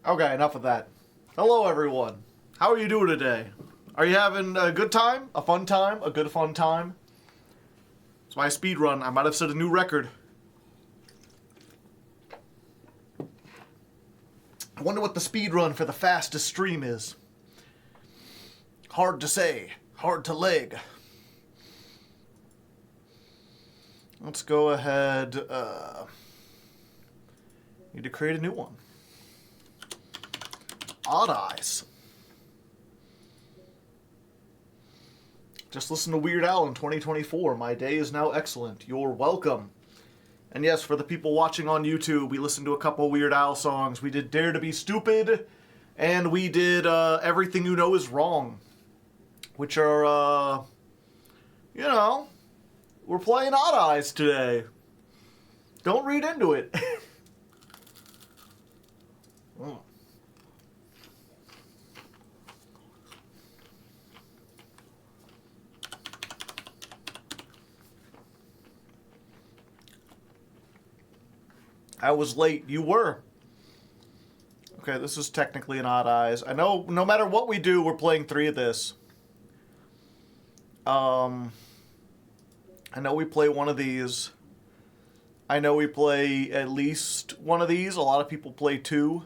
Okay, enough of that. Hello, everyone. How are you doing today? Are you having a good time? A fun time? A good fun time? It's my speed run. I might have set a new record. I wonder what the speed run for the fastest stream is. Hard to say. Hard to leg. Let's go ahead. Need to create a new one. Odd Eyes. Just listen to Weird Al in 2024. My day is now excellent. You're welcome. And yes, for the people watching on YouTube, we listened to a couple Weird Al songs. We did Dare to Be Stupid, and we did Everything You Know Is Wrong, which are, we're playing Odd Eyes today. Don't read into it. I was late. You were. Okay, this is technically an Odd Eyes. I know no matter what we do, we're playing 3 of this. I know we play one of these. I know we play at least one of these. A lot of people play 2.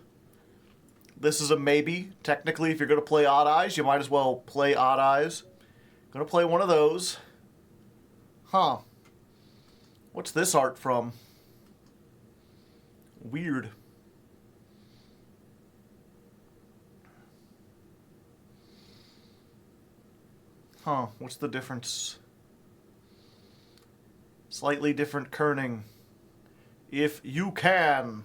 This is a maybe. Technically, if you're going to play Odd Eyes, you might as well play Odd Eyes. Going to play one of those. Huh. What's this art from? Weird. Huh, what's the difference? Slightly different kerning. If you can.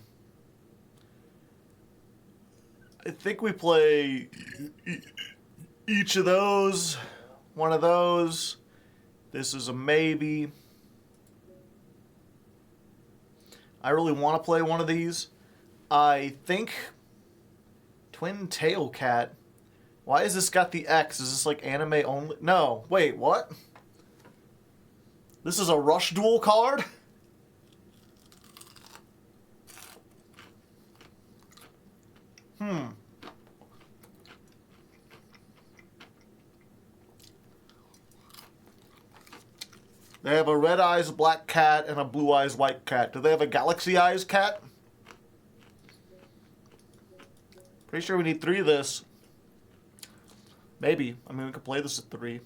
I think we play each of those. One of those. This is a maybe. I really want to play one of these. I think Twin Tail Cat. Why has this got the X? Is this like anime only? No. Wait, what? This is a Rush Duel card? They have a red eyes black cat and a blue eyes white cat. Do they have a galaxy eyes cat? Pretty sure we need 3 of this. Maybe. I mean, we could play this at 3.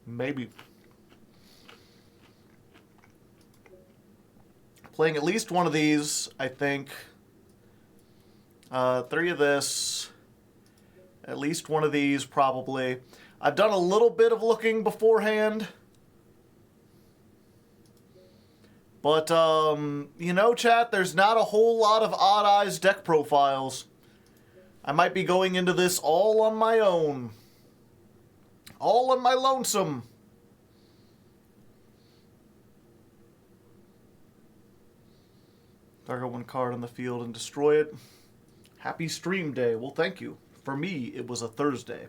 Maybe. Playing at least one of these, I think. 3 of this. At least one of these, probably. I've done a little bit of looking beforehand. But, chat, there's not a whole lot of Odd Eyes deck profiles. I might be going into this all on my own. All on my lonesome. Target 1 card on the field and destroy it. Happy stream day. Well, thank you. For me, it was a Thursday.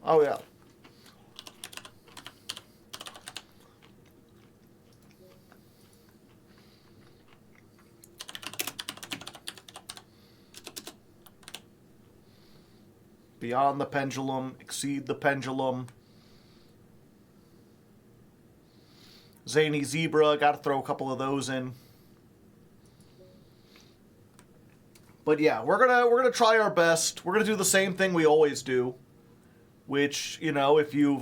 Oh, yeah. Beyond the Pendulum, Exceed the Pendulum. Zany Zebra, got to throw a couple of those in. But yeah, we're gonna try our best. We're gonna do the same thing we always do, which, if you've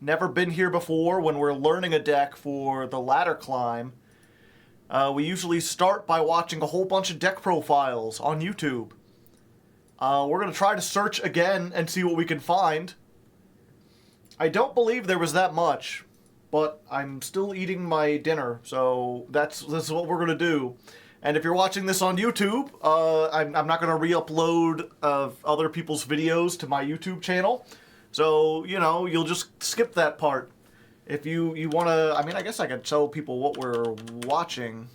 never been here before, when we're learning a deck for the ladder climb, we usually start by watching a whole bunch of deck profiles on YouTube. We're going to try to search again and see what we can find. I don't believe there was that much, but I'm still eating my dinner, so that's what we're going to do. And if you're watching this on YouTube, I'm not going to re-upload other people's videos to my YouTube channel. So, you'll just skip that part. If you want to, I guess I could tell people what we're watching.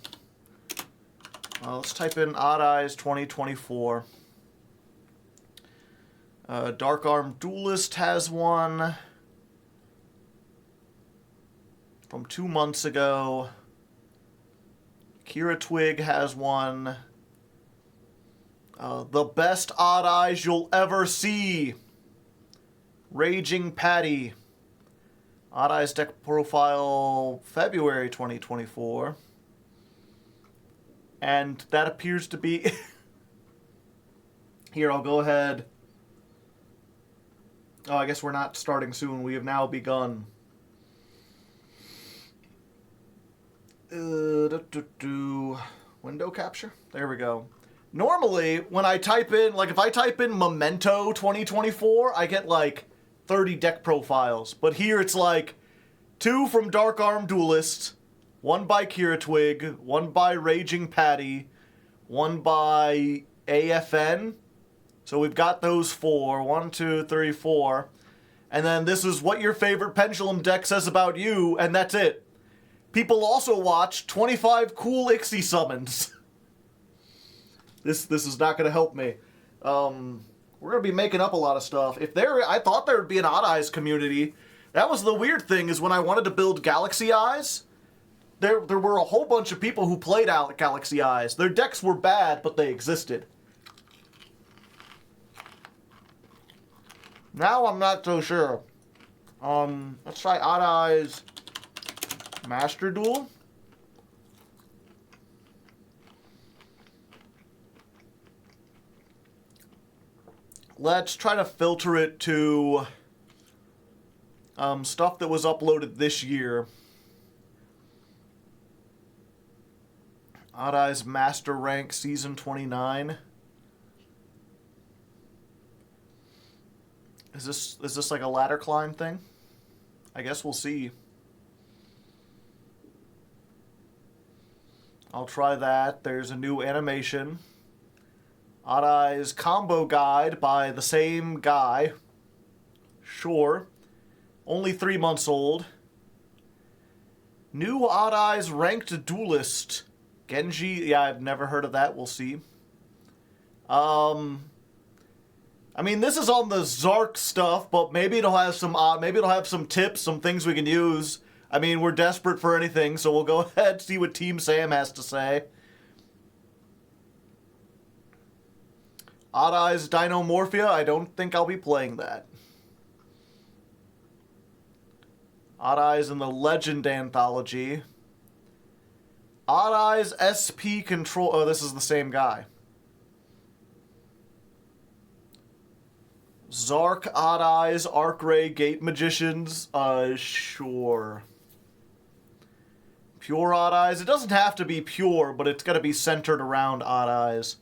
Let's type in Odd Eyes 2024. Dark Arm Duelist has one. from 2 months ago. Kira Twig has one. The best odd eyes you'll ever see. Raging Patty. Odd eyes deck profile February 2024. And that appears to be... Here, I'll go ahead. Oh, I guess we're not starting soon. We have now begun. Window capture? There we go. Normally, when I type in, like if I type in Memento 2024, I get like 30 deck profiles. But here it's like 2 from Dark Arm Duelist, 1 by Kira Twig, 1 by Raging Patty, 1 by AFN. So we've got those 4. 1, 2, 3, 4. And then this is what your favorite Pendulum deck says about you, and that's it. People also watch 25 cool Ixie summons. This is not going to help me. We're going to be making up a lot of stuff. I thought there would be an Odd Eyes community. That was the weird thing, is when I wanted to build Galaxy Eyes, there were a whole bunch of people who played out Galaxy Eyes. Their decks were bad, but they existed. Now I'm not so sure. Let's try Odd Eyes Master Duel. Let's try to filter it to stuff that was uploaded this year. Odd Eyes Master Rank Season 29. Is this like a ladder climb thing? I guess we'll see. I'll try that. There's a new animation. Odd Eyes Combo Guide by the same guy. Sure. Only 3 months old. New Odd Eyes Ranked Duelist. Genji. Yeah, I've never heard of that. We'll see. I mean, this is on the Zark stuff, but maybe it'll have some tips, some things we can use. I mean, we're desperate for anything, so we'll go ahead and see what Team Sam has to say. Odd Eyes Dinomorphia, I don't think I'll be playing that. Odd Eyes in the Legend Anthology. Odd Eyes SP Control... Oh, this is the same guy. Zark, Odd Eyes, Arcray, Gate Magicians. Sure. Pure Odd Eyes. It doesn't have to be pure, but it's got to be centered around Odd Eyes.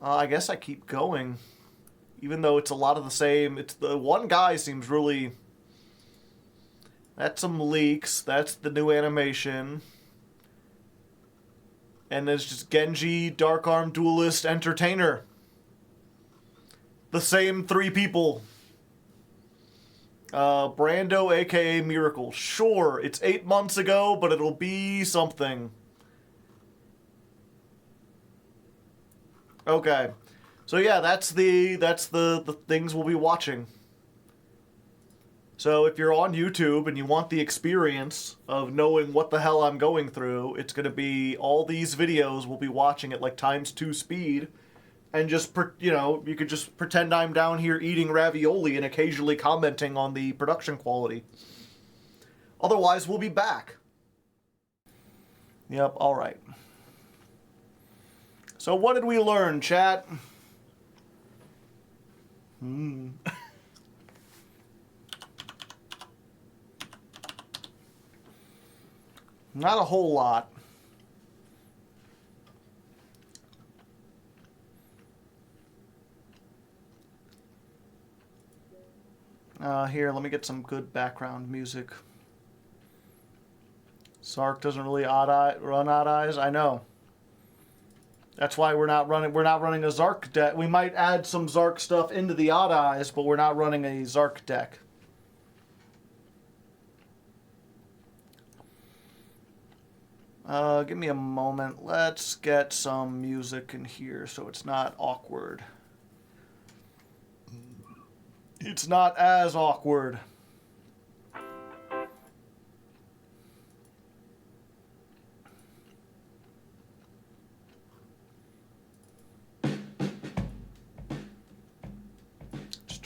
I guess I keep going. Even though it's a lot of the same. It's the one guy seems really... That's some leaks. That's the new animation. And there's just Genji, Dark Arm Duelist, Entertainer. The same 3 people. Brando, a.k.a. Miracle. Sure, it's 8 months ago, but it'll be something. Okay. So yeah, that's the things we'll be watching. So if you're on YouTube and you want the experience of knowing what the hell I'm going through, it's going to be all these videos we'll be watching at like ×2 speed. And just, you could just pretend I'm down here eating ravioli and occasionally commenting on the production quality. Otherwise, we'll be back. Yep, alright. So what did we learn, chat? Not a whole lot. Here, let me get some good background music. Zark doesn't really run Odd Eyes. I know. That's why we're not running a Zark deck. We might add some Zark stuff into the Odd Eyes, but we're not running a Zark deck. Give me a moment. Let's get some music in here so it's not awkward. It's not as awkward.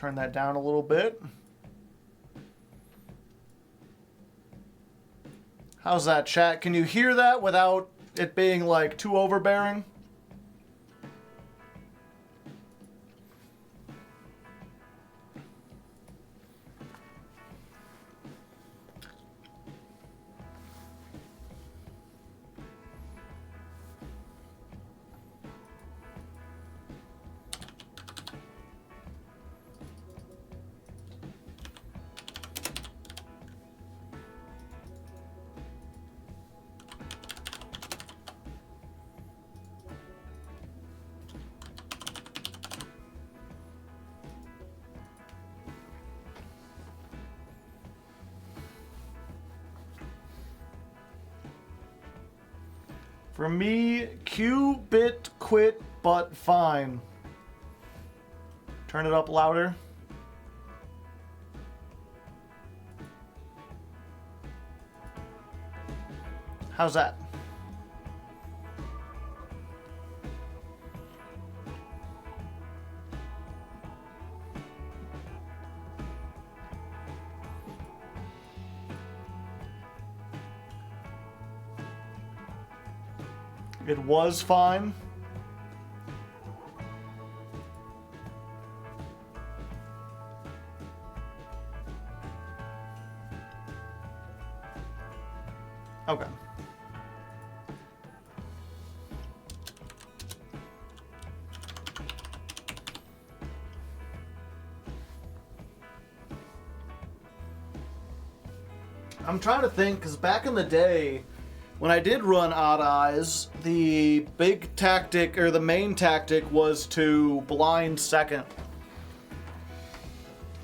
turn that down a little bit. How's that, chat? Can you hear that without it being, like, too overbearing? For me, Q bit quit, but fine. Turn it up louder. How's that? It was fine. Okay. I'm trying to think, because back in the day, when I did run Odd Eyes, the big tactic, or the main tactic, was to blind second.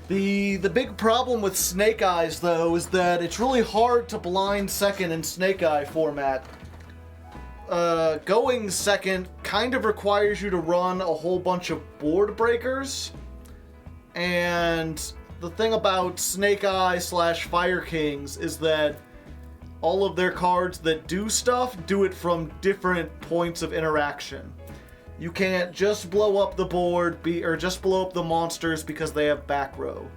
The big problem with Snake Eyes, though, is that it's really hard to blind second in Snake Eye format. Going second kind of requires you to run a whole bunch of board breakers, and the thing about Snake Eye / Fire Kings is that all of their cards that do stuff do it from different points of interaction. You can't just blow up the board or just blow up the monsters because they have back row.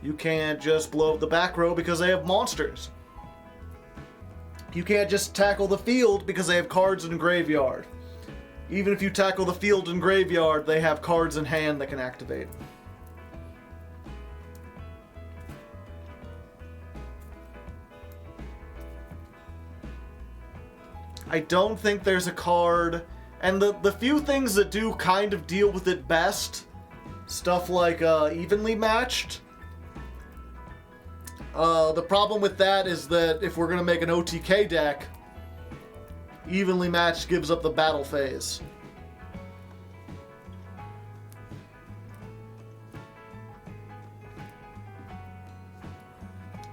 You can't just blow up the back row because they have monsters. You can't just tackle the field because they have cards in graveyard. Even if you tackle the field and graveyard, they have cards in hand that can activate. I don't think there's a card, and the few things that do kind of deal with it best, stuff like evenly matched. The problem with that is that if we're going to make an OTK deck, evenly matched gives up the battle phase.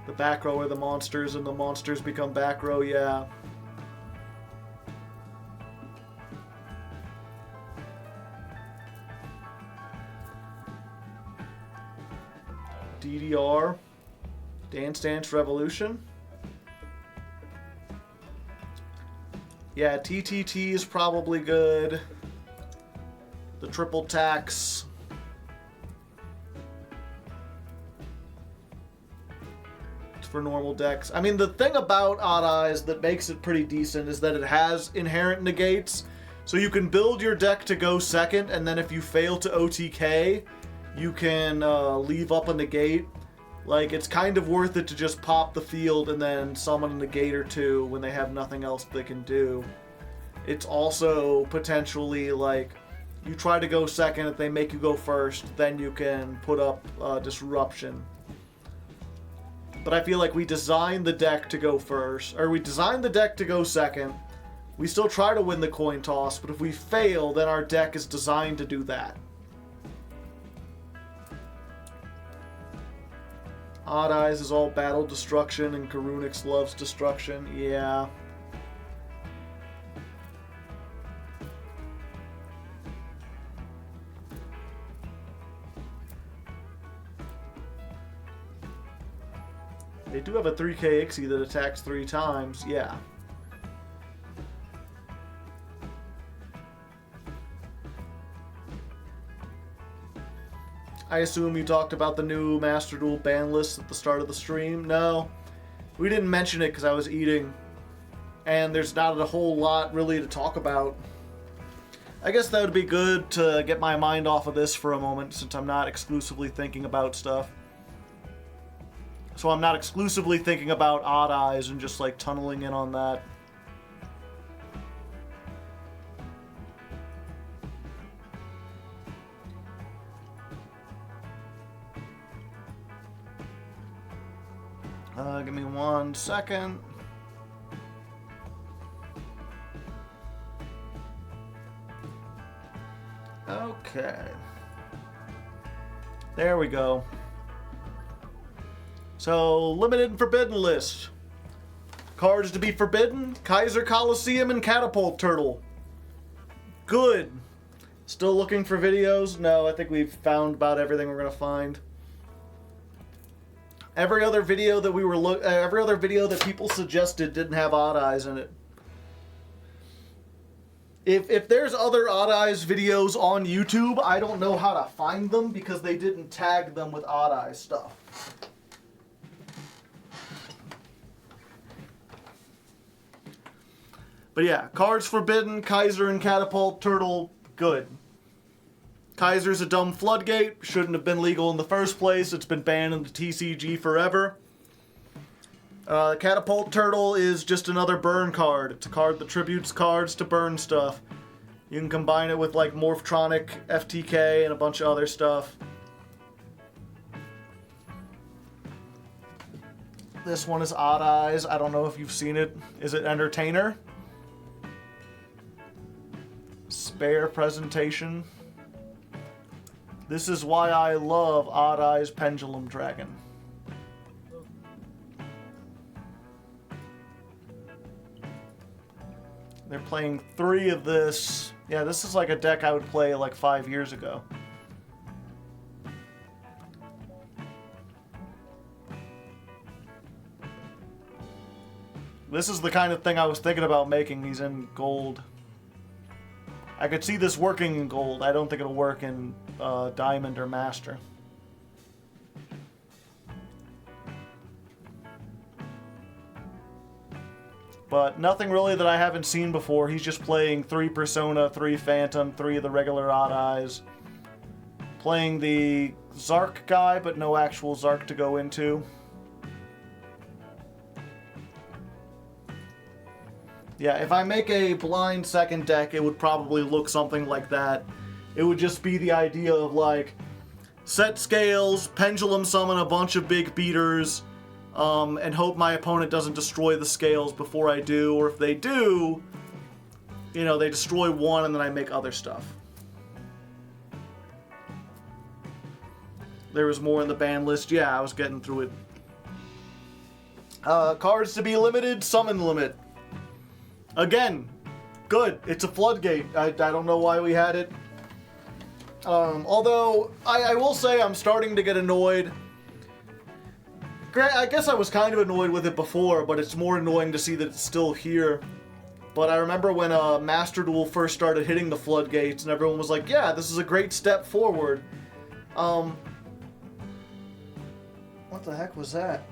The back row are the monsters, and the monsters become back row, yeah. DDR, Dance Dance Revolution. Yeah, TTT is probably good. The triple tax. It's for normal decks. I mean, the thing about Odd Eyes that makes it pretty decent is that it has inherent negates. So you can build your deck to go second, and then if you fail to OTK, you can leave up a negate. Like, it's kind of worth it to just pop the field and then summon a negate or two when they have nothing else they can do. It's also potentially, like, you try to go second, if they make you go first, then you can put up Disruption. But I feel like we designed the deck to go first, or we designed the deck to go second. We still try to win the coin toss, but if we fail, then our deck is designed to do that. Odd Eyes is all battle destruction, and Karunix loves destruction. Yeah. They do have a 3k Ixie that attacks 3 times. Yeah. I assume you talked about the new Master Duel ban list at the start of the stream. No, we didn't mention it because I was eating, and there's not a whole lot really to talk about. I guess that would be good to get my mind off of this for a moment, since I'm not exclusively thinking about stuff. So I'm not exclusively thinking about Odd Eyes and just like tunneling in on that. Give me 1 second. Okay. There we go. So, limited and forbidden list. Cards to be forbidden: Kaiser Coliseum and Catapult Turtle. Good. Still looking for videos? No, I think we've found about everything we're gonna find. Every other video that every other video that people suggested didn't have Odd Eyes in it. If there's other Odd Eyes videos on YouTube, I don't know how to find them because they didn't tag them with Odd Eyes stuff. But yeah, cards forbidden, Kaiser and Catapult Turtle, good. Kaiser's a dumb floodgate, shouldn't have been legal in the first place, it's been banned in the TCG forever. Catapult Turtle is just another burn card. It's a card that tributes cards to burn stuff. You can combine it with like Morphtronic, FTK, and a bunch of other stuff. This one is Odd Eyes. I don't know if you've seen it. Is it Entertainer? Spare presentation. This is why I love Odd Eyes Pendulum Dragon. They're playing 3 of this. Yeah, this is like a deck I would play like 5 years ago. This is the kind of thing I was thinking about making these in gold. I could see this working in gold. I don't think it'll work in diamond or master. But nothing really that I haven't seen before. He's just playing 3 Persona, 3 Phantom, 3 of the regular Odd Eyes. Playing the Zark guy, but no actual Zark to go into. Yeah, if I make a blind second deck, it would probably look something like that. It would just be the idea of like, set scales, pendulum summon a bunch of big beaters, and hope my opponent doesn't destroy the scales before I do, or if they do, you know, they destroy one and then I make other stuff. There was more in the ban list. Yeah, I was getting through it. Cards to be limited, summon limit. Again, good. It's a floodgate. I don't know why we had it. Although, I will say I'm starting to get annoyed. I guess I was kind of annoyed with it before, but it's more annoying to see that it's still here. But I remember when Master Duel first started hitting the floodgates, and everyone was like, yeah, this is a great step forward. What the heck was that?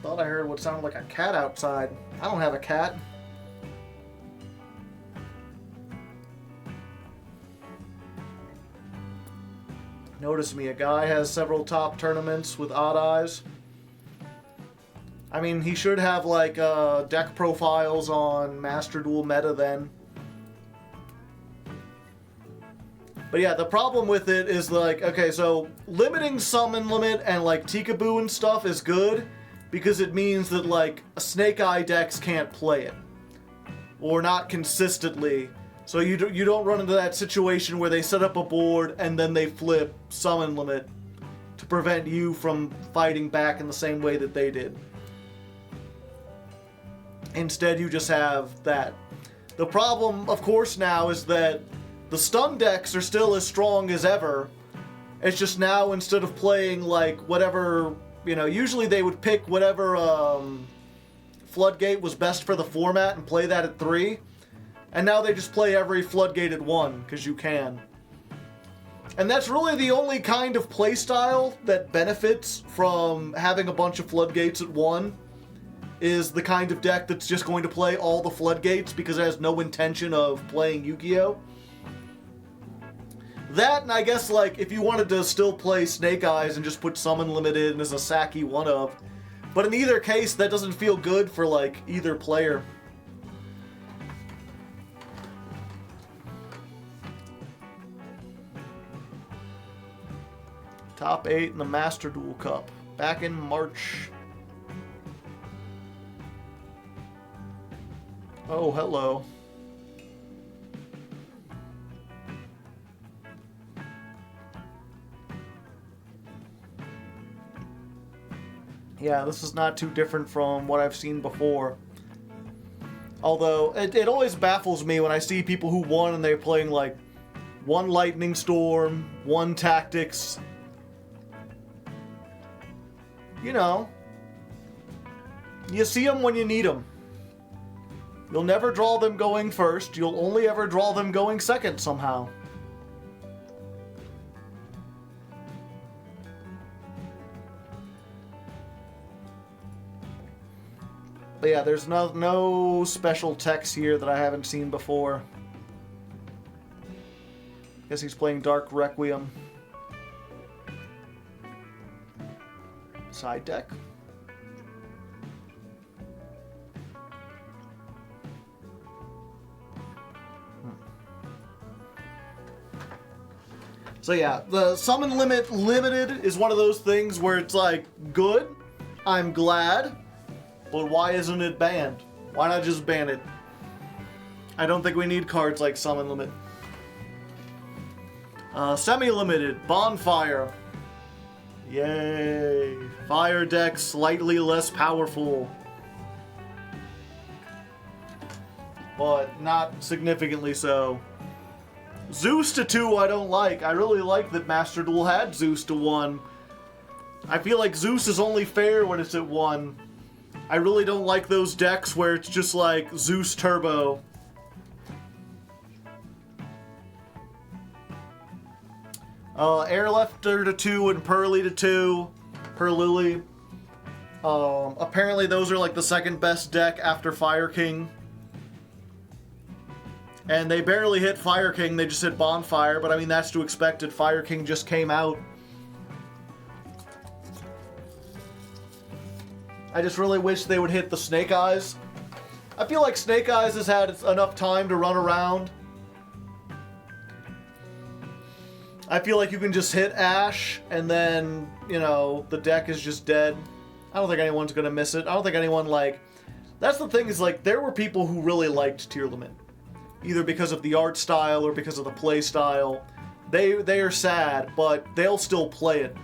Thought I heard what sounded like a cat outside. I don't have a cat. Notice me, a guy has several top tournaments with Odd Eyes. I mean, he should have like deck profiles on Master Duel meta then. But yeah, the problem with it is like, okay, so limiting summon limit and like Tikaboo and stuff is good, because it means that, like, Snake Eye decks can't play it. Or not consistently. So you don't run into that situation where they set up a board and then they flip summon limit to prevent you from fighting back in the same way that they did. Instead, you just have that. The problem, of course, now is that the stun decks are still as strong as ever. It's just now, instead of playing, like, whatever... You know, usually they would pick whatever floodgate was best for the format and play that at 3. And now they just play every floodgated one, because you can. And that's really the only kind of playstyle that benefits from having a bunch of floodgates at one, is the kind of deck that's just going to play all the floodgates because it has no intention of playing Yu-Gi-Oh! That, and I guess, like, if you wanted to still play Snake Eyes and just put Summon Limited as a Saki one-of. But in either case, that doesn't feel good for, like, either player. Top 8 in the Master Duel Cup. Back in March. Oh, hello. Yeah, this is not too different from what I've seen before. Although, it always baffles me when I see people who won and they're playing, like, one Lightning Storm, one Tactics. You know, you see them when you need them. You'll never draw them going first, you'll only ever draw them going second somehow. But yeah, there's no special text here that I haven't seen before. Guess he's playing Dark Requiem. Side deck. So yeah, the Summon Limited is one of those things where it's like, good, I'm glad, but why isn't it banned? Why not just ban it? I don't think we need cards like Summon Limit. Semi-limited, Bonfire. Yay. Fire deck slightly less powerful. But not significantly so. Zeus to 2 I don't like. I really like that Master Duel had Zeus to 1. I feel like Zeus is only fair when it's at 1. I really don't like those decks where it's just like Zeus Turbo. Airlifter to 2 and Pearly to 2. Perluli. Apparently those are like the second best deck after Fire King. And they barely hit Fire King, they just hit Bonfire, but I mean that's to expected. Fire King just came out. I just really wish they would hit the Snake Eyes. I feel like Snake Eyes has had enough time to run around. I feel like you can just hit Ash, and then, you know, the deck is just dead. I don't think anyone's gonna miss it. I don't think anyone, like... That's the thing, is, like, there were people who really liked Tier Limit. Either because of the art style or because of the play style. They are sad, but they'll still play it.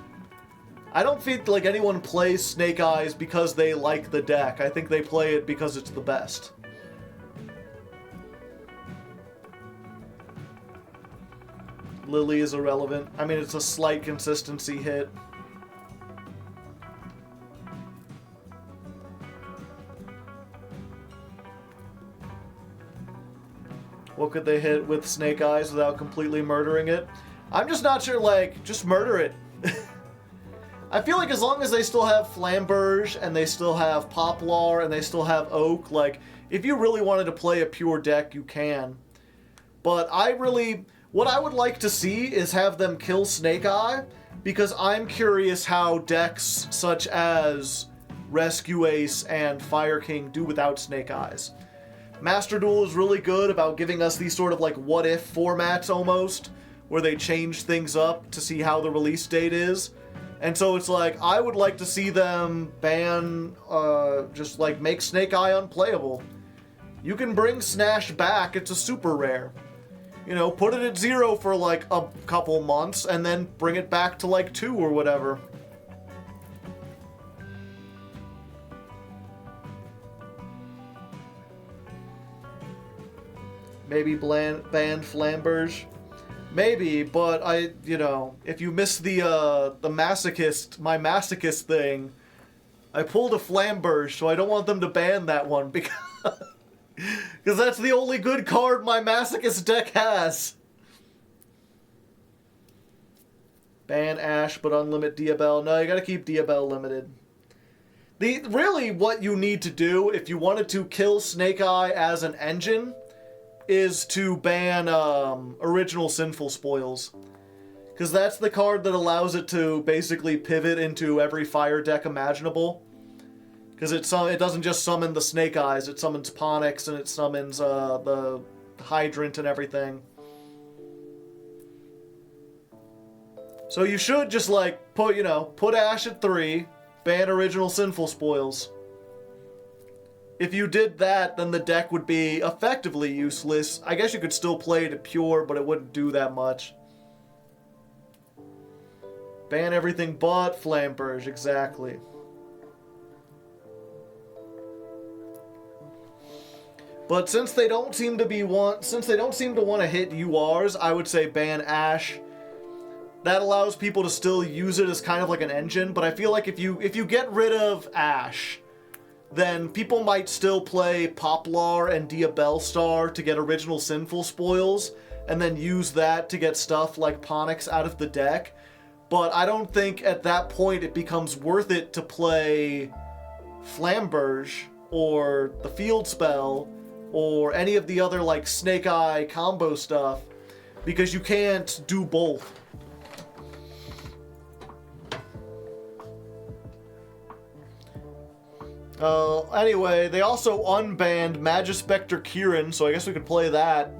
I don't think, like, anyone plays Snake Eyes because they like the deck. I think they play it because it's the best. Lily is irrelevant. I mean, it's a slight consistency hit. What could they hit with Snake Eyes without completely murdering it? I'm just not sure, like, just murder it. I feel like as long as they still have Flamberge, and they still have Poplar, and they still have Oak, like, if you really wanted to play a pure deck, you can. But what I would like to see is have them kill Snake Eye, because I'm curious how decks such as Rescue Ace and Fire King do without Snake Eyes. Master Duel is really good about giving us these sort of like what-if formats almost, where they change things up to see how the release date is. And so it's like, I would like to see them ban, just like make Snake Eye unplayable. You can bring Snash back, it's a super rare. You know, put it at 0 for like a couple months, and then bring it back to like 2 or whatever. Maybe banned Flamberge. Maybe, but if you miss the my masochist thing, I pulled a Flamberge, so I don't want them to ban that one because Because that's the only good card my Masochist deck has. Ban Ash, but unlimit Diabell. No, you gotta keep Diabell limited. Really, what you need to do, if you wanted to kill Snake Eye as an engine, is to ban Original Sinful Spoils. Because that's the card that allows it to basically pivot into every fire deck imaginable. Because it doesn't just summon the Snake Eyes, it summons Ponix and it summons the Hydrant and everything. So you should just like put Ash at 3, ban Original Sinful Spoils. If you did that, then the deck would be effectively useless. I guess you could still play it at pure, but it wouldn't do that much. Ban everything but Flamberge, exactly. But since they don't seem to want to hit URs, I would say ban Ash. That allows people to still use it as kind of like an engine, but I feel like if you get rid of Ash, then people might still play Poplar and Diabell Star to get Original Sinful Spoils, and then use that to get stuff like Ponix out of the deck. But I don't think at that point it becomes worth it to play Flamberge, or the Field Spell, or any of the other like Snake Eye combo stuff, because you can't do both. Anyway, they also unbanned Magispector Kieran, so I guess we could play that.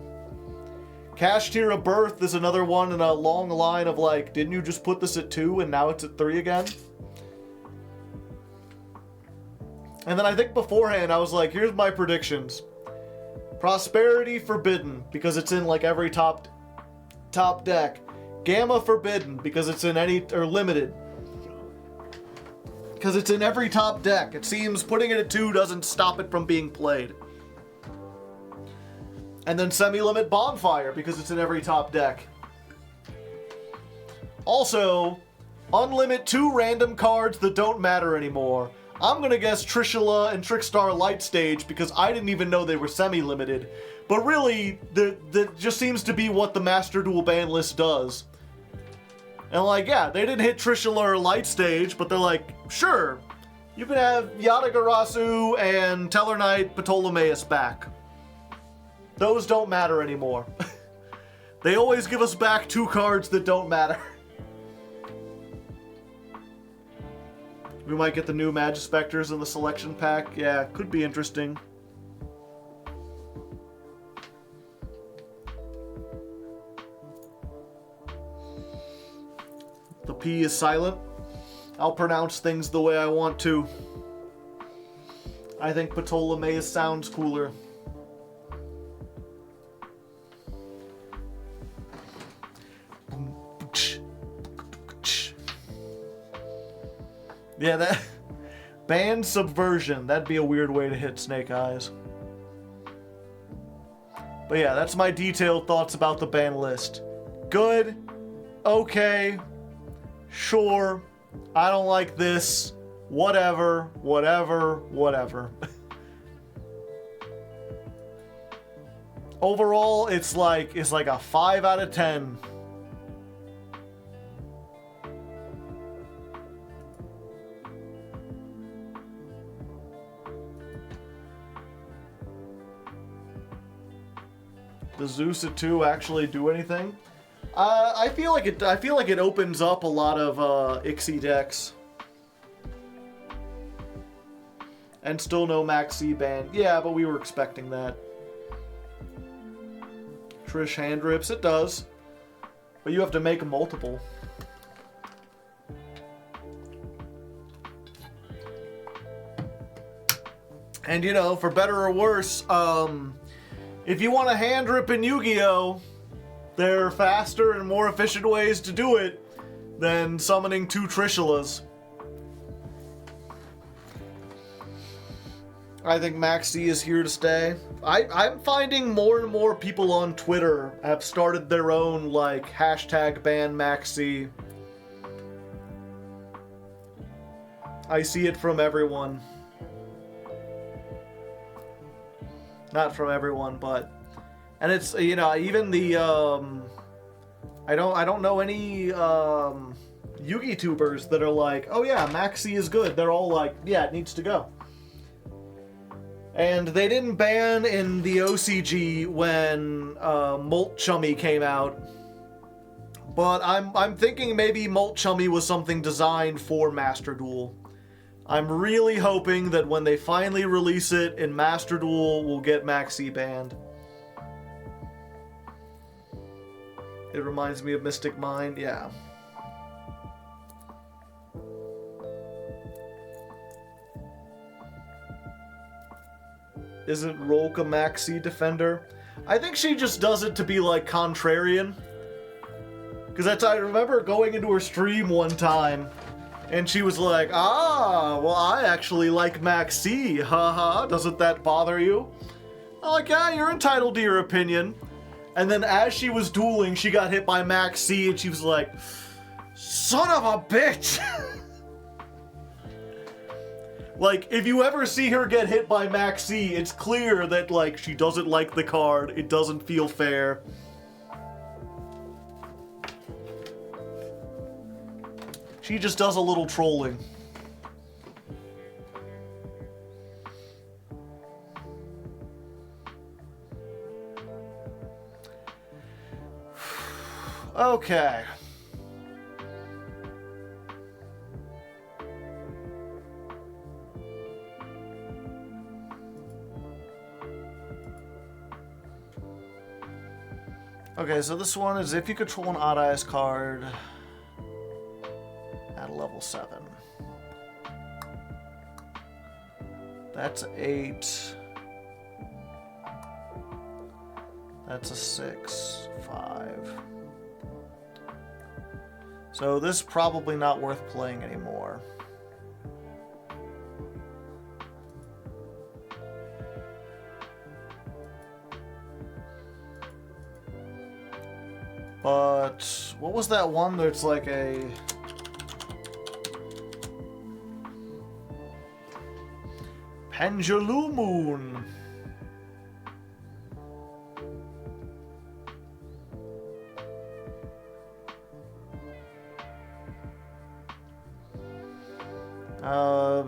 Kashtira Birth is another one in a long line of like, didn't you just put this at 2 and now it's at 3 again? And then I think beforehand I was like, here's my predictions. Prosperity Forbidden, because it's in like every top deck. Gamma Forbidden, because it's in Limited, because it's in every top deck. It seems putting it at 2 doesn't stop it from being played. And then Semi-Limit Bonfire, because it's in every top deck. Also, unlimit 2 random cards that don't matter anymore. I'm gonna guess Trishula and Trickstar Light Stage, because I didn't even know they were semi-limited. But really, that just seems to be what the Master Duel ban list does. And like, yeah, they didn't hit Trishula or Light Stage, but they're like, sure, you can have Yatagarasu and Tellarknight Ptolemaeus back. Those don't matter anymore. They always give us back 2 cards that don't matter. We might get the new Magispectors in the selection pack. Yeah, could be interesting. The P is silent. I'll pronounce things the way I want to. I think Ptolemaeus sounds cooler. Yeah, that... Ban Subversion. That'd be a weird way to hit Snake Eyes. But yeah, that's my detailed thoughts about the ban list. Good. Okay. Sure. I don't like this. Whatever. Overall, it's like a 5 out of 10. Does Zeus at 2 actually do anything? I feel like it opens up a lot of Ixie decks. And still no Max C ban. Yeah, but we were expecting that. Trish hand rips, it does. But you have to make multiple. And you know, for better or worse, if you want a hand rip in Yu-Gi-Oh!, there are faster and more efficient ways to do it than summoning 2 Trishulas. I think Maxi is here to stay. I'm finding more and more people on Twitter have started their own, like, hashtag ban Maxi. I see it from everyone. Not from everyone, but... And it's, you know, even the, I don't know any, Yugi tubers that are like, oh yeah, Maxi is good. They're all like, yeah, it needs to go. And they didn't ban in the OCG when Molt Chummy came out. But I'm thinking maybe Molt Chummy was something designed for Master Duel. I'm really hoping that when they finally release it in Master Duel, we'll get Maxi banned. It reminds me of Mystic Mind, yeah. Isn't Rolka Maxi Defender? I think she just does it to be, like, contrarian. Because I remember going into her stream one time, and she was like, ah, well, I actually like Maxi, haha, doesn't that bother you? I'm like, yeah, you're entitled to your opinion. And then as she was dueling, she got hit by Maxi, and she was like, son of a bitch! Like, if you ever see her get hit by Maxi, it's clear that, like, she doesn't like the card, it doesn't feel fair. She just does a little trolling. Okay. Okay, so this one is if you control an odd eyes card at level 7. That's 8. That's a 6, 5. So this is probably not worth playing anymore. But what was that one that's like a Pendulum?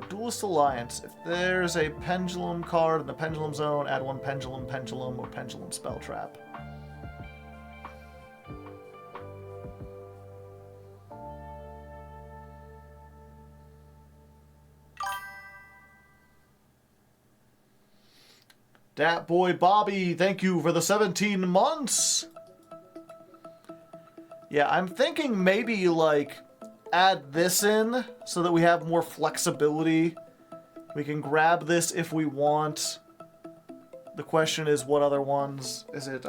Duelist Alliance. If there's a pendulum card in the pendulum zone, add one pendulum, or pendulum spell trap. Dat Boy Bobby, thank you for the 17 months. Yeah, I'm thinking maybe, like, add this in so that we have more flexibility. We can grab this if we want. The question is, what other ones? Is it,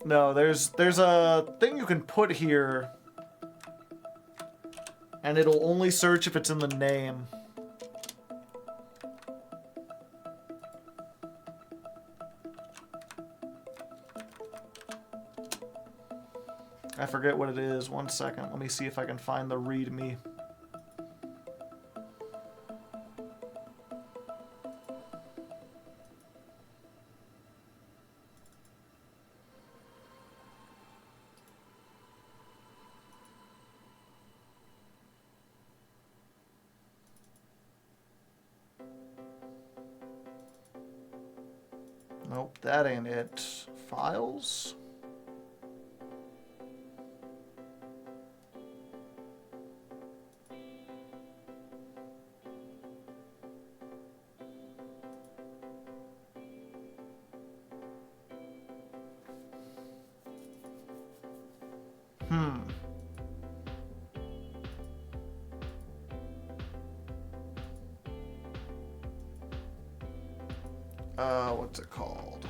No, there's a thing you can put here, and it'll only search if it's in the name. I forget what it is. 1 second. Let me see if I can find the README. Nope, that ain't it. Files? What's it called?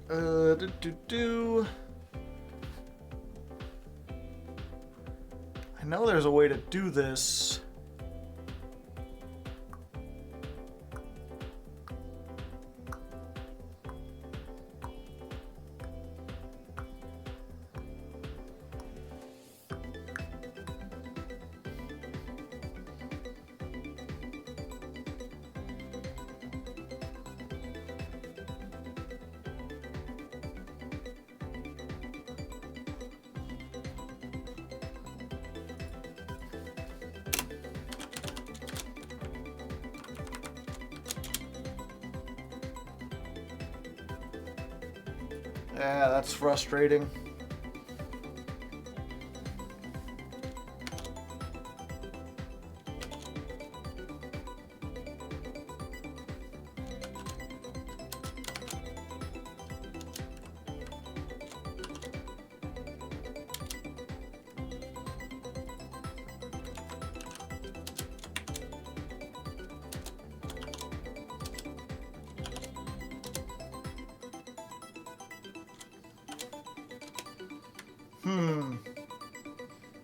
I know there's a way to do this. Yeah, that's frustrating.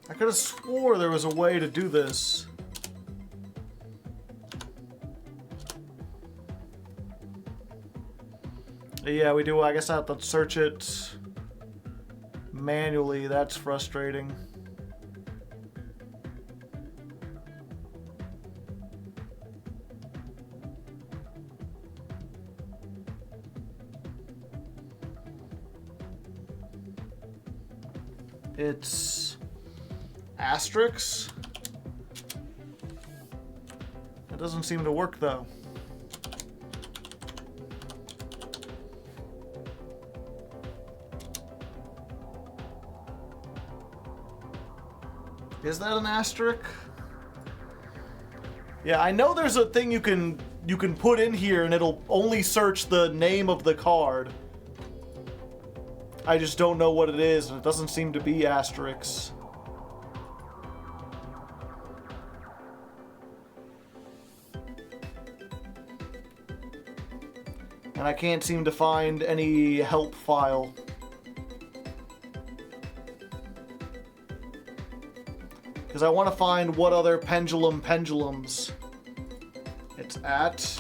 I could have swore there was a way to do this. Yeah, we do. I guess I have to search it manually. That's frustrating. It's asterisks. That doesn't seem to work though. Is that an asterisk? Yeah, I know there's a thing you can put in here and it'll only search the name of the card. I just don't know what it is, and it doesn't seem to be asterisks. And I can't seem to find any help file. Because I want to find what other pendulums. It's at...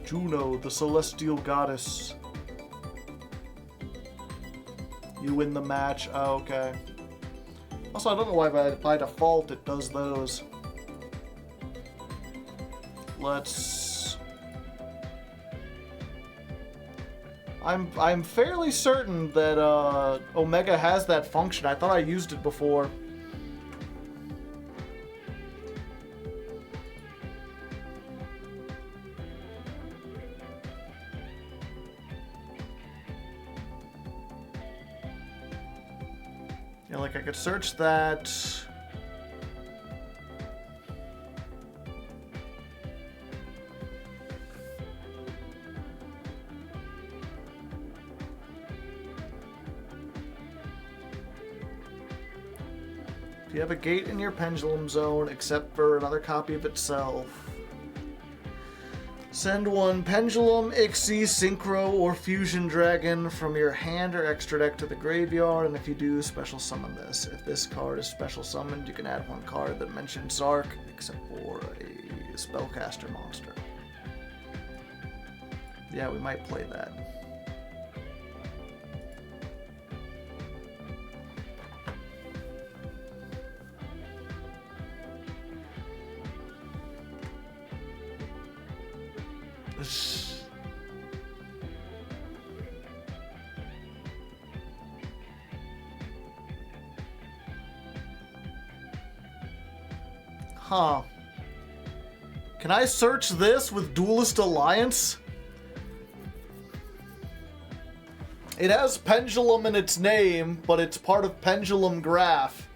Juno, the celestial goddess. You win the match. Oh, okay. Also, I don't know why by default it does those. Let's... I'm fairly certain that Omega has that function. I thought I used it before. Yeah, like I could search that. If you have a gate in your pendulum zone, except for another copy of itself, send one Pendulum, Ixie, Synchro, or Fusion Dragon from your hand or extra deck to the graveyard, and if you do, special summon this. If this card is special summoned, you can add one card that mentions Zark, except for a spellcaster monster. Yeah, we might play that. Huh. Can I search this with Duelist Alliance? It has pendulum in its name, but it's part of pendulum graph.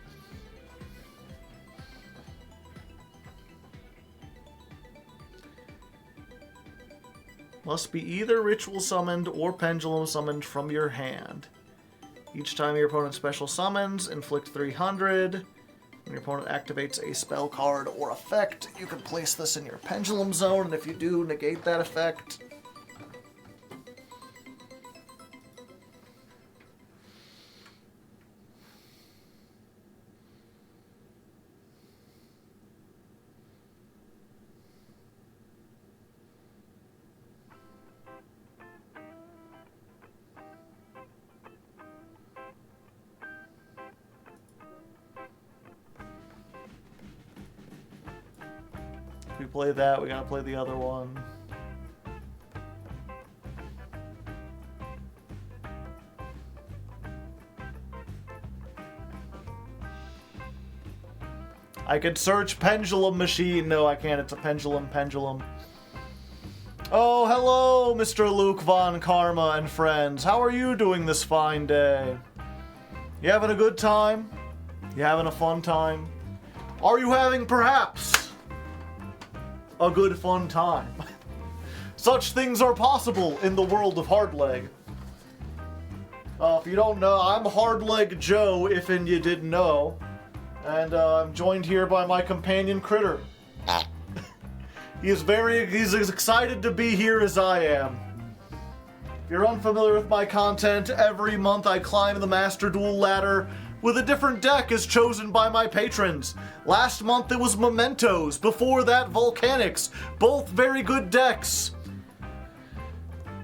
Must be either ritual summoned or pendulum summoned from your hand. Each time your opponent special summons, inflict 300. When your opponent activates a spell card or effect, you can place this in your pendulum zone, and if you do, negate that effect. If we play that, we gotta play the other one. I could search pendulum machine. No, I can't. It's a pendulum. Oh, hello, Mr. Luke Von Karma and friends. How are you doing this fine day? You having a good time? You having a fun time? Are you having, perhaps, a good fun time? Such things are possible in the world of Hardleg. If you don't know, I'm Hardleg Joe, if you didn't know. And I'm joined here by my companion Critter. He's as excited to be here as I am. If you're unfamiliar with my content, every month I climb the Master Duel ladder with a different deck as chosen by my patrons. Last month it was Mementos, before that Volcanics, both very good decks.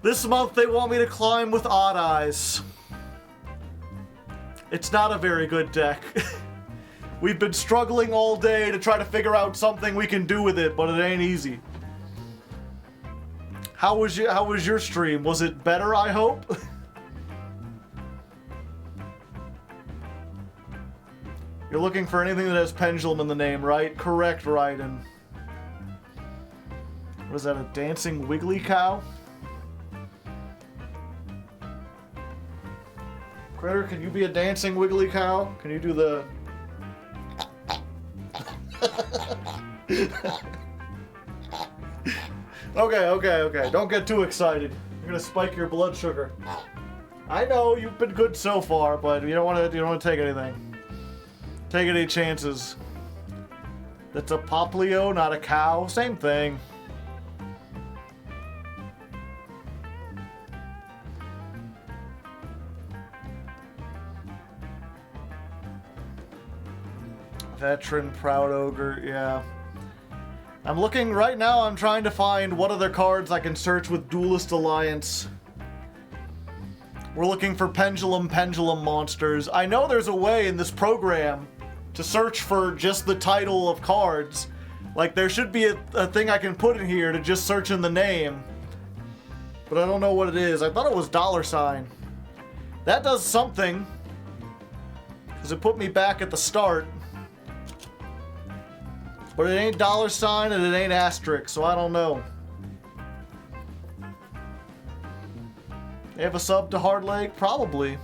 This month they want me to climb with Odd Eyes. It's not a very good deck. We've been struggling all day to try to figure out something we can do with it, but it ain't easy. How was your stream? Was it better, I hope? You're looking for anything that has pendulum in the name, right? Correct, Raiden. What is that, a dancing wiggly cow? Critter, can you be a dancing wiggly cow? Can you do the... Okay. Don't get too excited. You're gonna spike your blood sugar. I know you've been good so far, but you don't want to take anything. Take any chances. That's a Poplio, not a cow. Same thing. Veteran, Proud Ogre, yeah. I'm looking right now, I'm trying to find what other cards I can search with Duelist Alliance. We're looking for pendulum monsters. I know there's a way in this program to search for just the title of cards. Like, there should be a thing I can put in here to just search in the name. But I don't know what it is. I thought it was $. That does something, because it put me back at the start. But it ain't $, and it ain't asterisk, so I don't know. They have a sub to Hardleg? Probably.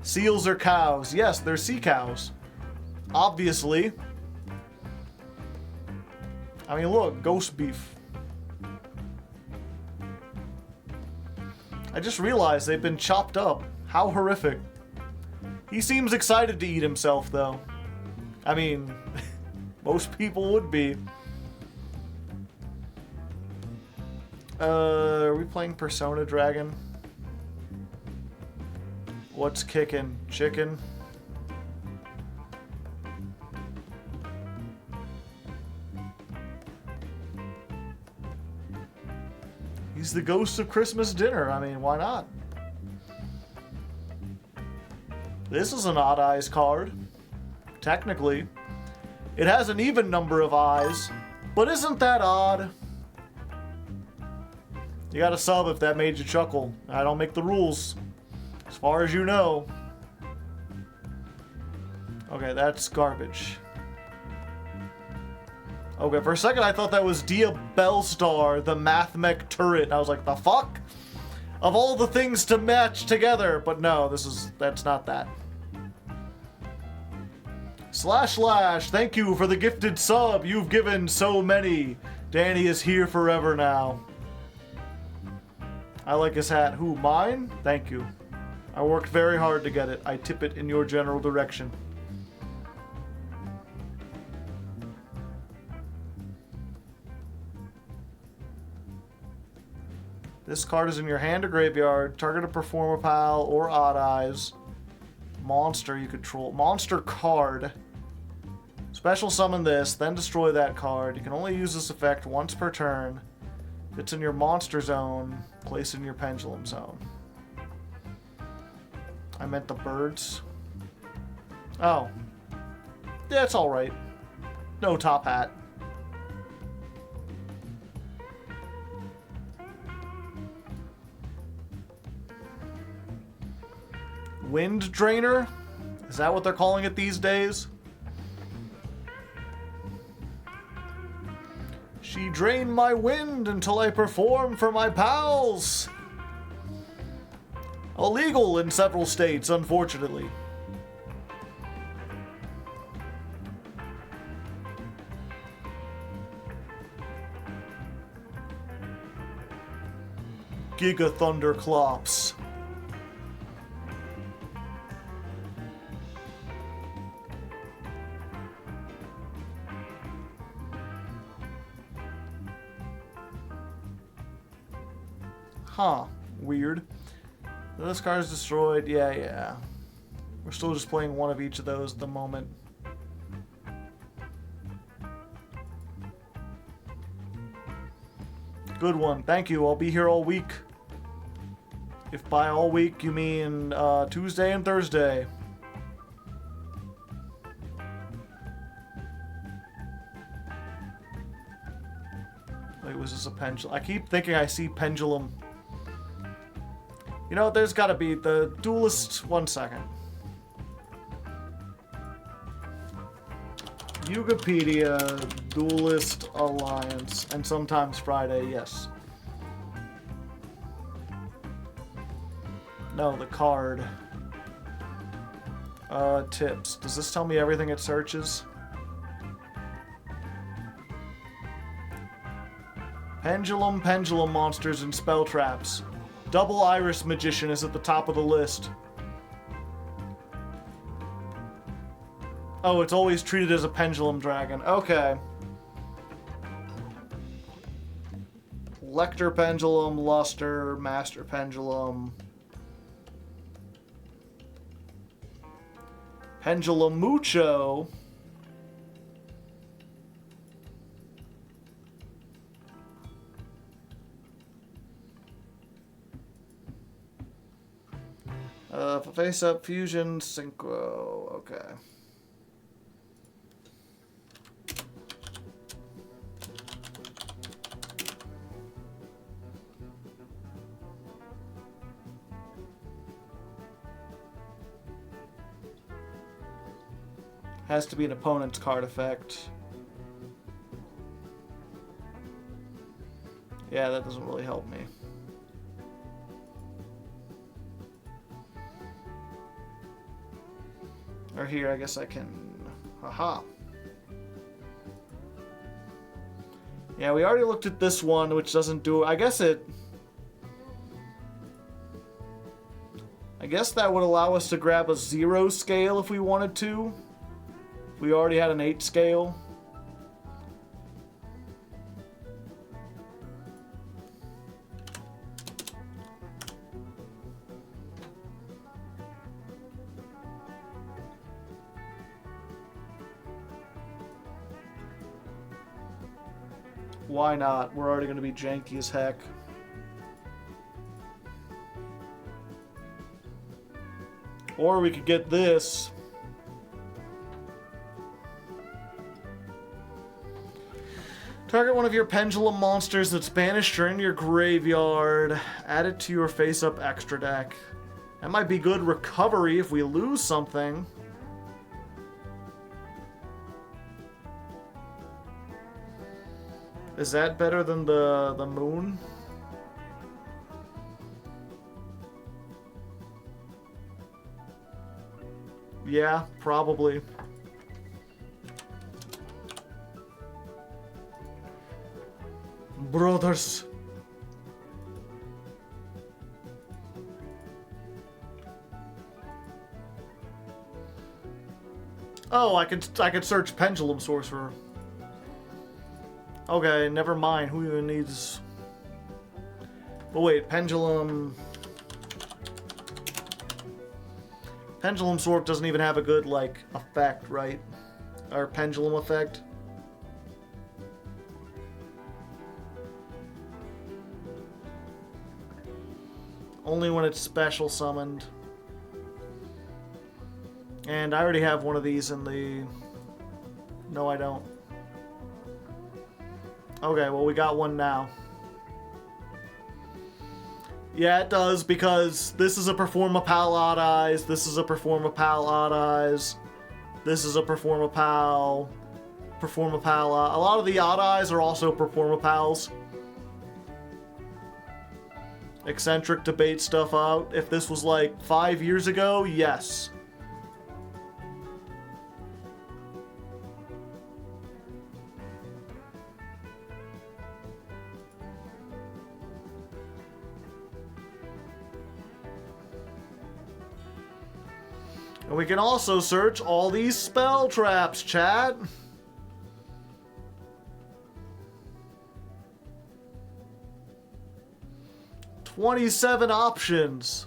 Seals are cows. Yes, they're sea cows. Obviously. I mean, look, ghost beef. I just realized they've been chopped up. How horrific. He seems excited to eat himself, though. I mean... most people would be. Are we playing Persona Dragon? What's kicking? Chicken? He's the ghost of Christmas dinner. I mean, why not? This is an Odd Eyes card. Technically. It has an even number of eyes, but isn't that odd? You got a sub if that made you chuckle. I don't make the rules, as far as you know. Okay, that's garbage. Okay, for a second I thought that was Dia Bellstar, the Mathmech turret. I was like, the fuck? of all the things to match together. But no, that's not that. Slash, thank you for the gifted sub. You've given so many. Danny is here forever now. I like his hat. Who, mine? Thank you. I worked very hard to get it. I tip it in your general direction. This card is in your hand or graveyard. Target a performer pal or odd eyes. Monster you control. Monster card. Special summon this, then destroy that card. You can only use this effect once per turn. If it's in your monster zone, place it in your pendulum zone. I meant the birds. Oh. Yeah, it's alright. No top hat. Wind Drainer? Is that what they're calling it these days? She drained my wind until I perform for my pals. Illegal in several states, unfortunately. Giga Thunderclops. Huh. Weird. This card is destroyed. Yeah. We're still just playing one of each of those at the moment. Good one. Thank you. I'll be here all week. If by all week you mean Tuesday and Thursday. Wait, was this a pendulum? I keep thinking I see pendulum. You know, there's gotta be the duelist. 1 second. Yugopedia, Duelist Alliance, and sometimes Friday, yes. No, the card. Tips. Does this tell me everything it searches? Pendulum monsters, and spell traps. Double Iris Magician is at the top of the list. Oh, it's always treated as a pendulum dragon. Okay. Lector Pendulum, Luster, Master Pendulum. Pendulum Mucho. Face Up, Fusion, Synchro. Okay. Has to be an opponent's card effect. Yeah, that doesn't really help me. Or here, I guess I can... Haha. Yeah, we already looked at this one, which doesn't do... I guess that would allow us to grab a 0 scale if we wanted to. We already had an 8 scale. Why not? We're already going to be janky as heck. Or we could get this. Target one of your pendulum monsters that's banished or in your graveyard. Add it to your face-up extra deck. That might be good recovery if we lose something. Is that better than the moon? Yeah, probably. Brothers. Oh, I could search Pendulum Sorcerer. Okay, never mind. Who even needs... But wait, Pendulum... Pendulum Sword doesn't even have a good, like, effect, right? Or pendulum effect. Only when it's special summoned. And I already have one of these in the... No, I don't. Okay, well, we got one now. Yeah, it does, because this is a Perform a Pal Odd Eyes, this is a Perform a Pal Odd Eyes, this is a Perform a Pal a lot of the Odd Eyes are also Perform a Pals. Eccentric to bait stuff out. If this was like 5 years ago, yes. And we can also search all these spell traps, chat. "27 options.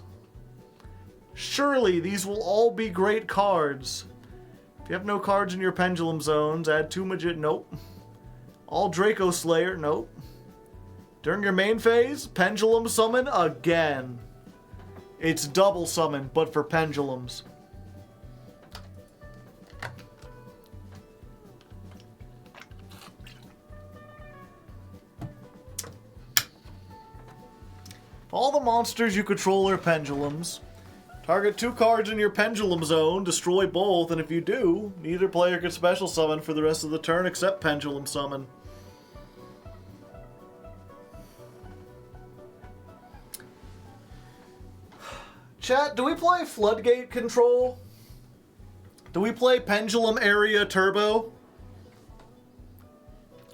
Surely these will all be great cards. If you have no cards in your Pendulum Zones, add 2 Magician. Nope. All Draco Slayer. Nope. During your main phase, Pendulum Summon again. It's double summon, but for Pendulums. All the monsters you control are Pendulums. Target 2 cards in your Pendulum Zone, destroy both, and if you do, neither player can special summon for the rest of the turn except Pendulum Summon. Chat, do we play Floodgate Control? Do we play Pendulum Area Turbo?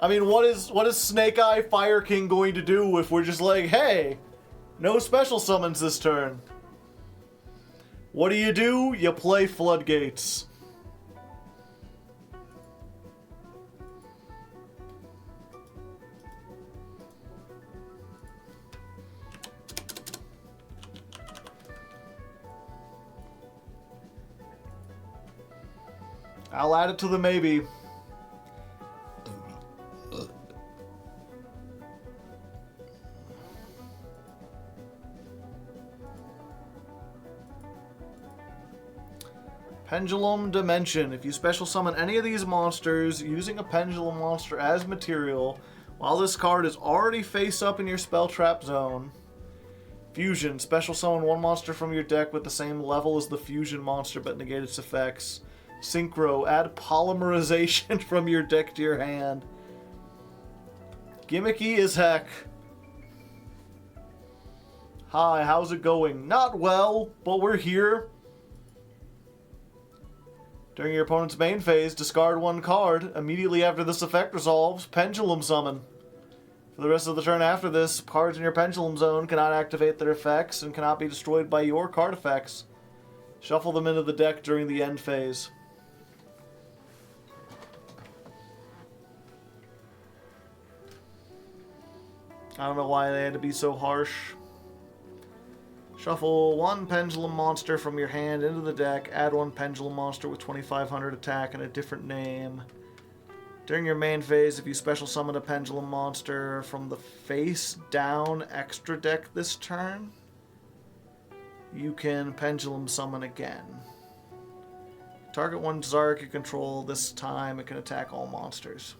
I mean, what is Snake Eye Fire King going to do if we're just like, hey, no special summons this turn? What do? You play Floodgates. I'll add it to the maybe. Pendulum Dimension. If you special summon any of these monsters using a Pendulum monster as material, while this card is already face up in your spell trap zone. Fusion. Special summon one monster from your deck with the same level as the fusion monster but negate its effects. Synchro. Add polymerization from your deck to your hand. Gimmicky as heck. Hi, how's it going? Not well, but we're here. During your opponent's main phase, discard 1 card. Immediately after this effect resolves, Pendulum Summon. For the rest of the turn after this, cards in your Pendulum Zone cannot activate their effects and cannot be destroyed by your card effects. Shuffle them into the deck during the end phase. I don't know why they had to be so harsh. Shuffle 1 Pendulum monster from your hand into the deck. Add 1 Pendulum monster with 2500 attack and a different name. During your main phase, if you special summon a Pendulum monster from the face down extra deck this turn, you can Pendulum summon again. Target 1 Zark you control. This time it can attack all monsters.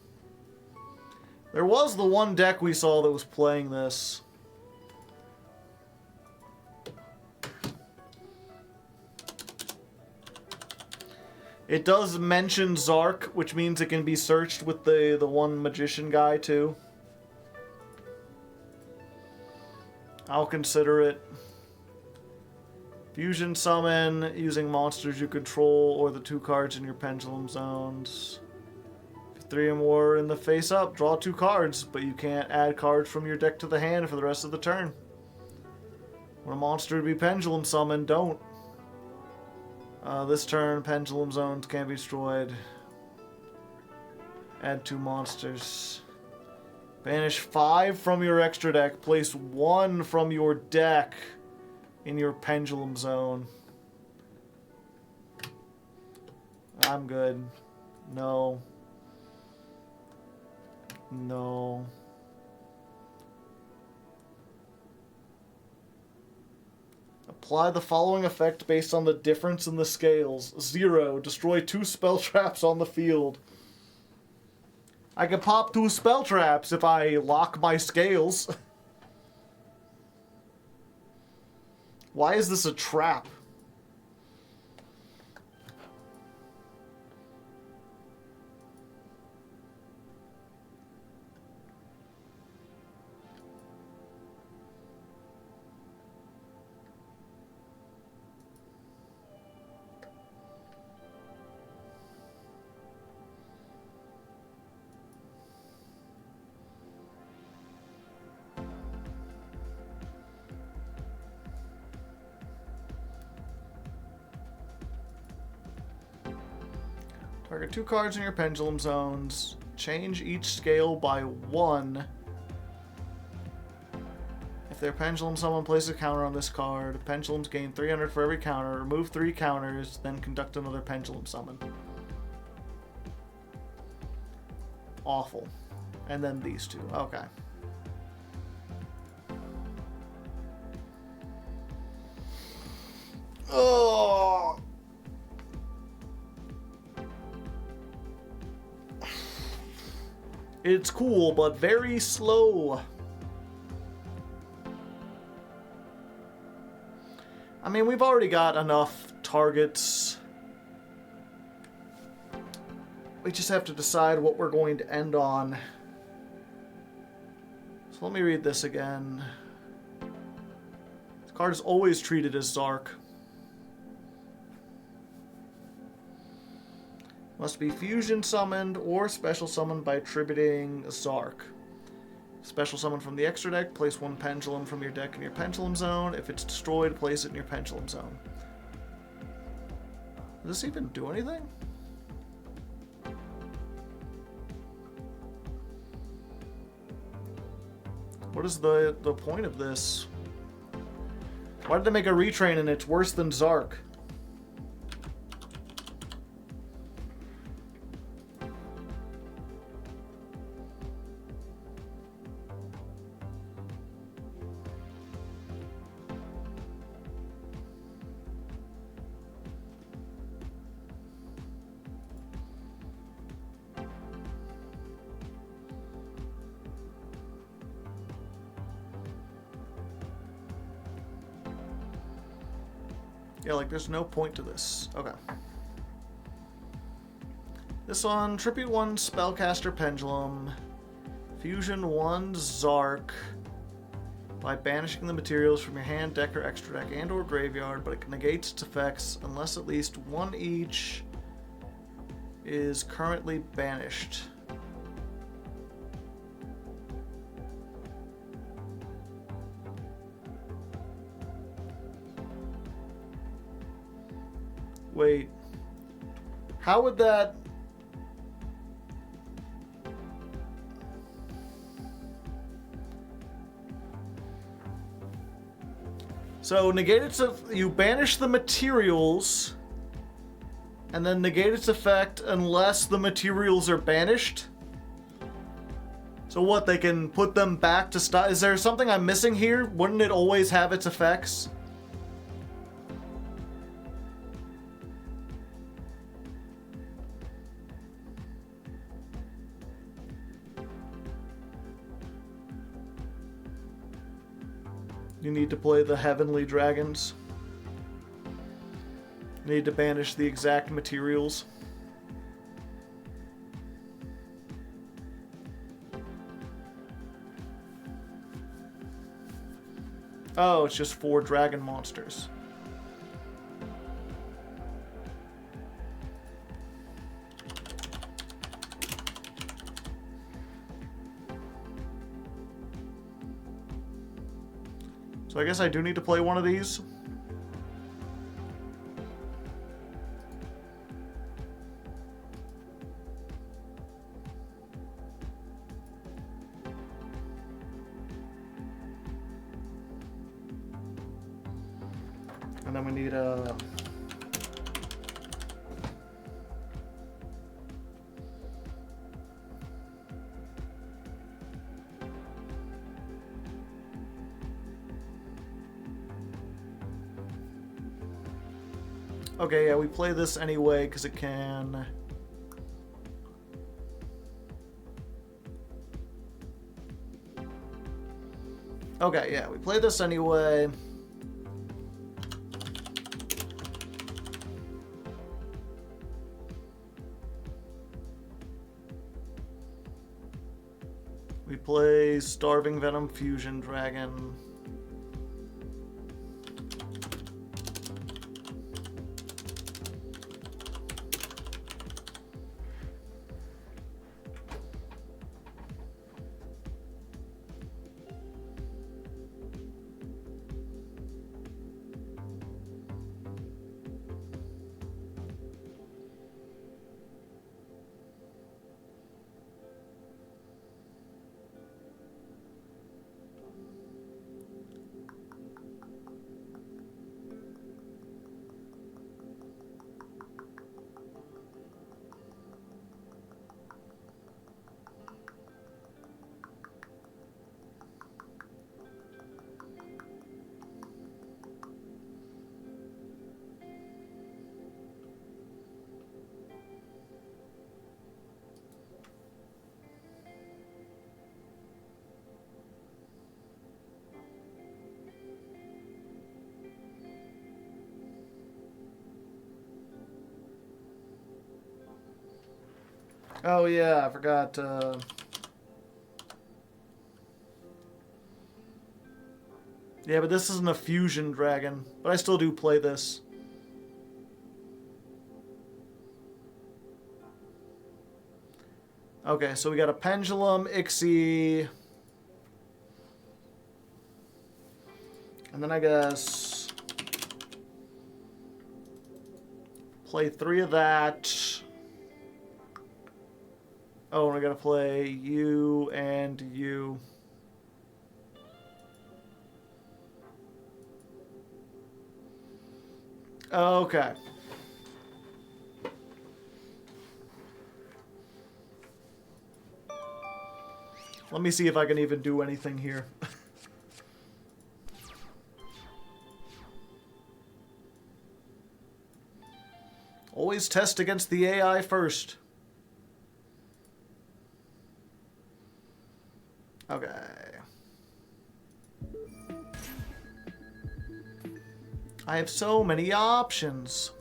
There was the one deck we saw that was playing this. It does mention Zark, which means it can be searched with the one magician guy too. I'll consider it. Fusion summon using monsters you control or the 2 cards in your pendulum zones. If 3 or more are in the face up, draw 2 cards, but you can't add cards from your deck to the hand for the rest of the turn. When a monster to be pendulum summoned, don't. This turn, pendulum zones can be destroyed. Add 2 monsters. Banish 5 from your extra deck. Place 1 from your deck in your pendulum zone. I'm good. No. No. Apply the following effect based on the difference in the scales. 0. Destroy 2 spell traps on the field. I can pop 2 spell traps if I lock my scales. Why is this a trap? Target 2 cards in your pendulum zones. Change each scale by 1. If their pendulum summon places a counter on this card, pendulums gain 300 for every counter. Remove 3 counters, then conduct another pendulum summon. Awful. And then these 2. Okay. Oh. It's cool, but very slow. I mean, we've already got enough targets. We just have to decide what we're going to end on. So let me read this again. This card is always treated as Zark. Must be fusion summoned or special summoned by attributing Zark. Special summon from the extra deck, place 1 pendulum from your deck in your pendulum zone. If it's destroyed, place it in your pendulum zone. Does this even do anything? What is the point of this? Why did they make a retrain and it's worse than Zark? Yeah, like, there's no point to this. Okay. This one, tribute 1 Spellcaster Pendulum, fusion 1 Zark by banishing the materials from your hand, deck, or extra deck, and or graveyard, but it negates its effects unless at least 1 each is currently banished. Wait, how would that... So negate its... You banish the materials and then negate its effect unless the materials are banished? So what, they can put them back to stop? Is there something I'm missing here? Wouldn't it always have its effects? You need to play the Heavenly Dragons. You need to banish the exact materials. Oh, it's just 4 dragon monsters. So I guess I do need to play one of these. And then we need a... Okay, yeah, we play this anyway because it can... Okay, yeah, we play this anyway. We play Starving Venom Fusion Dragon. Oh yeah, I forgot. Yeah, but this isn't a fusion dragon. But I still do play this. Okay, so we got a pendulum, Ixie. And then I guess... play 3 of that. Oh, and I gotta play you and you. Okay. Let me see if I can even do anything here. Always test against the AI first. Okay. I have so many options.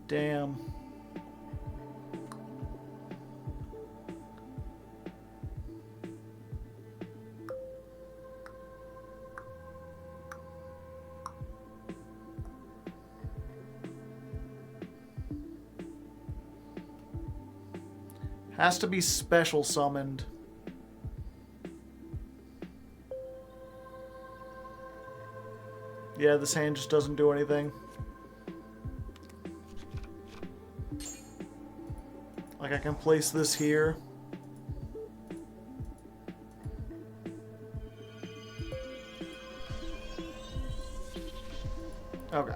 Damn. Has to be special summoned. Yeah, this hand just doesn't do anything. Like, I can place this here. Okay.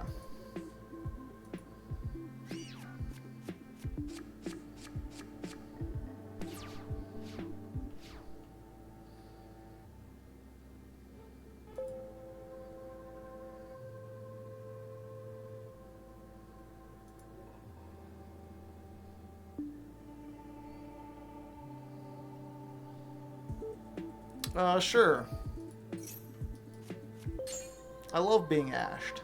Sure. I love being ashed.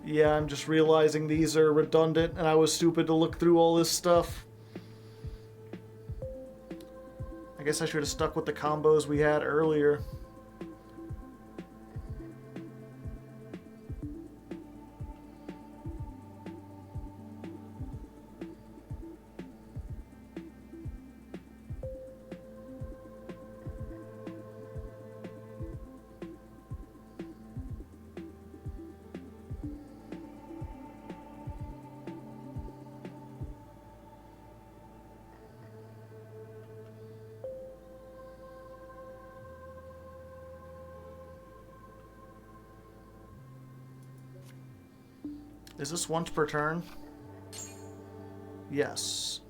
Yeah, I'm just realizing these are redundant, and I was stupid to look through all this stuff. I guess I should have stuck with the combos we had earlier. Is this once per turn? Yes.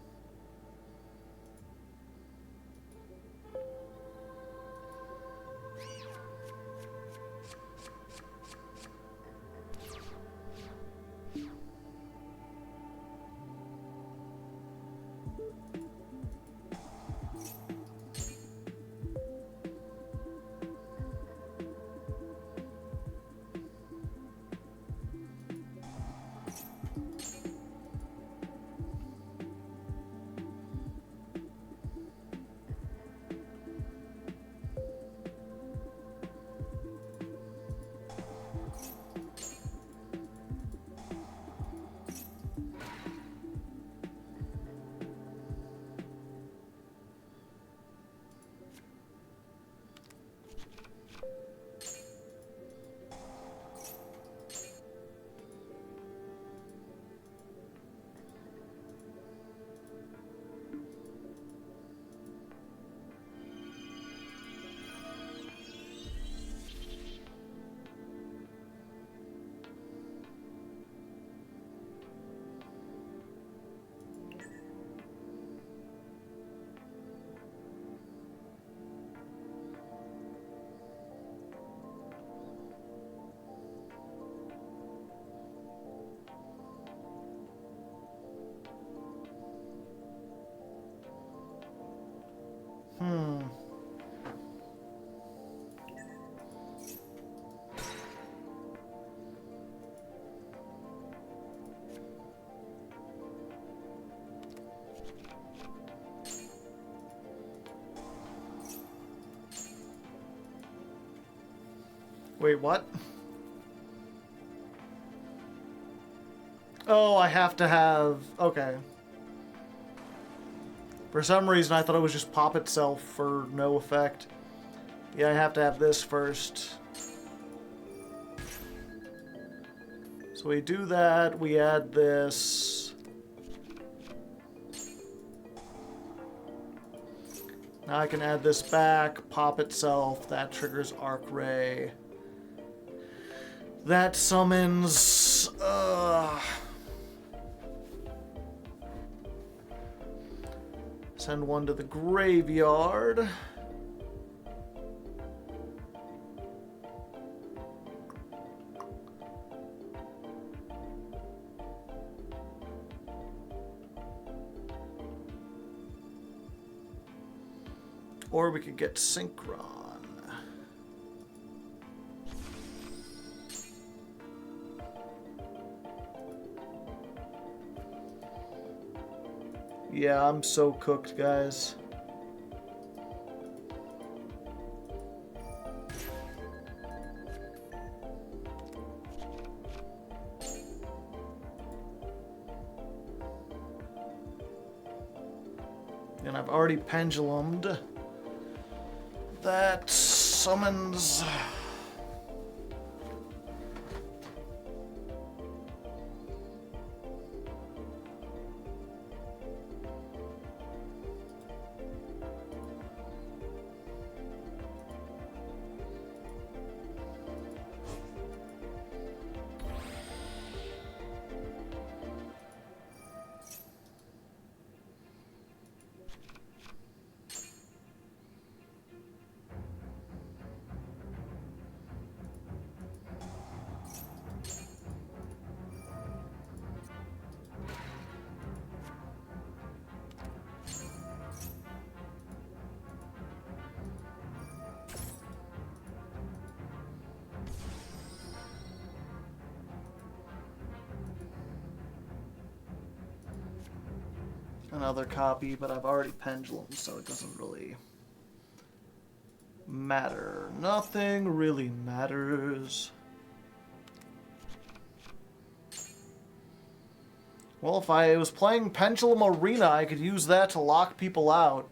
Wait, what? Oh, I have to have... Okay. For some reason, I thought it was just pop itself for no effect. Yeah, I have to have this first. So we do that, we add this. Now I can add this back, pop itself, that triggers Arc Ray. That summons... Send one to the graveyard. Or we could get Synchron. Yeah, I'm so cooked, guys. And I've already pendulumed. That summons... another copy, but I've already pendulum, so it doesn't really matter. Nothing really matters. Well, if I was playing Pendulum Arena, I could use that to lock people out.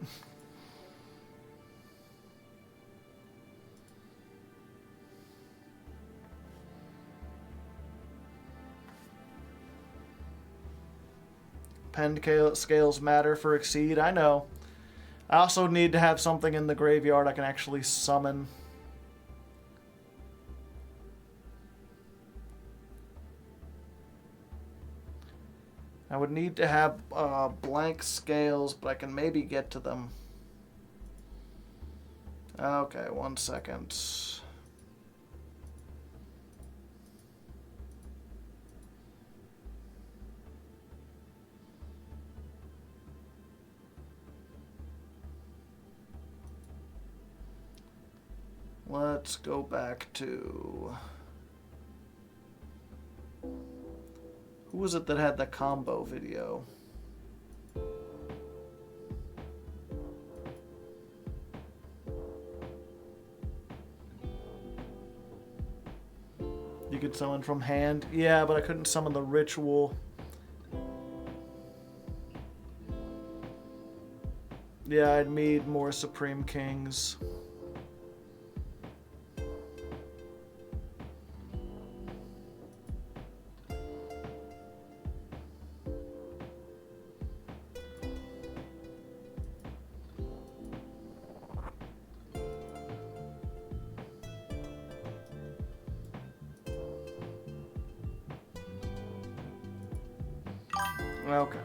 Pen scales matter for Exceed, I know. I also need to have something in the graveyard I can actually summon. I would need to have blank scales, but I can maybe get to them. Okay, 1 second. Let's go back to... Who was it that had the combo video? You could summon from hand? Yeah, but I couldn't summon the ritual. Yeah, I'd need more Supreme Kings. Okay.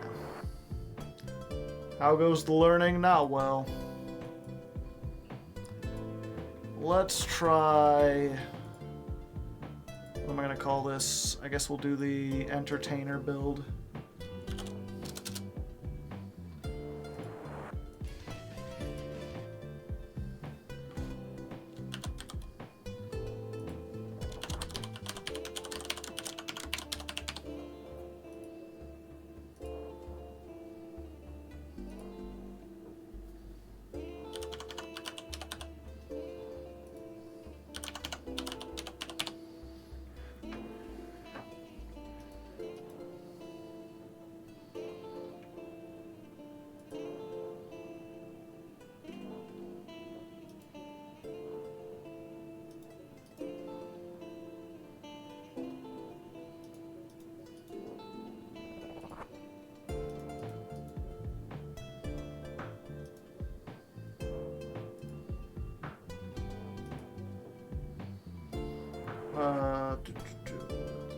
How goes the learning? Not well. Let's try... What am I going to call this? I guess we'll do the Entertainer build.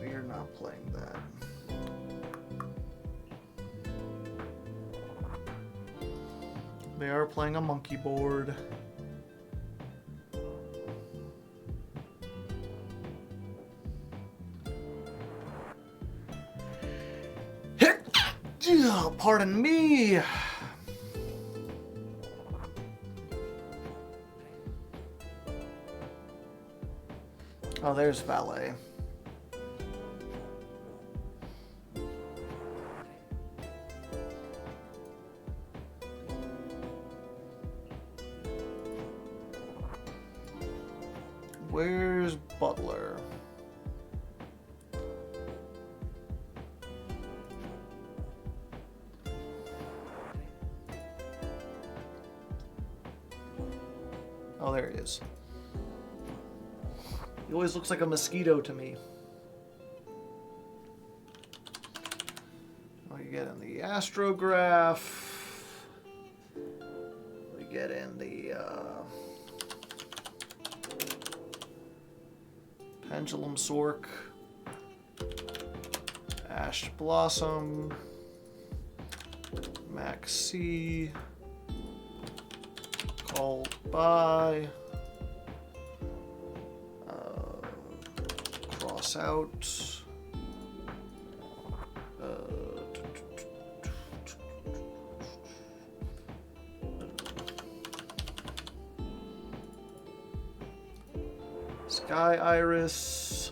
You're not playing that. They are playing a monkey board. Pardon me. Oh, there's Valet. Where's Butler? Oh, there he is. He always looks like a mosquito to me. We get in the astrograph. We get in the pendulum sork. Ash blossom. Maxi. Called by. Cross out. Sky Iris.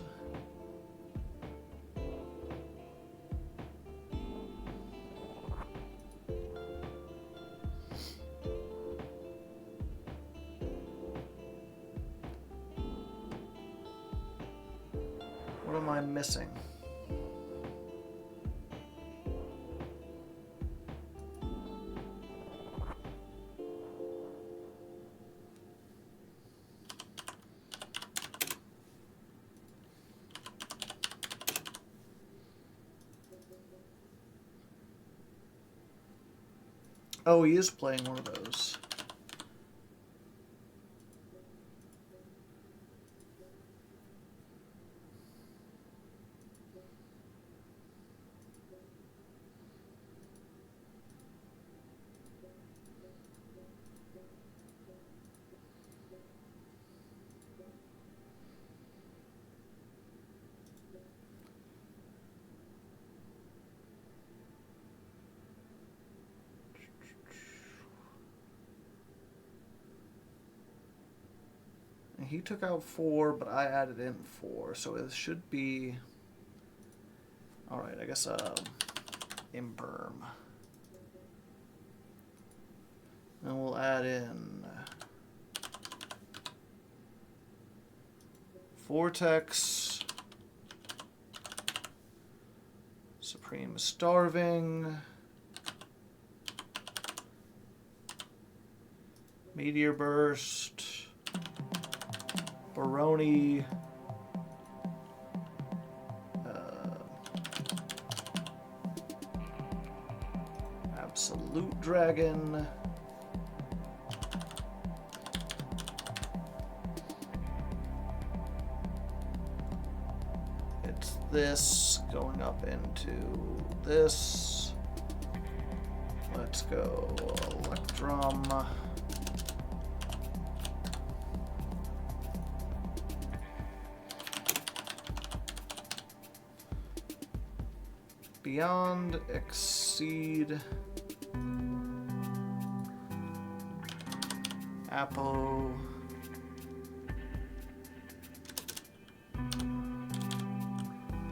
am I missing? Oh, he is playing one of those. He took out 4, but I added in 4, so it should be... Alright, I guess, Imperm. And we'll add in... Vortex. Supreme Starving. Meteor Burst. Baroni, Absolute Dragon, it's this going up into this. Let's go Electrum. Beyond, Exceed, Apple,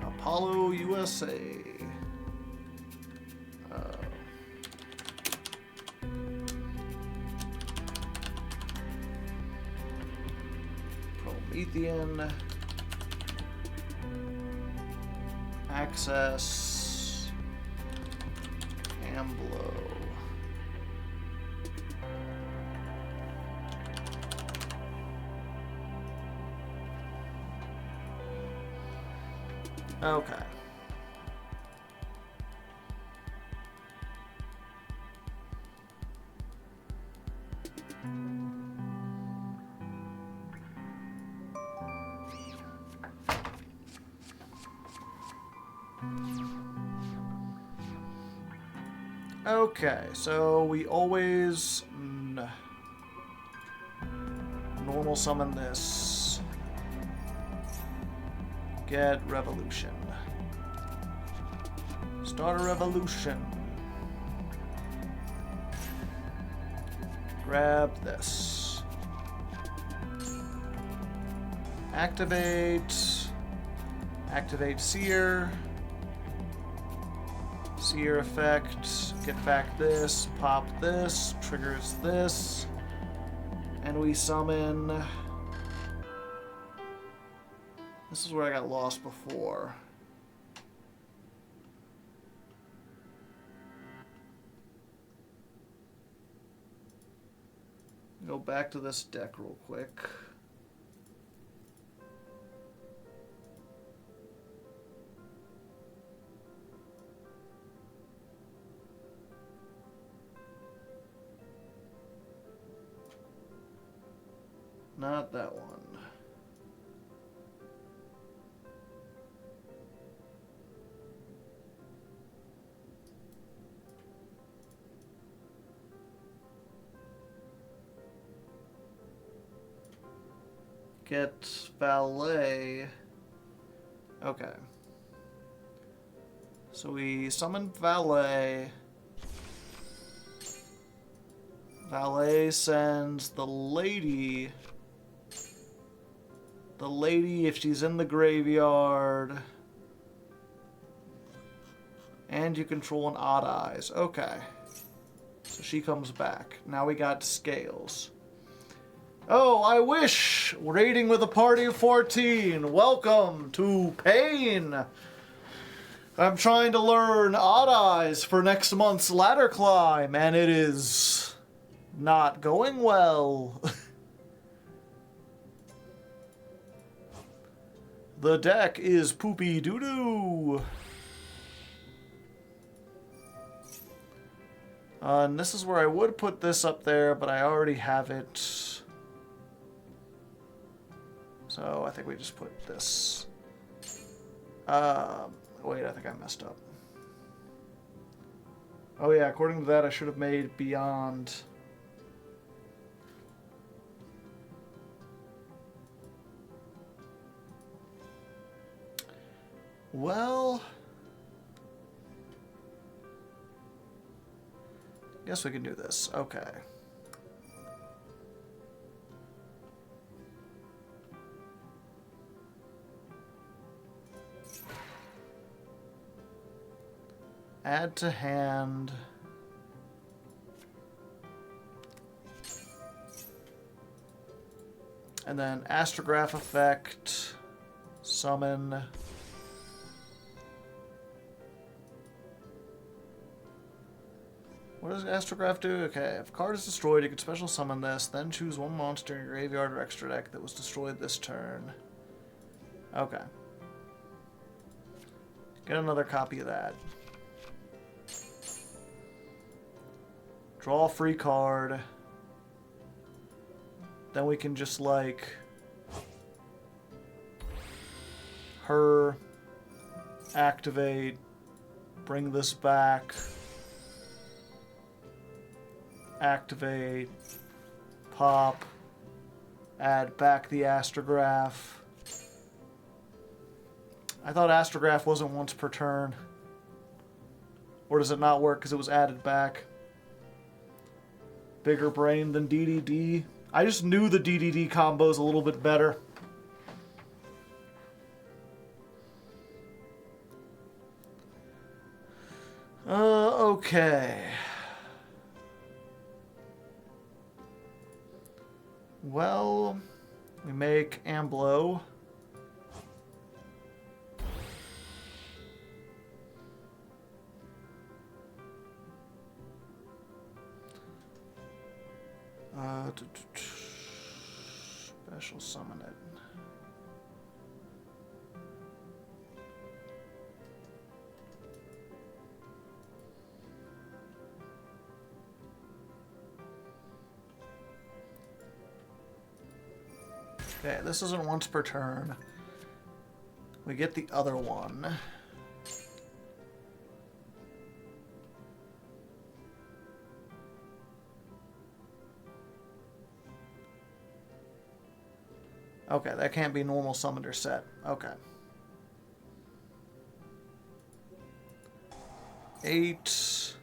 Apollo USA, Promethean, Access, Amblo. Okay. Okay, so we always normal summon this. Get Revolution. Start a revolution. Grab this. Activate. Activate Seer. Seer effect. Get back this. Pop this. Triggers this. And we summon... This is where I got lost before. Go back to this deck real quick. Not that one. Get Valet. Okay. So we summon Valet. Valet sends the lady. The lady, if she's in the graveyard. And you control an Odd Eyes. Okay. So she comes back. Now we got Scales. Oh, I wish! Raiding with a party of 14. Welcome to Pain. I'm trying to learn Odd Eyes for next month's ladder climb, and it is not going well. The deck is poopy doo-doo. And this is where I would put this up there, but I already have it. So I think we just put this. Wait, I think I messed up. Oh yeah, according to that, I should have made Beyond. Well, guess we can do this. Okay. Add to hand. And then Astrograph effect. Summon. What does Astrograph do? Okay, if a card is destroyed, you can special summon this, then choose one monster in your graveyard or extra deck that was destroyed this turn. Okay. Get another copy of that. Draw a free card. Then we can just, like, her, activate, bring this back, activate, pop, add back the Astrograph. I thought Astrograph wasn't once per turn. Or does it not work because it was added back? Bigger brain than DDD. I just knew the DDD combos a little bit better. Okay. Well, we make Amblo. Special summon it. Okay, this isn't once per turn. We get the other one. Okay, that can't be normal summoned or set. Okay. 8.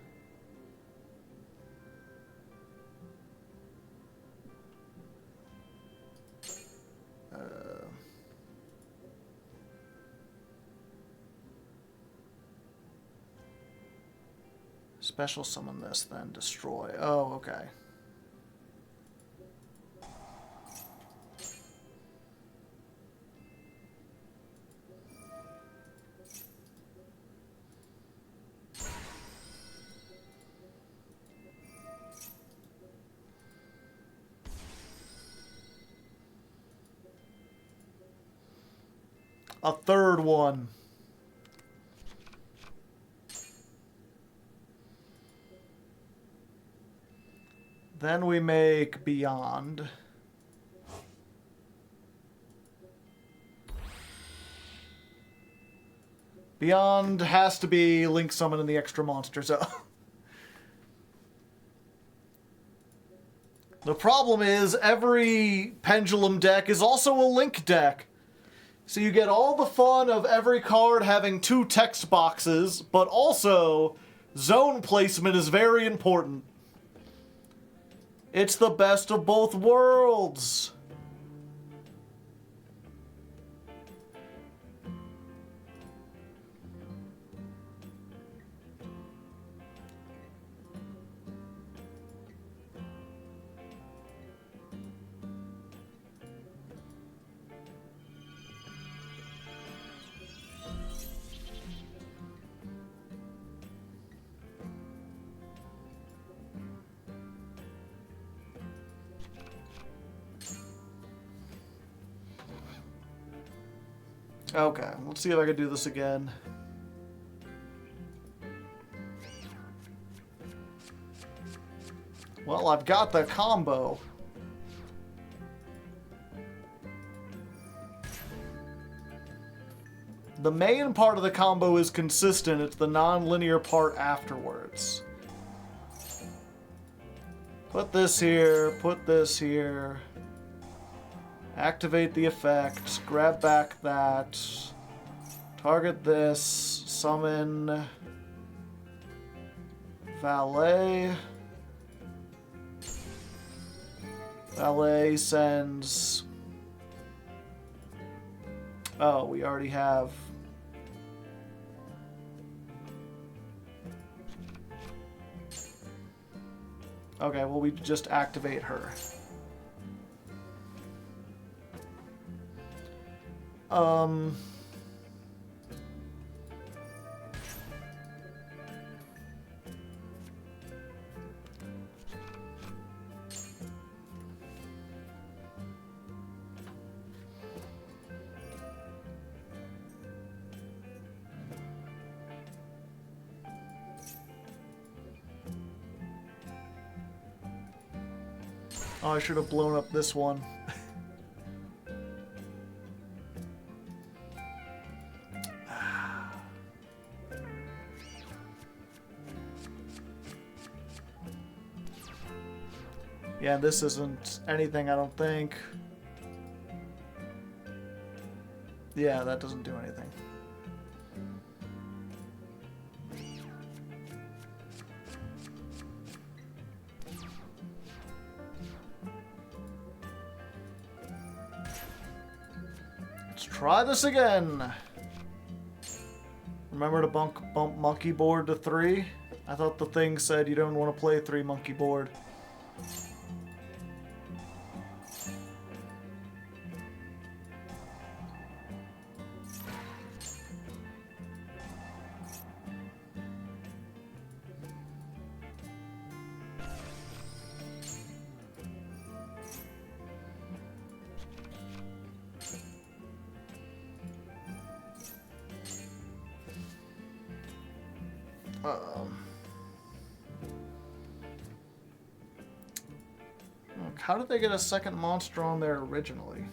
Special summon this, then destroy. Oh, okay. A third one. Then we make Beyond. Beyond has to be Link summoning the extra monster zone. The problem is every Pendulum deck is also a Link deck. So you get all the fun of every card having 2 text boxes, but also zone placement is very important. It's the best of both worlds. Okay, let's see if I can do this again. Well, I've got the combo. The main part of the combo is consistent. It's the non-linear part afterwards. Put this here, put this here. Activate the effect, grab back that. Target this, summon Valet. Valet sends... Oh, we already have... Okay, well, we just activate her. Oh, I should have blown up this one. Yeah, this isn't anything, I don't think. Yeah, that doesn't do anything. Let's try this again. Remember to bump monkey board to 3? I thought the thing said you don't want to play 3 monkey board. How did they get a second monster on there originally?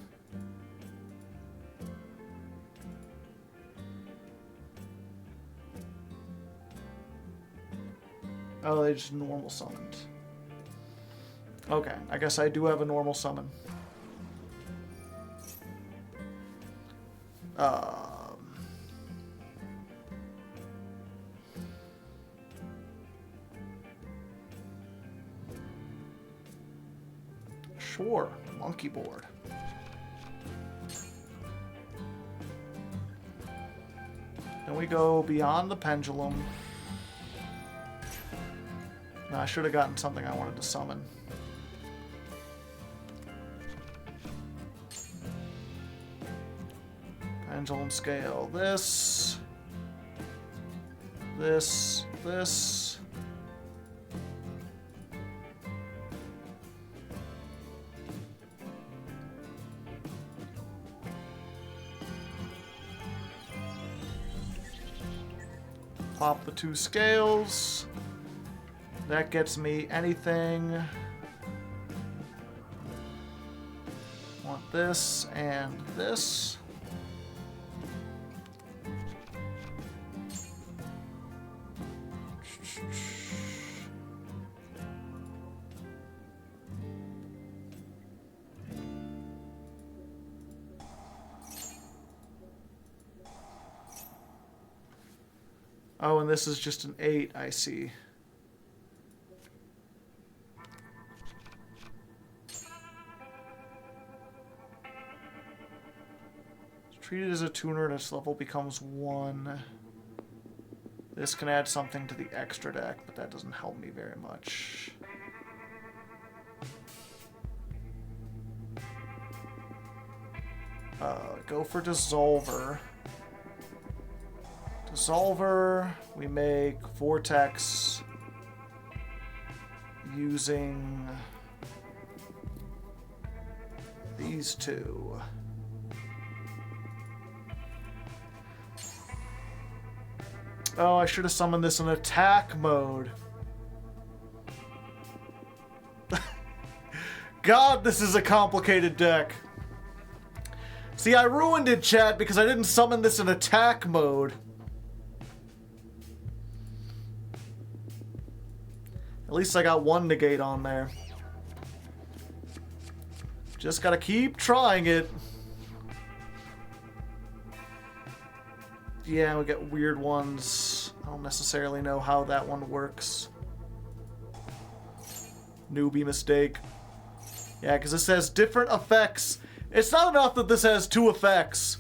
Oh, they just normal summoned. Okay, I guess I do have a normal summon. Sure, monkey board. Then we go beyond the pendulum. No, I should have gotten something I wanted to summon. Pendulum scale. This. Pop the 2 scales. That gets me anything. Want this and this. Oh, and this is just an 8, I see. Treated as a tuner and its level becomes 1. This can add something to the extra deck, but that doesn't help me very much. Go for Dissolver. Dissolver, we make Vortex using these 2. Oh, I should have summoned this in attack mode. God, this is a complicated deck. See, I ruined it, chat, because I didn't summon this in attack mode. At least I got one negate on there. Just gotta keep trying it. Yeah, we get weird ones. I don't necessarily know how that one works. Newbie mistake. Yeah, because it says different effects. It's not enough that this has two effects.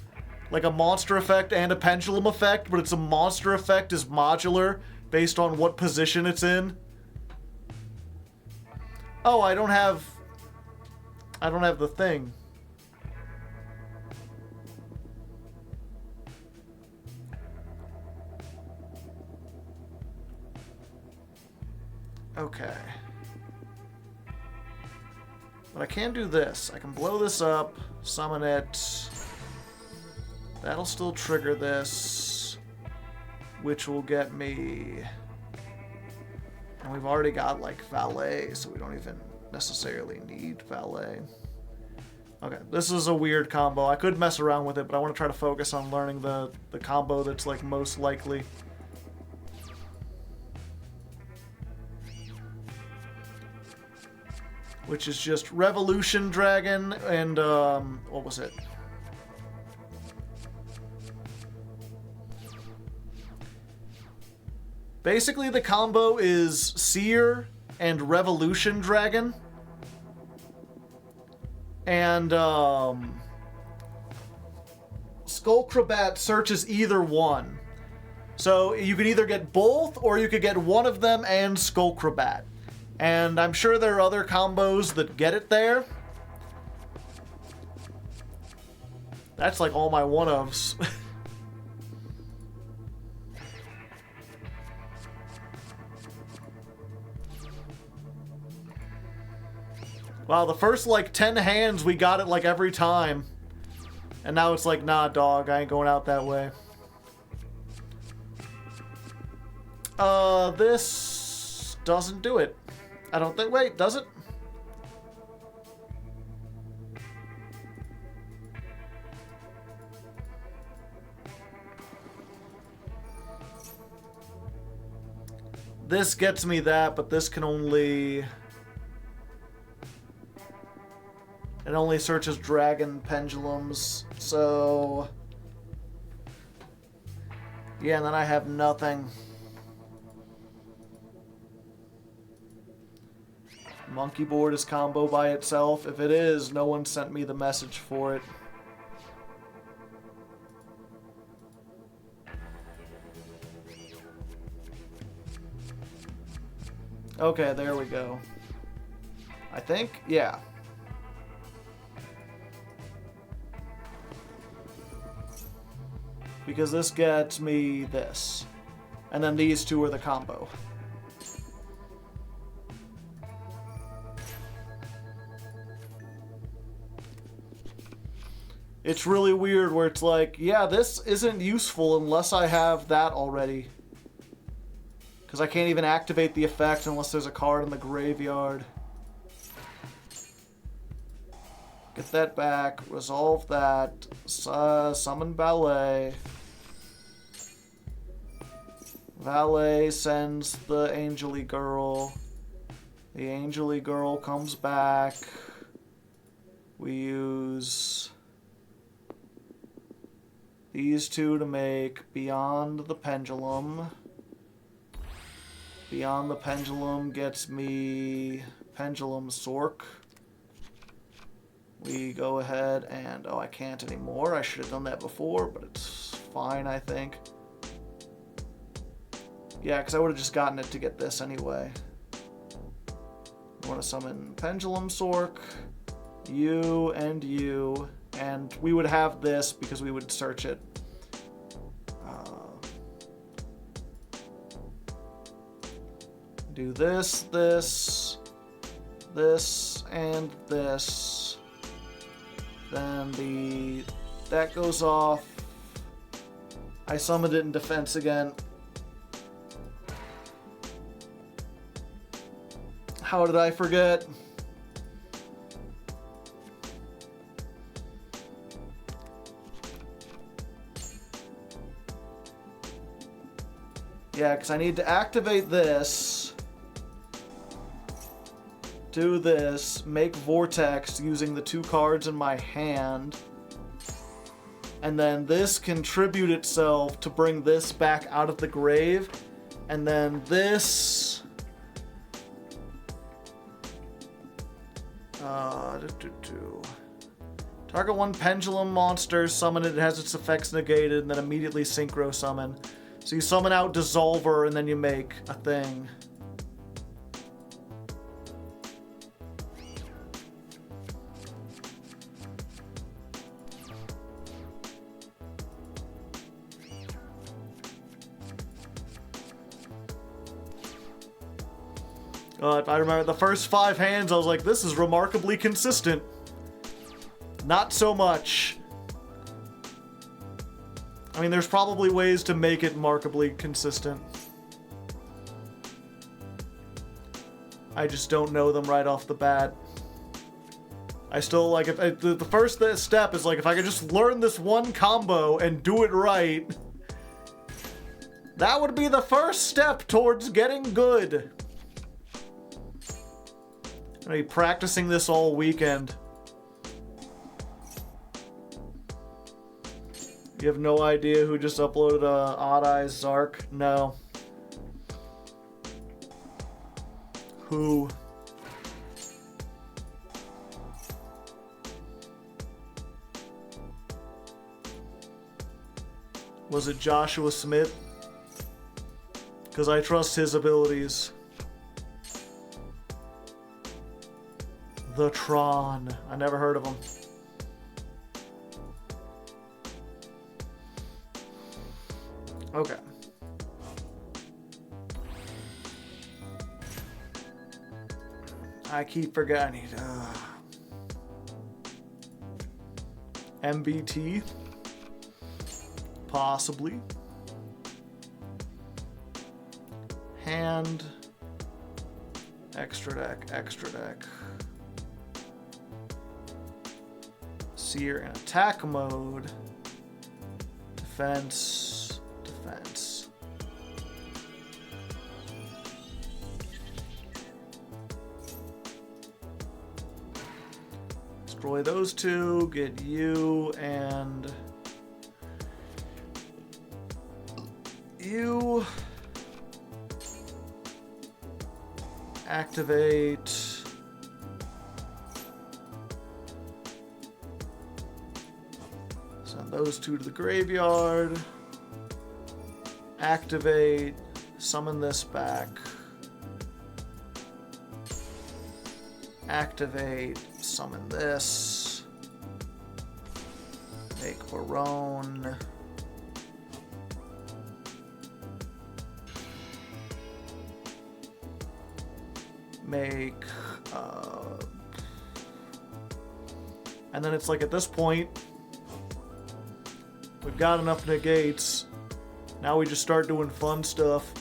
Like a monster effect and a pendulum effect, but it's a monster effect is modular based on what position it's in. Oh, I don't have the thing. Okay. But I can do this. I can blow this up, summon it. That'll still trigger this, which will get me... And we've already got, like, Valet, so we don't even necessarily need Valet. Okay, this is a weird combo. I could mess around with it, but I want to try to focus on learning the combo that's, like, most likely. Which is just Revolution Dragon and, what was it? Basically, the combo is Seer and Revolution Dragon. And, Skullcrabat searches either one. So you could either get both, or you could get one of them and Skullcrabat. And I'm sure there are other combos that get it there. That's like all my one-ofs. Wow, the first like 10 hands we got it like every time. And now it's like, nah dog, I ain't going out that way. This doesn't do it. I don't think, wait, does it? This gets me that, but this can only... It only searches dragon pendulums, so... Yeah, and then I have nothing. Monkey board is combo by itself. If it is, no one sent me the message for it. Okay, there we go. I think, yeah. Because this gets me this. And then these two are the combo. It's really weird where it's like, yeah, this isn't useful unless I have that already. Because I can't even activate the effect unless there's a card in the graveyard. Get that back, resolve that, summon Valet. Valet sends the Angely Girl. The Angely Girl comes back. We use these two to make Beyond the Pendulum. Beyond the Pendulum gets me Pendulum Sork. We go ahead and... Oh, I can't anymore. I should have done that before, but it's fine, I think. Yeah, because I would have just gotten it to get this anyway. I want to summon Pendulum Sork, you, and we would have this because we would search it. Do this, this, and this. Then that goes off. I summoned it in defense again. How did I forget? Yeah, because I need to activate this, do this, make Vortex using the 2 cards in my hand, and then this contribute itself to bring this back out of the grave, and then this... Target 1 pendulum monster, summon it has its effects negated, and then immediately synchro summon. So you summon out Dissolver, and then you make a thing. If I remember the first 5 hands, I was like, this is remarkably consistent. Not so much. I mean, there's probably ways to make it markedly consistent. I just don't know them right off the bat. I still, like, if the first step is, like, if I could just learn this one combo and do it right, that would be the first step towards getting good. I'm gonna be practicing this all weekend. You have no idea who just uploaded Odd Eyes Zark? No. Who? Was it Joshua Smith? Because I trust his abilities. The Tron. I never heard of him. Okay. I keep forgetting. MBT? Possibly. Hand. Extra deck, extra deck. Seer in attack mode. Defense. Defense. Destroy those 2, get you and you. Activate. Send those 2 to the graveyard. Activate. Summon this back. Activate. Summon this. Make Barone. Make, and then it's like at this point, we've got enough negates. Now we just start doing fun stuff.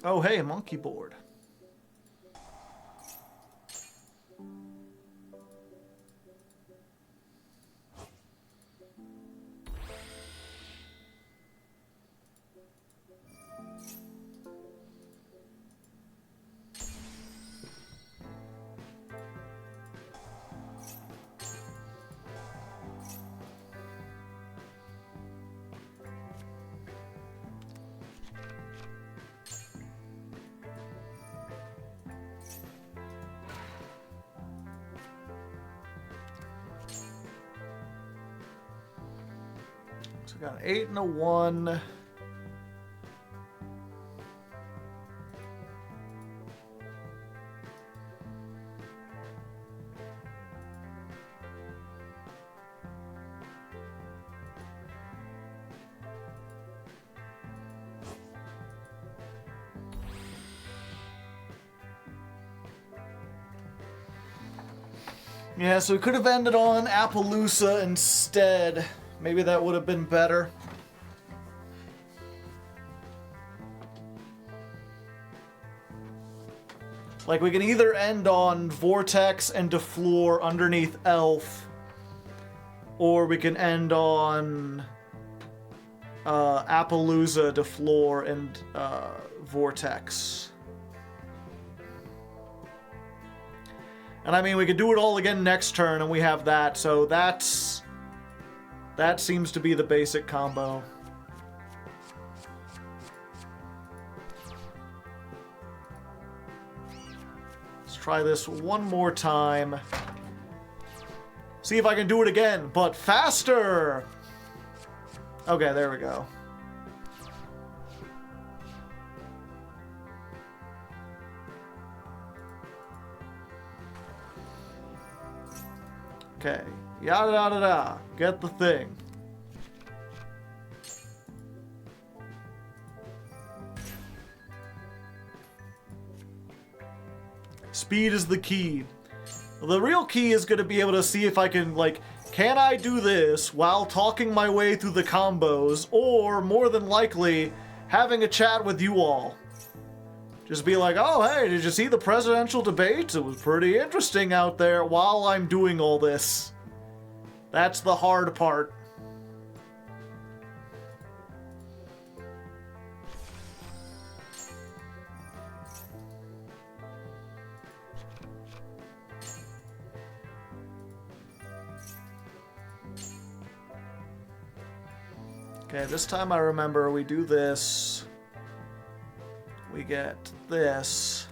Oh, hey, a monkey board. So we got an 8 and a 1. Yeah, so we could have ended on Appaloosa instead. Maybe that would have been better. Like, we can either end on Vortex and DeFleur underneath Elf, or we can end on Appaloosa, DeFleur, and Vortex. And I mean, we could do it all again next turn, and we have that, so that seems to be the basic combo. Let's try this one more time. See if I can do it again, but faster! Okay, there we go. Okay, yada yada yada. Get the thing. Speed is the key. The real key is going to be able to see if I can, like, can I do this while talking my way through the combos, or more than likely, having a chat with you all. Just be like, oh, hey, did you see the presidential debates? It was pretty interesting out there while I'm doing all this. That's the hard part. Okay, this time I remember we do this. We get this.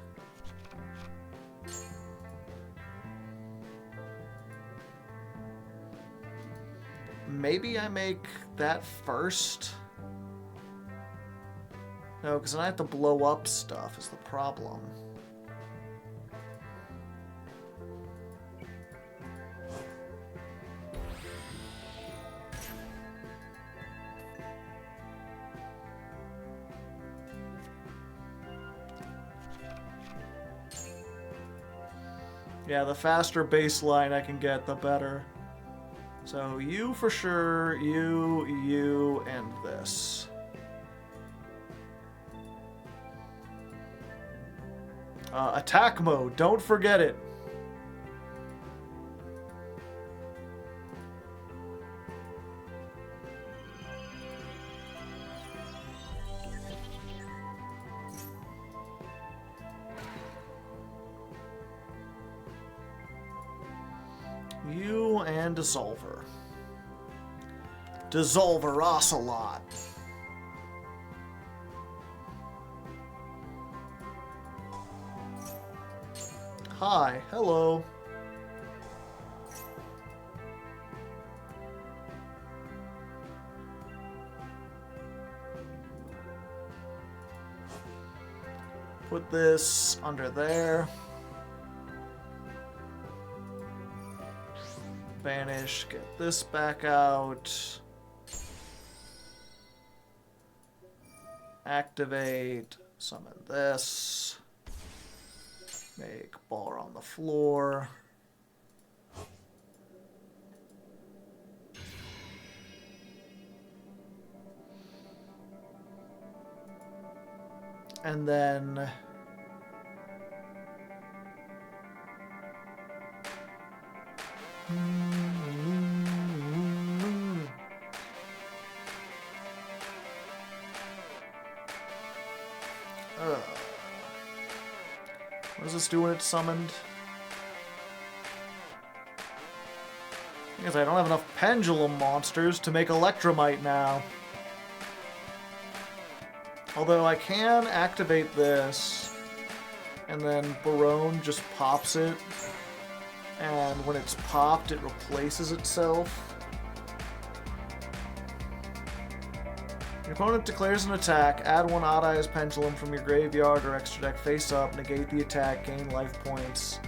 Maybe I make that first? No, because then I have to blow up stuff is the problem. Yeah, the faster baseline I can get, the better. So you for sure, you, and this. Attack mode, don't forget it. You and Dissolver. Dissolver Ocelot. Hi, hello. Put this under there. Banish, get this back out. Activate, summon this. Make Baller on the floor. And then what does this do when it's summoned? Because I don't have enough pendulum monsters to make Electromite now. Although I can activate this, and then Barone just pops it, and when it's popped, it replaces itself. Your opponent declares an attack, add one Odd Eyes Pendulum from your graveyard or extra deck face up, negate the attack, gain life points.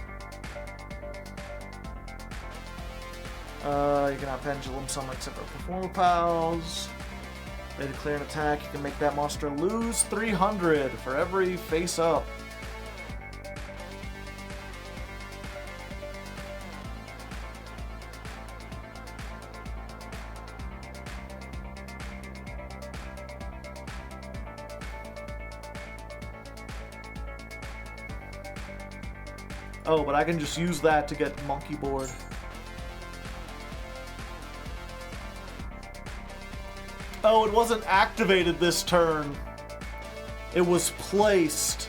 You can have Pendulum summon except for Performer Pals. They declare an attack, you can make that monster lose 300 for every face up. Oh, but I can just use that to get monkey board. Oh, it wasn't activated this turn. It was placed.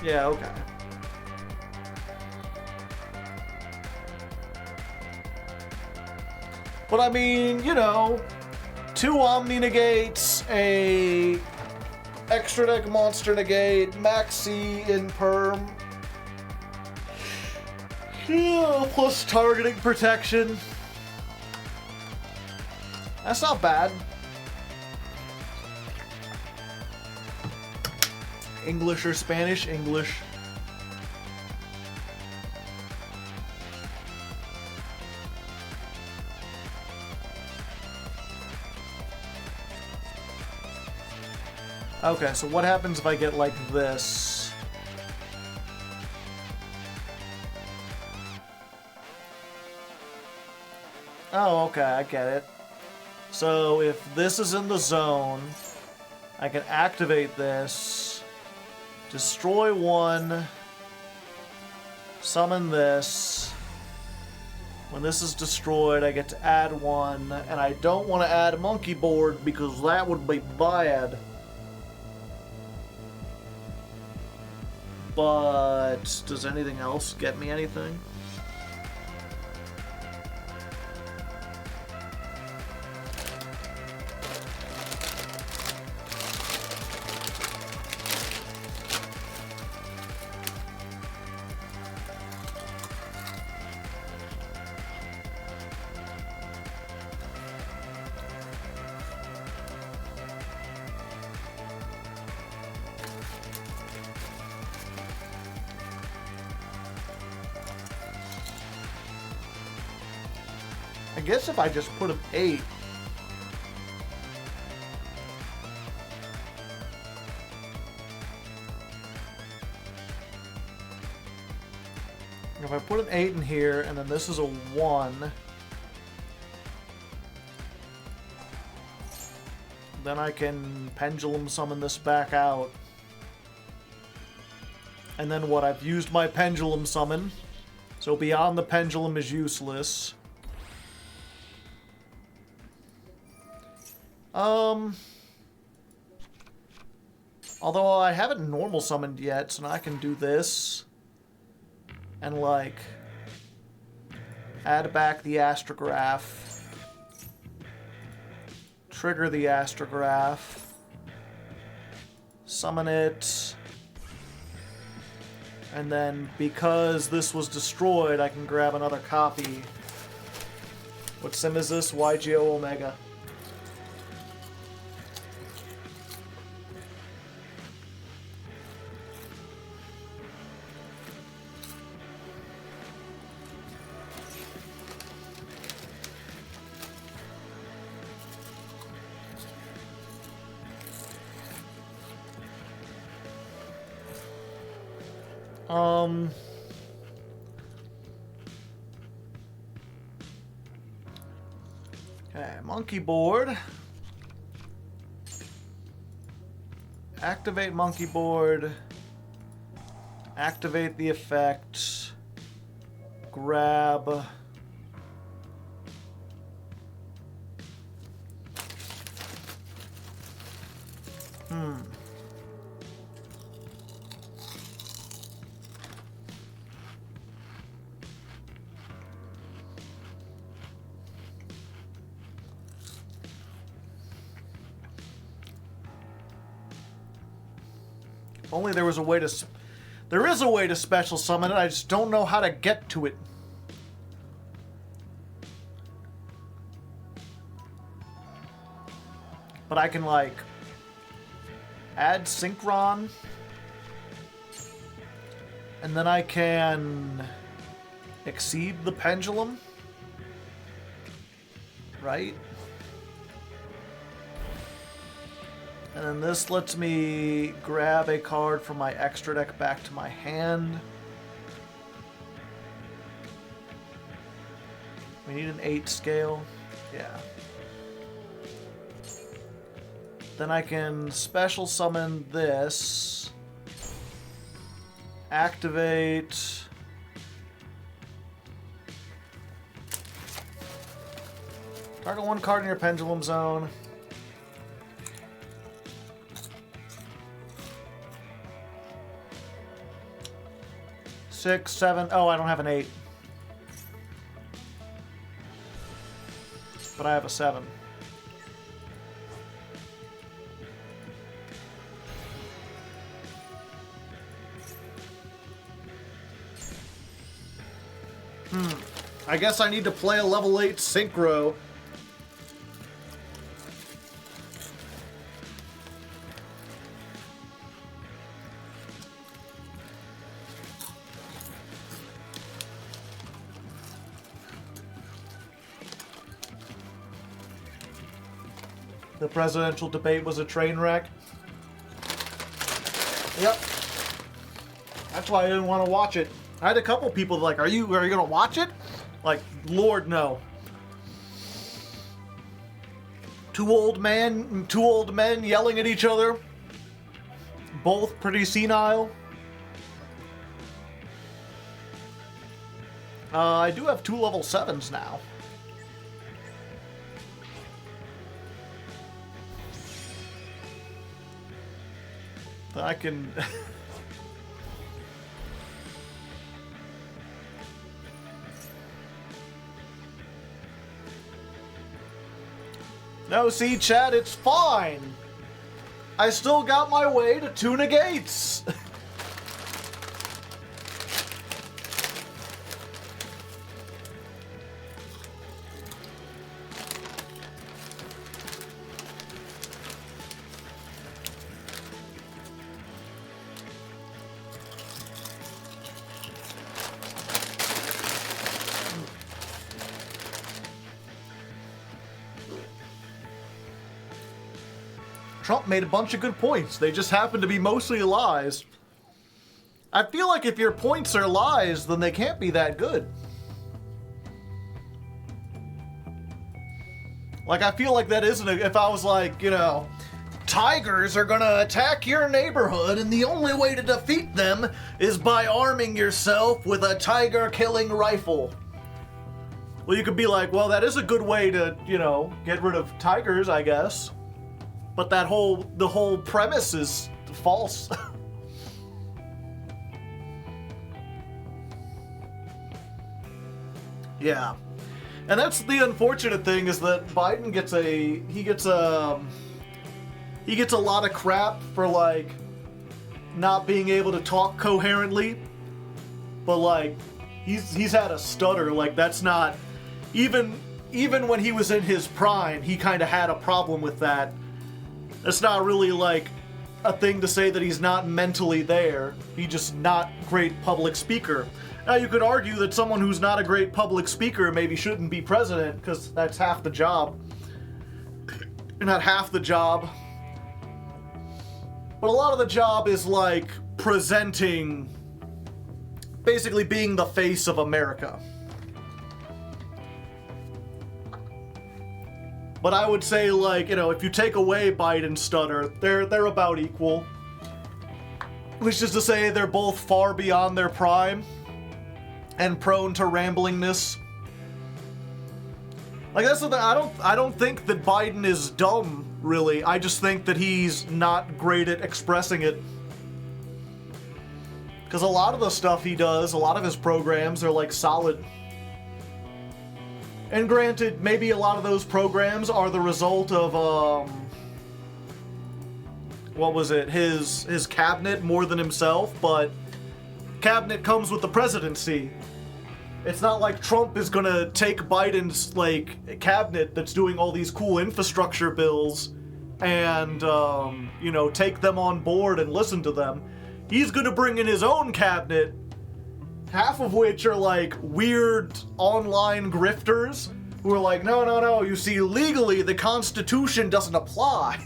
Yeah, okay. But I mean, you know, 2 Omni negates, a extra deck monster negate, Maxi in perm. Yeah, plus targeting protection. That's not bad. English or Spanish? English. Okay, so what happens if I get like this? Oh, okay, I get it. So if this is in the zone, I can activate this, destroy 1, summon this. When this is destroyed, I get to add 1, and I don't want to add monkey board because that would be bad. But does anything else get me anything? I guess if I just put an 8. If I put an 8 in here, and then this is a 1, then I can pendulum summon this back out. And then what? I've used my pendulum summon, so beyond the pendulum is useless. Although I haven't normal summoned yet, so now I can do this. And, like, add back the astrograph. Trigger the astrograph. Summon it. And then, because this was destroyed, I can grab another copy. What sim is this? YGO Omega. Okay, monkey board. Activate monkey board. Activate the effect. Grab. If only there was a way to... There is a way to special summon it, I just don't know how to get to it. But I can, like, add Synchron. And then I can exceed the pendulum. Right? And then this lets me grab a card from my extra deck back to my hand. We need an 8 scale. Yeah. Then I can special summon this. Activate. Target 1 card in your pendulum zone. Six, 7. Oh, I don't have an 8. But I have a 7. I guess I need to play a level 8 synchro. The presidential debate was a train wreck. Yep. That's why I didn't want to watch it. I had a couple people like, are you gonna watch it? Like, Lord, no. Two old men yelling at each other. Both pretty senile. I do have 2 level 7s now. I can... No, see, Chad, it's fine. I still got my way to 2 negates. Trump made a bunch of good points. They just happen to be mostly lies. I feel like if your points are lies, then they can't be that good. Like, I feel like that isn't if I was like, you know, tigers are gonna attack your neighborhood and the only way to defeat them is by arming yourself with a tiger-killing rifle. Well, you could be like, well, that is a good way to, you know, get rid of tigers, I guess. But the whole premise is false. Yeah. And that's the unfortunate thing, is that Biden gets a lot of crap for, like, not being able to talk coherently. But, like, he's had a stutter. Like, that's not even when he was in his prime, he kind of had a problem with that. That's not really, like, a thing to say that he's not mentally there. He's just not great public speaker. Now, you could argue that someone who's not a great public speaker maybe shouldn't be president, because that's half the job. Not half the job. But a lot of the job is, like, presenting, basically being the face of America. But I would say, like, you know, if you take away Biden's stutter, they're about equal. Which is to say, they're both far beyond their prime and prone to ramblingness. Like, that's the thing. I don't think that Biden is dumb, really. I just think that he's not great at expressing it. Because a lot of the stuff he does, a lot of his programs are, like, solid. And granted, maybe a lot of those programs are the result of, what was it, his cabinet more than himself, but cabinet comes with the presidency. It's not like Trump is gonna take Biden's, like, cabinet that's doing all these cool infrastructure bills and, you know, take them on board and listen to them. He's gonna bring in his own cabinet, half of which are, like, weird online grifters who are like, no, you see, legally the Constitution doesn't apply.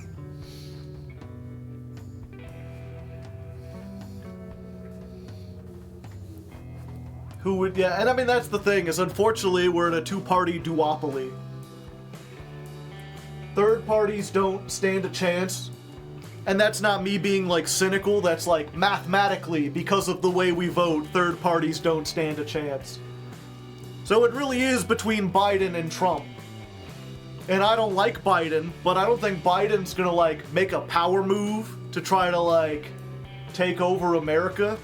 Who would, yeah, and I mean, that's the thing, is unfortunately we're in a two-party duopoly. Third parties don't stand a chance, and that's not me being, like, cynical, that's, like, mathematically, because of the way we vote, third parties don't stand a chance. So it really is between Biden and Trump. And I don't like Biden, but I don't think Biden's gonna, like, make a power move to try to, like, take over America.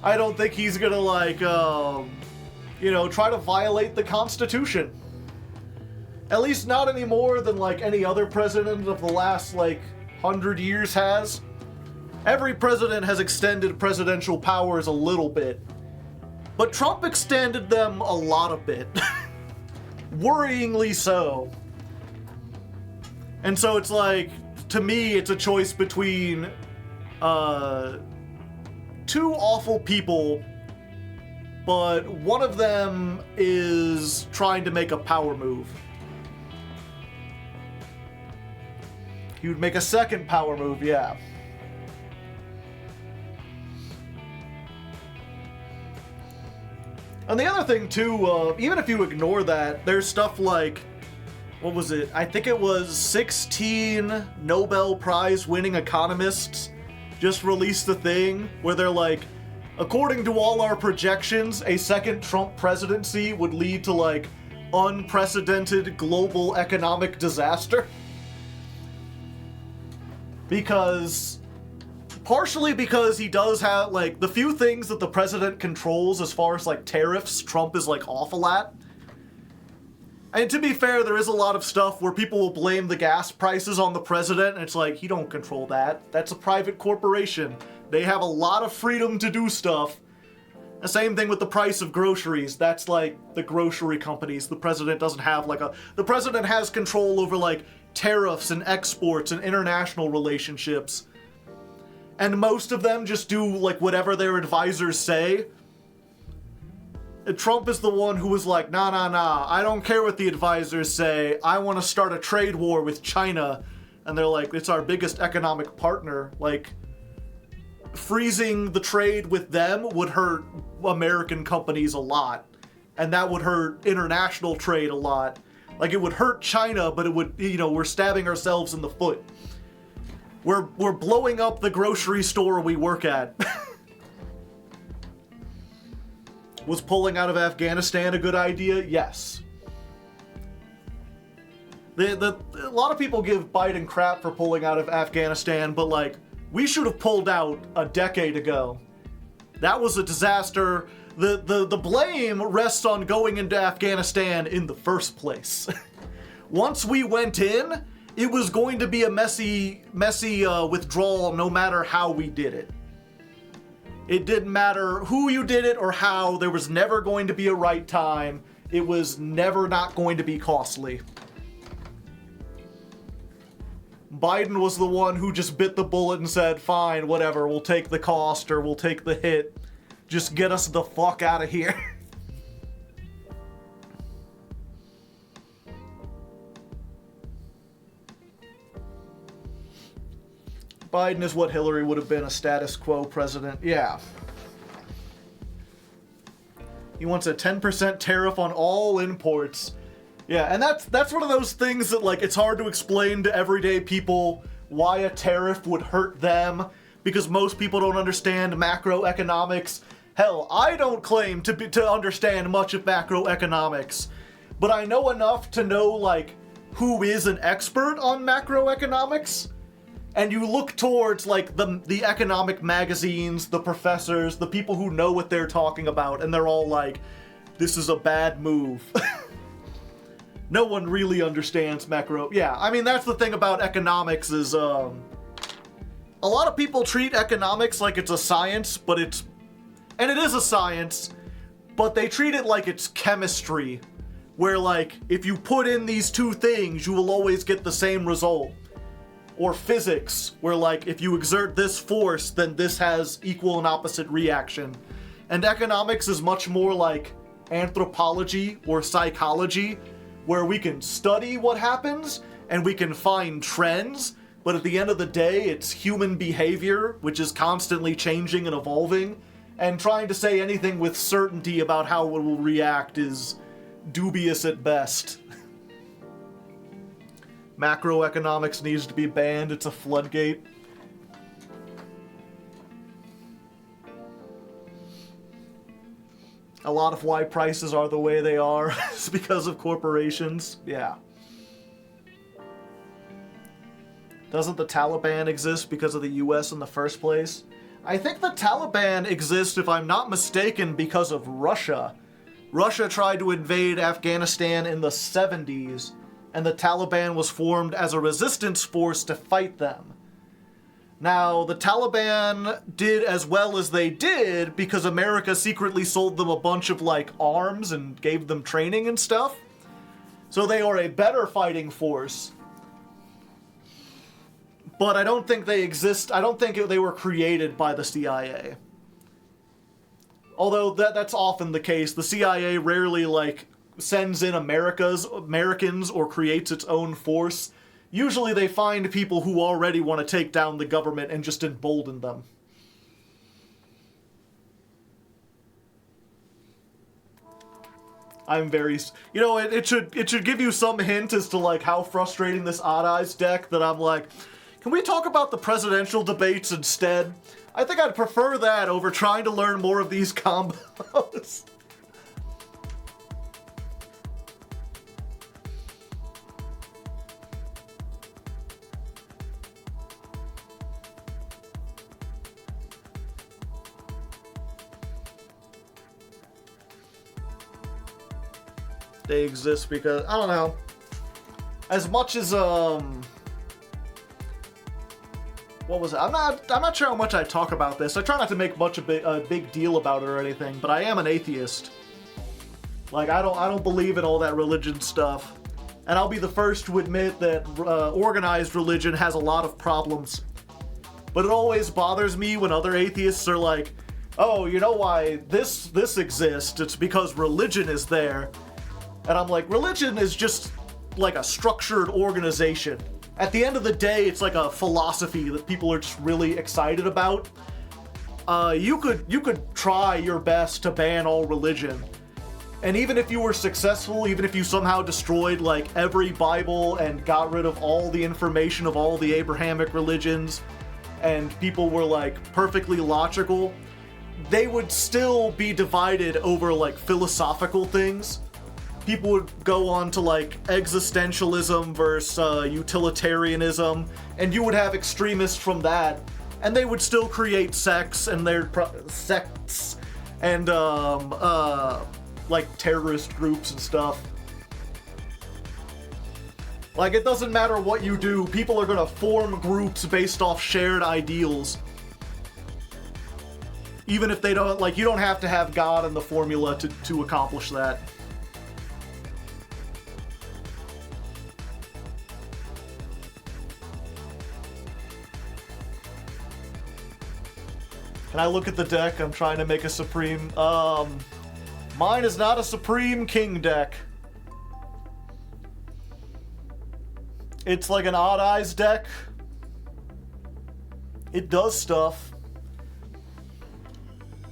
I don't think he's gonna, like, you know, try to violate the Constitution. At least not any more than, like, any other president of the last, like, 100 years has. Every president has extended presidential powers a little bit. But Trump extended them a lot of bit. Worryingly so. And so it's like, to me, it's a choice between, two awful people, but one of them is trying to make a power move. He would make a second power move, yeah. And the other thing, too, even if you ignore that, there's stuff like, what was it? I think it was 16 Nobel Prize winning economists just released a thing where they're like, according to all our projections, a second Trump presidency would lead to, like, unprecedented global economic disaster. Because, partially because he does have, like, the few things that the president controls as far as, like, tariffs, Trump is, like, awful at. And to be fair, there is a lot of stuff where people will blame the gas prices on the president, and it's like, he don't control that. That's a private corporation. They have a lot of freedom to do stuff. The same thing with the price of groceries. That's like the grocery companies. The president doesn't have like a... The president has control over like tariffs and exports and international relationships. And most of them just do like whatever their advisors say. And Trump is the one who was like, nah, I don't care what the advisors say. I want to start a trade war with China. And they're like, it's our biggest economic partner. Like, freezing the trade with them would hurt American companies a lot. And that would hurt international trade a lot. Like, it would hurt China, but it would, you know, we're stabbing ourselves in the foot. We're blowing up the grocery store we work at. Was pulling out of Afghanistan a good idea? Yes. A lot of people give Biden crap for pulling out of Afghanistan, but like, we should have pulled out a decade ago. That was a disaster. The blame rests on going into Afghanistan in the first place. Once we went in, it was going to be a messy withdrawal no matter how we did it. It didn't matter who you did it or how. There was never going to be a right time. It was never not going to be costly. Biden was the one who just bit the bullet and said, fine, whatever, we'll take the cost or we'll take the hit. Just get us the fuck out of here. Biden is what Hillary would have been, a status quo president. Yeah. He wants a 10% tariff on all imports. Yeah, and that's one of those things that, like, it's hard to explain to everyday people why a tariff would hurt them, because most people don't understand macroeconomics. Hell, I don't claim to understand much of macroeconomics, but I know enough to know, like, who is an expert on macroeconomics. And you look towards, like, the economic magazines, the professors, the people who know what they're talking about, and they're all like, this is a bad move. No one really understands macro. Yeah, I mean, that's the thing about economics is, a lot of people treat economics like it's a science, but it is a science, but they treat it like it's chemistry, where, like, if you put in these two things, you will always get the same result. Or physics, where, like, if you exert this force, then this has equal and opposite reaction. And economics is much more like anthropology or psychology, where we can study what happens, and we can find trends, but at the end of the day, it's human behavior, which is constantly changing and evolving, And trying to say anything with certainty about how it will react is dubious at best. Macroeconomics needs to be banned. It's a floodgate. A lot of why prices are the way they are is because of corporations. Yeah. Doesn't the Taliban exist because of the US in the first place? I think the Taliban exists, if I'm not mistaken, because of Russia. Russia tried to invade Afghanistan in the 70s, and the Taliban was formed as a resistance force to fight them. Now, the Taliban did as well as they did because America secretly sold them a bunch of, like, arms and gave them training and stuff. So they are a better fighting force. But I don't think they exist. I don't think they were created by the CIA. Although that's often the case. The CIA rarely, like, sends in Americans or creates its own force. Usually they find people who already want to take down the government and just embolden them. I'm very... You know, it should give you some hint as to, like, how frustrating this Odd Eyes deck that I'm like, can we talk about the presidential debates instead? I think I'd prefer that over trying to learn more of these combos. They exist because, I don't know, as much as, what was it? I'm not sure how much I talk about this. I try not to make much of a big deal about it or anything, but I am an atheist. Like, I don't believe in all that religion stuff. And I'll be the first to admit that organized religion has a lot of problems. But it always bothers me when other atheists are like, oh, you know why this exists? It's because religion is there. And I'm like, religion is just like a structured organization. At the end of the day, it's like a philosophy that people are just really excited about. You could try your best to ban all religion. And even if you were successful, even if you somehow destroyed like every Bible and got rid of all the information of all the Abrahamic religions, and people were like perfectly logical, they would still be divided over like philosophical things. People would go on to like existentialism versus utilitarianism, and you would have extremists from that, and they would still create sects and sects and like terrorist groups and stuff. Like, it doesn't matter what you do, people are gonna form groups based off shared ideals. Even if they don't, like, you don't have to have God in the formula to accomplish that. Can I look at the deck? I'm trying to make a Supreme... mine is not a Supreme King deck. It's like an Odd Eyes deck. It does stuff.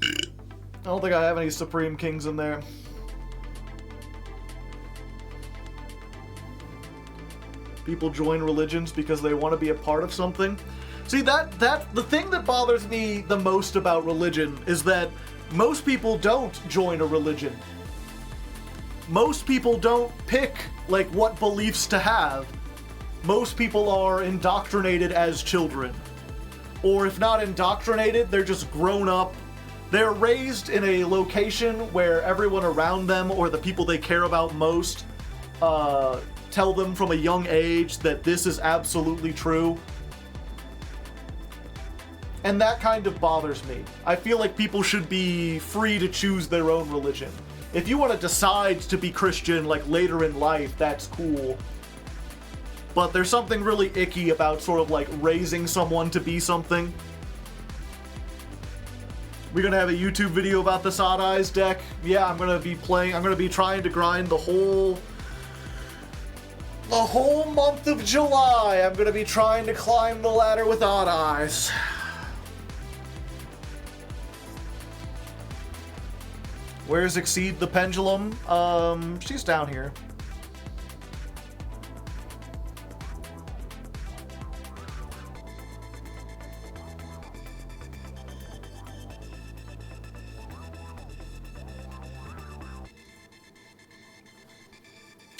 I don't think I have any Supreme Kings in there. People join religions because they want to be a part of something. See, the thing that bothers me the most about religion is that most people don't join a religion. Most people don't pick, like, what beliefs to have. Most people are indoctrinated as children. Or if not indoctrinated, they're just grown up. They're raised in a location where everyone around them, or the people they care about most, tell them from a young age that this is absolutely true. And that kind of bothers me. I feel like people should be free to choose their own religion. If you want to decide to be Christian, like, later in life, that's cool. But there's something really icky about sort of, like, raising someone to be something. We're gonna have a YouTube video about this Odd Eyes deck. Yeah, I'm gonna be trying to grind the whole month of July. I'm gonna be trying to climb the ladder with Odd Eyes. Where's Exceed the Pendulum? She's down here.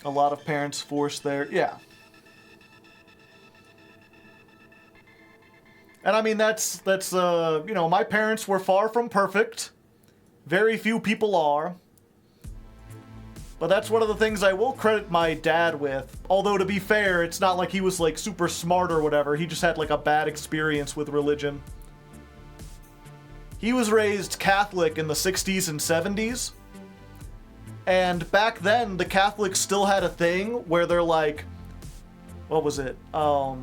A lot of parents forced their... Yeah. And I mean, that's you know, my parents were far from perfect. Very few people are. But that's one of the things I will credit my dad with. Although, to be fair, it's not like he was, like, super smart or whatever. He just had, like, a bad experience with religion. He was raised Catholic in the 60s and 70s. And back then, the Catholics still had a thing where they're like... What was it? So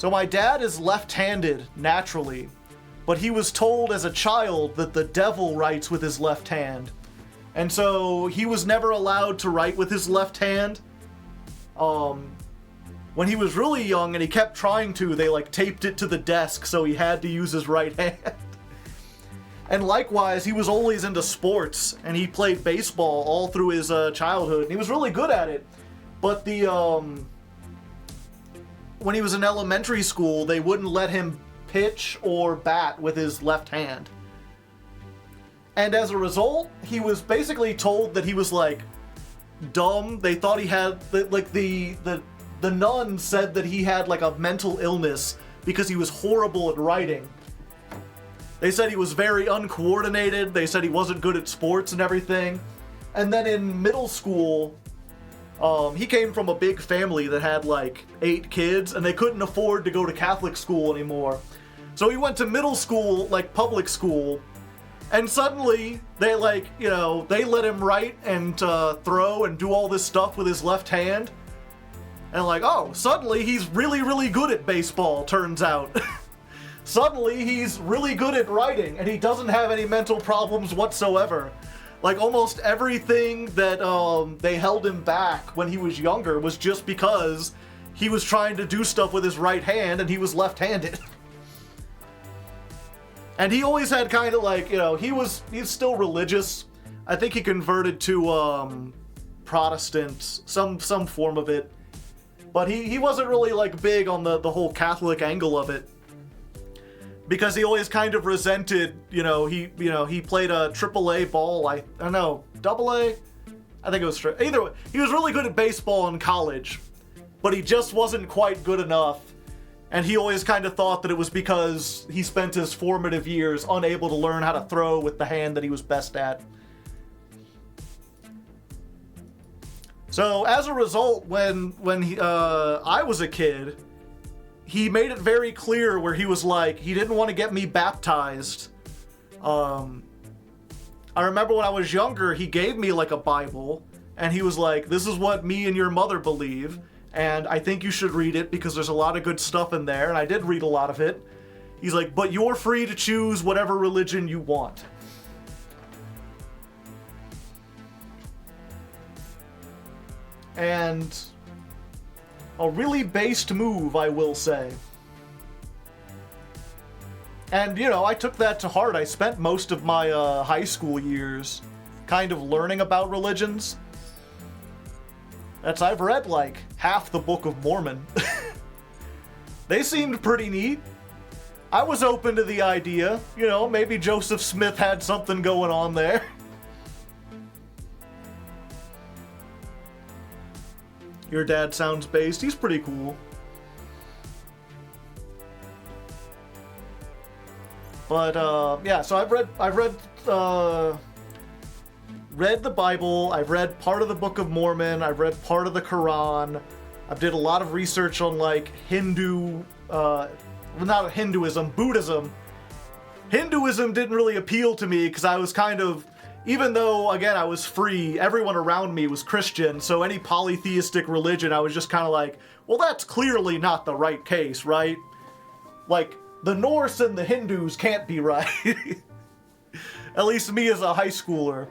my dad is left-handed, naturally. But he was told as a child that the devil writes with his left hand. And so he was never allowed to write with his left hand. When he was really young and he kept trying to, they like taped it to the desk so he had to use his right hand. And likewise, he was always into sports, and he played baseball all through his childhood, and he was really good at it. But the when he was in elementary school, they wouldn't let him pitch or bat with his left hand. And as a result, he was basically told that he was, like, dumb. They thought he had, like, the nuns said that he had, like, a mental illness because he was horrible at writing. They said he was very uncoordinated. They said he wasn't good at sports and everything. And then in middle school, he came from a big family that had, like, 8 kids, and they couldn't afford to go to Catholic school anymore. So he went to middle school, like, public school, and suddenly, they, like, you know, they let him write and throw and do all this stuff with his left hand. And, like, oh, suddenly he's really, really good at baseball, turns out. Suddenly, he's really good at writing, and he doesn't have any mental problems whatsoever. Like, almost everything that they held him back when he was younger was just because he was trying to do stuff with his right hand, and he was left-handed. And he always had kind of like, you know, he's still religious. I think he converted to Protestant, some form of it. But he wasn't really, like, big on the whole Catholic angle of it. Because he always kind of resented, he played a AAA ball, I don't know, AA? I think it was, either way, he was really good at baseball in college, but he just wasn't quite good enough, and he always kind of thought that it was because he spent his formative years unable to learn how to throw with the hand that he was best at. So, as a result, when I was a kid, he made it very clear where he was like, he didn't want to get me baptized. I remember when I was younger, he gave me like a Bible, and he was like, this is what me and your mother believe, and I think you should read it because there's a lot of good stuff in there, and I did read a lot of it. He's like, but you're free to choose whatever religion you want. And a really based move, I will say. And, I took that to heart. I spent most of my high school years kind of learning about religions. I've read, like, half the Book of Mormon. They seemed pretty neat. I was open to the idea. Maybe Joseph Smith had something going on there. Your dad sounds based. He's pretty cool. But yeah. So I've read the Bible. I've read part of the Book of Mormon. I've read part of the Quran. I've did a lot of research on like Hindu, not Hinduism, Buddhism. Hinduism didn't really appeal to me because I was kind of, even though, again, I was free, everyone around me was Christian, so any polytheistic religion, I was just kind of like, well, that's clearly not the right case, right? Like, the Norse and the Hindus can't be right. At least me as a high schooler.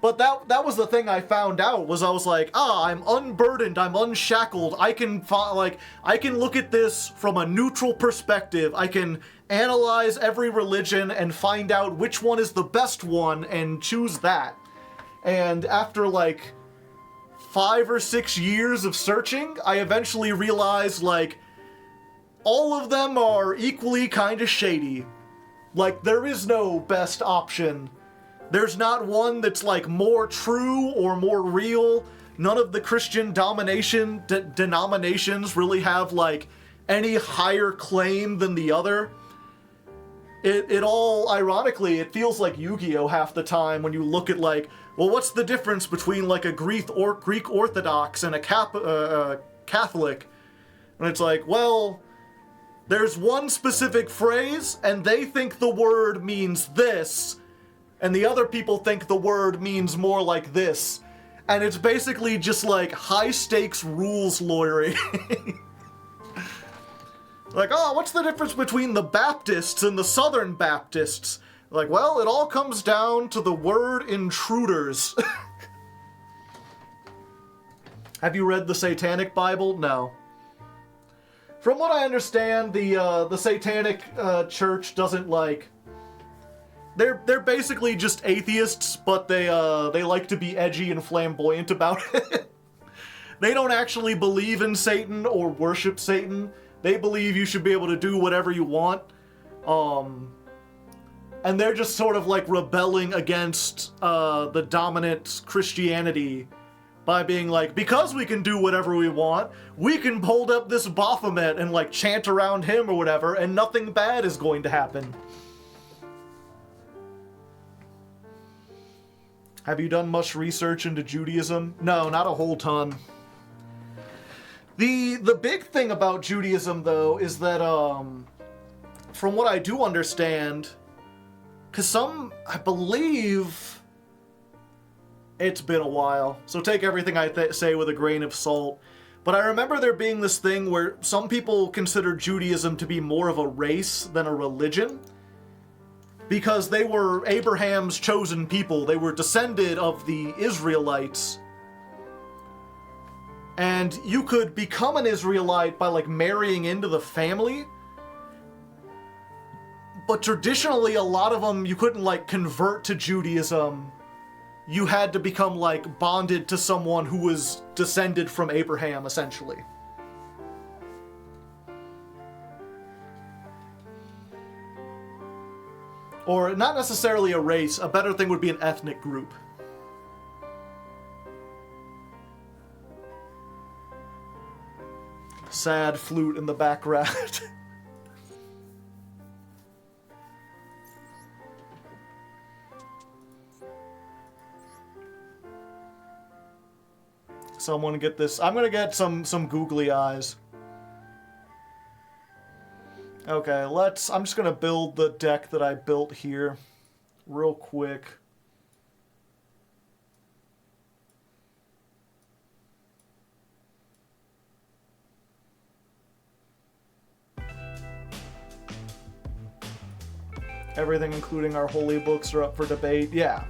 But that was the thing I found out, was I was like, I'm unburdened, I'm unshackled, I can look at this from a neutral perspective, I can analyze every religion and find out which one is the best one and choose that. And after like 5 or 6 years of searching, I eventually realized, like, all of them are equally kind of shady. Like, there is no best option. There's not one that's, like, more true or more real. None of the Christian denominations really have, like, any higher claim than the other. It all, ironically, it feels like Yu-Gi-Oh! Half the time when you look at, like, well, what's the difference between, like, a Greek Orthodox and a Catholic? And it's like, well, there's one specific phrase, and they think the word means this, and the other people think the word means more like this. And it's basically just, like, high-stakes rules lawyering. Like, oh, what's the difference between the Baptists and the Southern Baptists? Like, well, it all comes down to the word intruders. Have you read the Satanic Bible? No. From what I understand, the Satanic Church doesn't, like... They're basically just atheists, but they like to be edgy and flamboyant about it. They don't actually believe in Satan or worship Satan. They believe you should be able to do whatever you want. And they're just sort of like rebelling against the dominant Christianity by being like, because we can do whatever we want, we can hold up this Baphomet and like chant around him or whatever, and nothing bad is going to happen. Have you done much research into Judaism? No, not a whole ton. The big thing about Judaism, though, is that, from what I do understand, because I believe, it's been a while, so take everything I say with a grain of salt, but I remember there being this thing where some people consider Judaism to be more of a race than a religion, because they were Abraham's chosen people. They were descended of the Israelites. And you could become an Israelite by, like, marrying into the family. But traditionally, a lot of them, you couldn't, like, convert to Judaism. You had to become, like, bonded to someone who was descended from Abraham, essentially. Or not necessarily a race. A better thing would be an ethnic group. Sad flute in the background. Someone get this. I'm gonna get some googly eyes. Okay, I'm just gonna build the deck that I built here real quick. Everything, including our holy books, are up for debate. Yeah.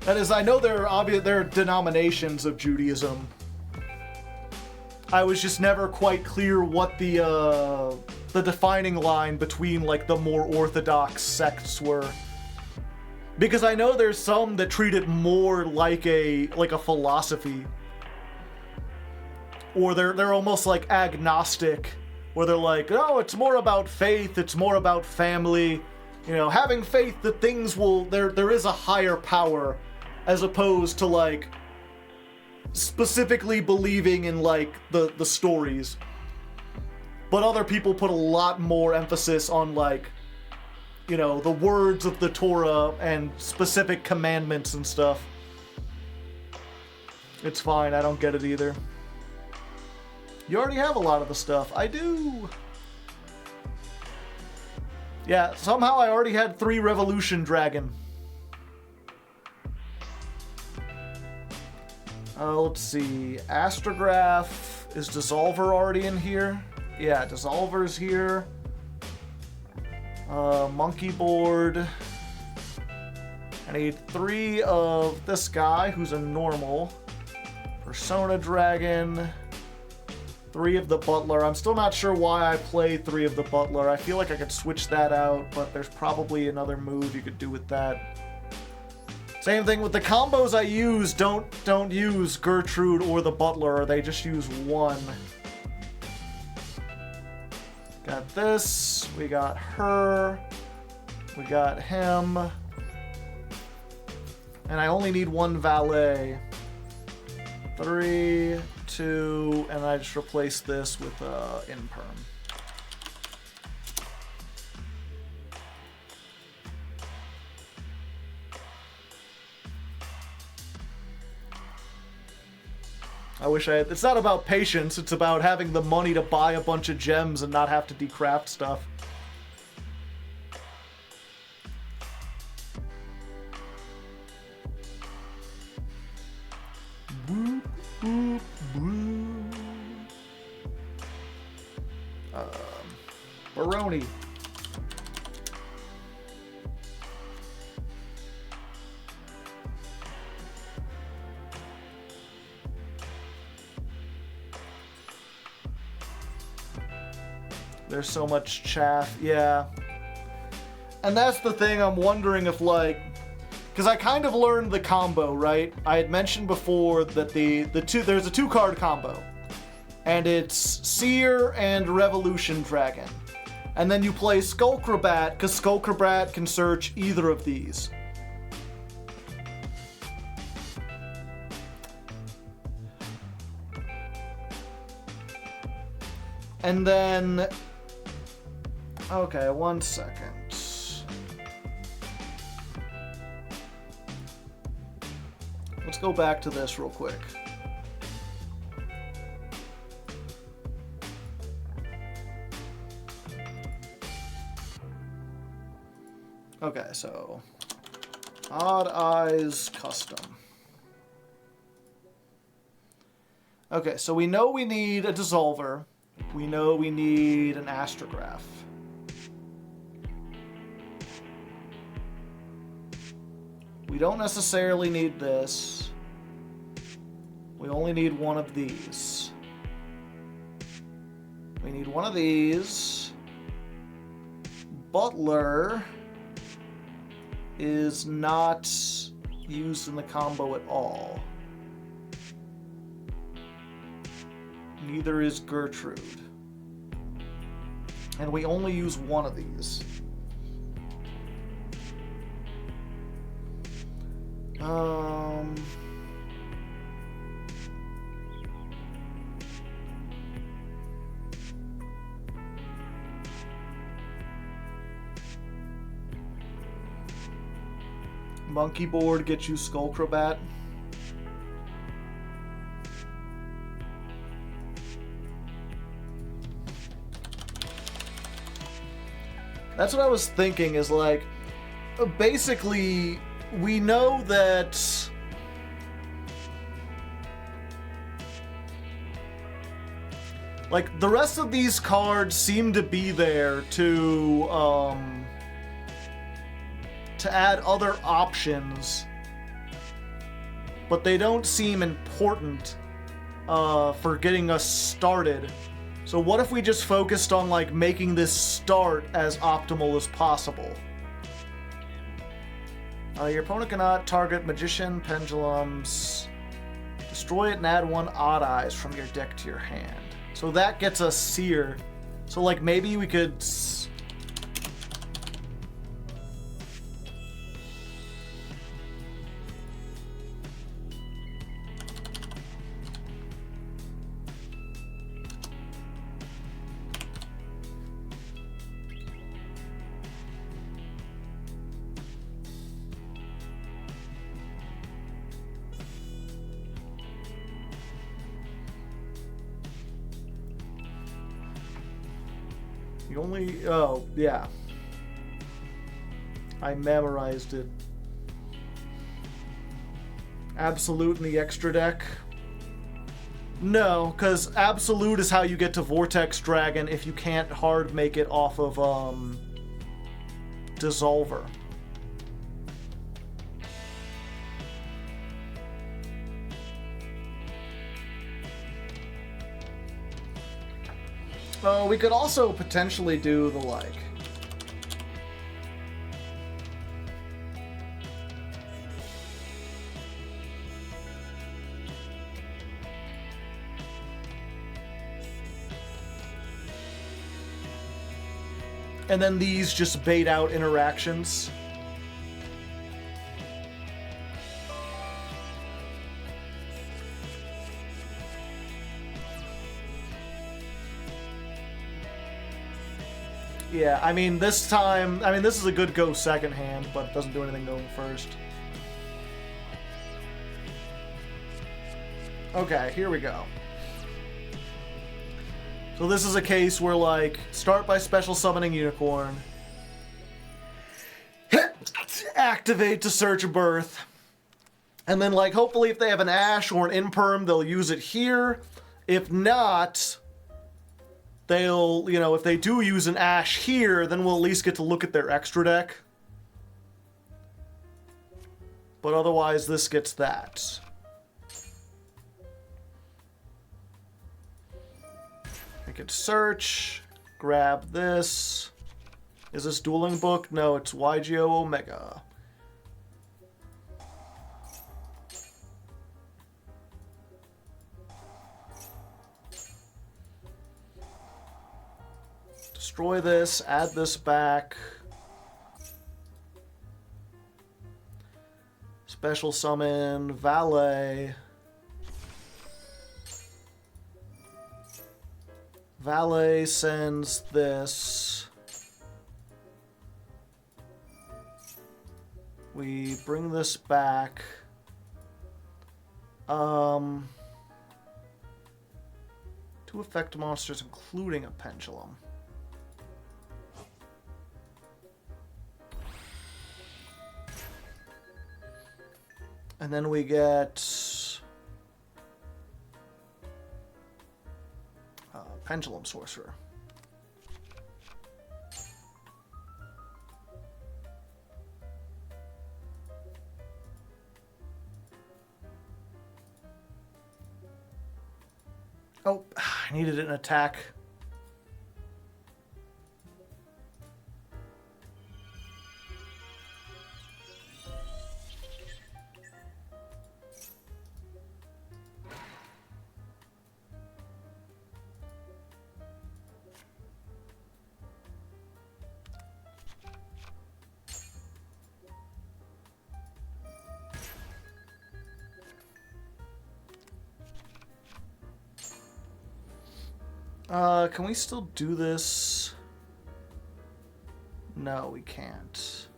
That is, I know there are denominations of Judaism. I was just never quite clear what the defining line between, like, the more orthodox sects were. Because I know there's some that treat it more like a philosophy. Or they're almost like agnostic, where they're like, oh, it's more about faith, it's more about family, you know, having faith that things will, there is a higher power, as opposed to, like, specifically believing in, like, the stories. But other people put a lot more emphasis on, like, you know, the words of the Torah and specific commandments and stuff. It's fine, I don't get it either. You already have a lot of the stuff. I do. Yeah, somehow I already had 3 Revolution Dragon. Let's see. Astrograph. Is Dissolver already in here? Yeah, Dissolver's here. Monkey board. I need 3 of this guy, who's a normal. Persona Dragon. 3 of the Butler. I'm still not sure why I play 3 of the Butler. I feel like I could switch that out, but there's probably another move you could do with that. Same thing with the combos I use. Don't use Gertrude or the Butler. They just use 1. Got this. We got her. We got him. And I only need 1 valet. 3, 2, and I just replace this with Imperm. I wish I had... It's not about patience, it's about having the money to buy a bunch of gems and not have to decraft stuff. Boop, boop, boop. Baroni. There's so much chaff, yeah. And that's the thing, I'm wondering if, like... Because I kind of learned the combo, right? I had mentioned before that there's a 2-card combo. And it's Seer and Revolution Dragon. And then you play Skullcrabat, because Skullcrabat can search either of these. And then... Okay, 1 second. Let's go back to this real quick. Okay, so Odd Eyes Custom. Okay, so we know we need a Dissolver. We know we need an Astrograph. We don't necessarily need this. We only need 1 of these. We need 1 of these. Butler is not used in the combo at all. Neither is Gertrude. And we only use 1 of these. Monkey board gets you Skullcrabat. That's what I was thinking, is like, basically, we know that like the rest of these cards seem to be there to add other options, but they don't seem important for getting us started. So what if we just focused on like making this start as optimal as possible? Your opponent cannot target Magician, Pendulums. Destroy it and add 1 Odd Eyes from your deck to your hand. So that gets us Seer. So like maybe we could... Oh, yeah. I memorized it. Absolute in the extra deck? No, because Absolute is how you get to Vortex Dragon if you can't hard make it off of Dissolver. Oh, we could also potentially do the like. And then these just bait out interactions. Yeah, I mean, this time... I mean, this is a good go second hand, but it doesn't do anything going first. Okay, here we go. So this is a case where, like, start by special summoning Unicorn. Activate to search a birth. And then, like, hopefully if they have an Ash or an Imperm, they'll use it here. If not... they'll, you know, if they do use an Ash here, then we'll at least get to look at their extra deck. But otherwise, this gets that. I could search, grab this. Is this Dueling Book? No, it's YGO Omega. Destroy this, add this back. Special summon, Valet. Valet sends this. We bring this back. To affect monsters, including a pendulum. And then we get Pendulum Sorcerer. Oh, I needed an attack. Can we still do this? No, we can't.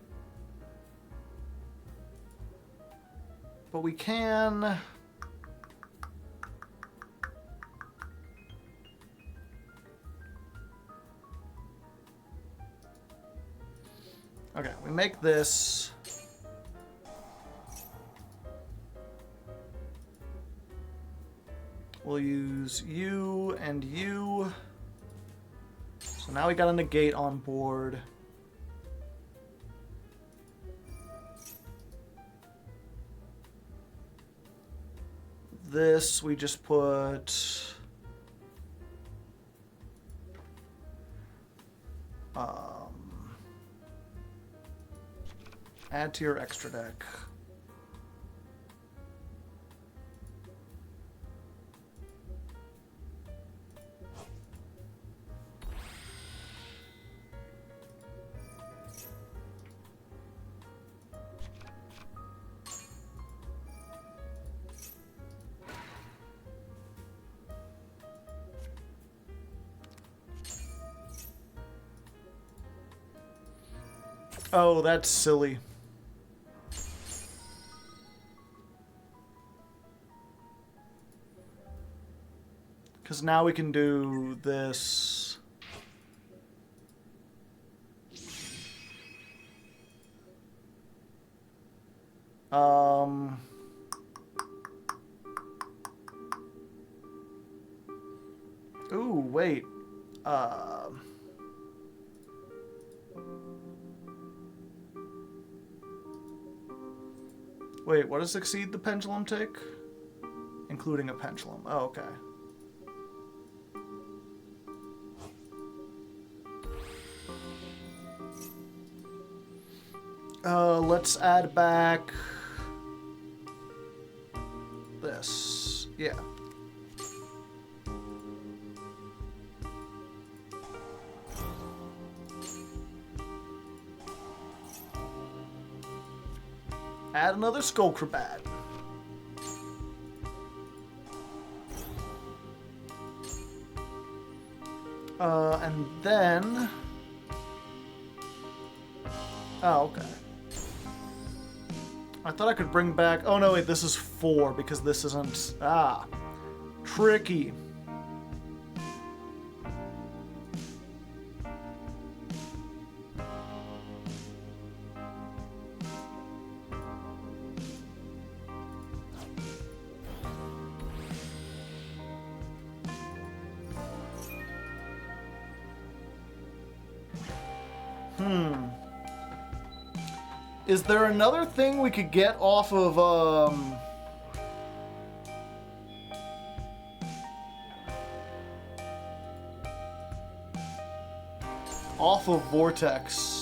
But we can... Okay, we make this... We'll use you and you. So now we got a negate on board. This we just put... add to your extra deck. Oh, that's silly. Because now we can do this. Ooh, wait. Wait, what does Exceed the Pendulum take? Including a pendulum. Oh, okay. Let's add back this. Yeah. Add another Skullcrabat. And then... Oh, okay. I thought I could bring back... Oh, no, wait, this is 4 because this isn't... Ah. Tricky. Is there another thing we could get off of, off of Vortex?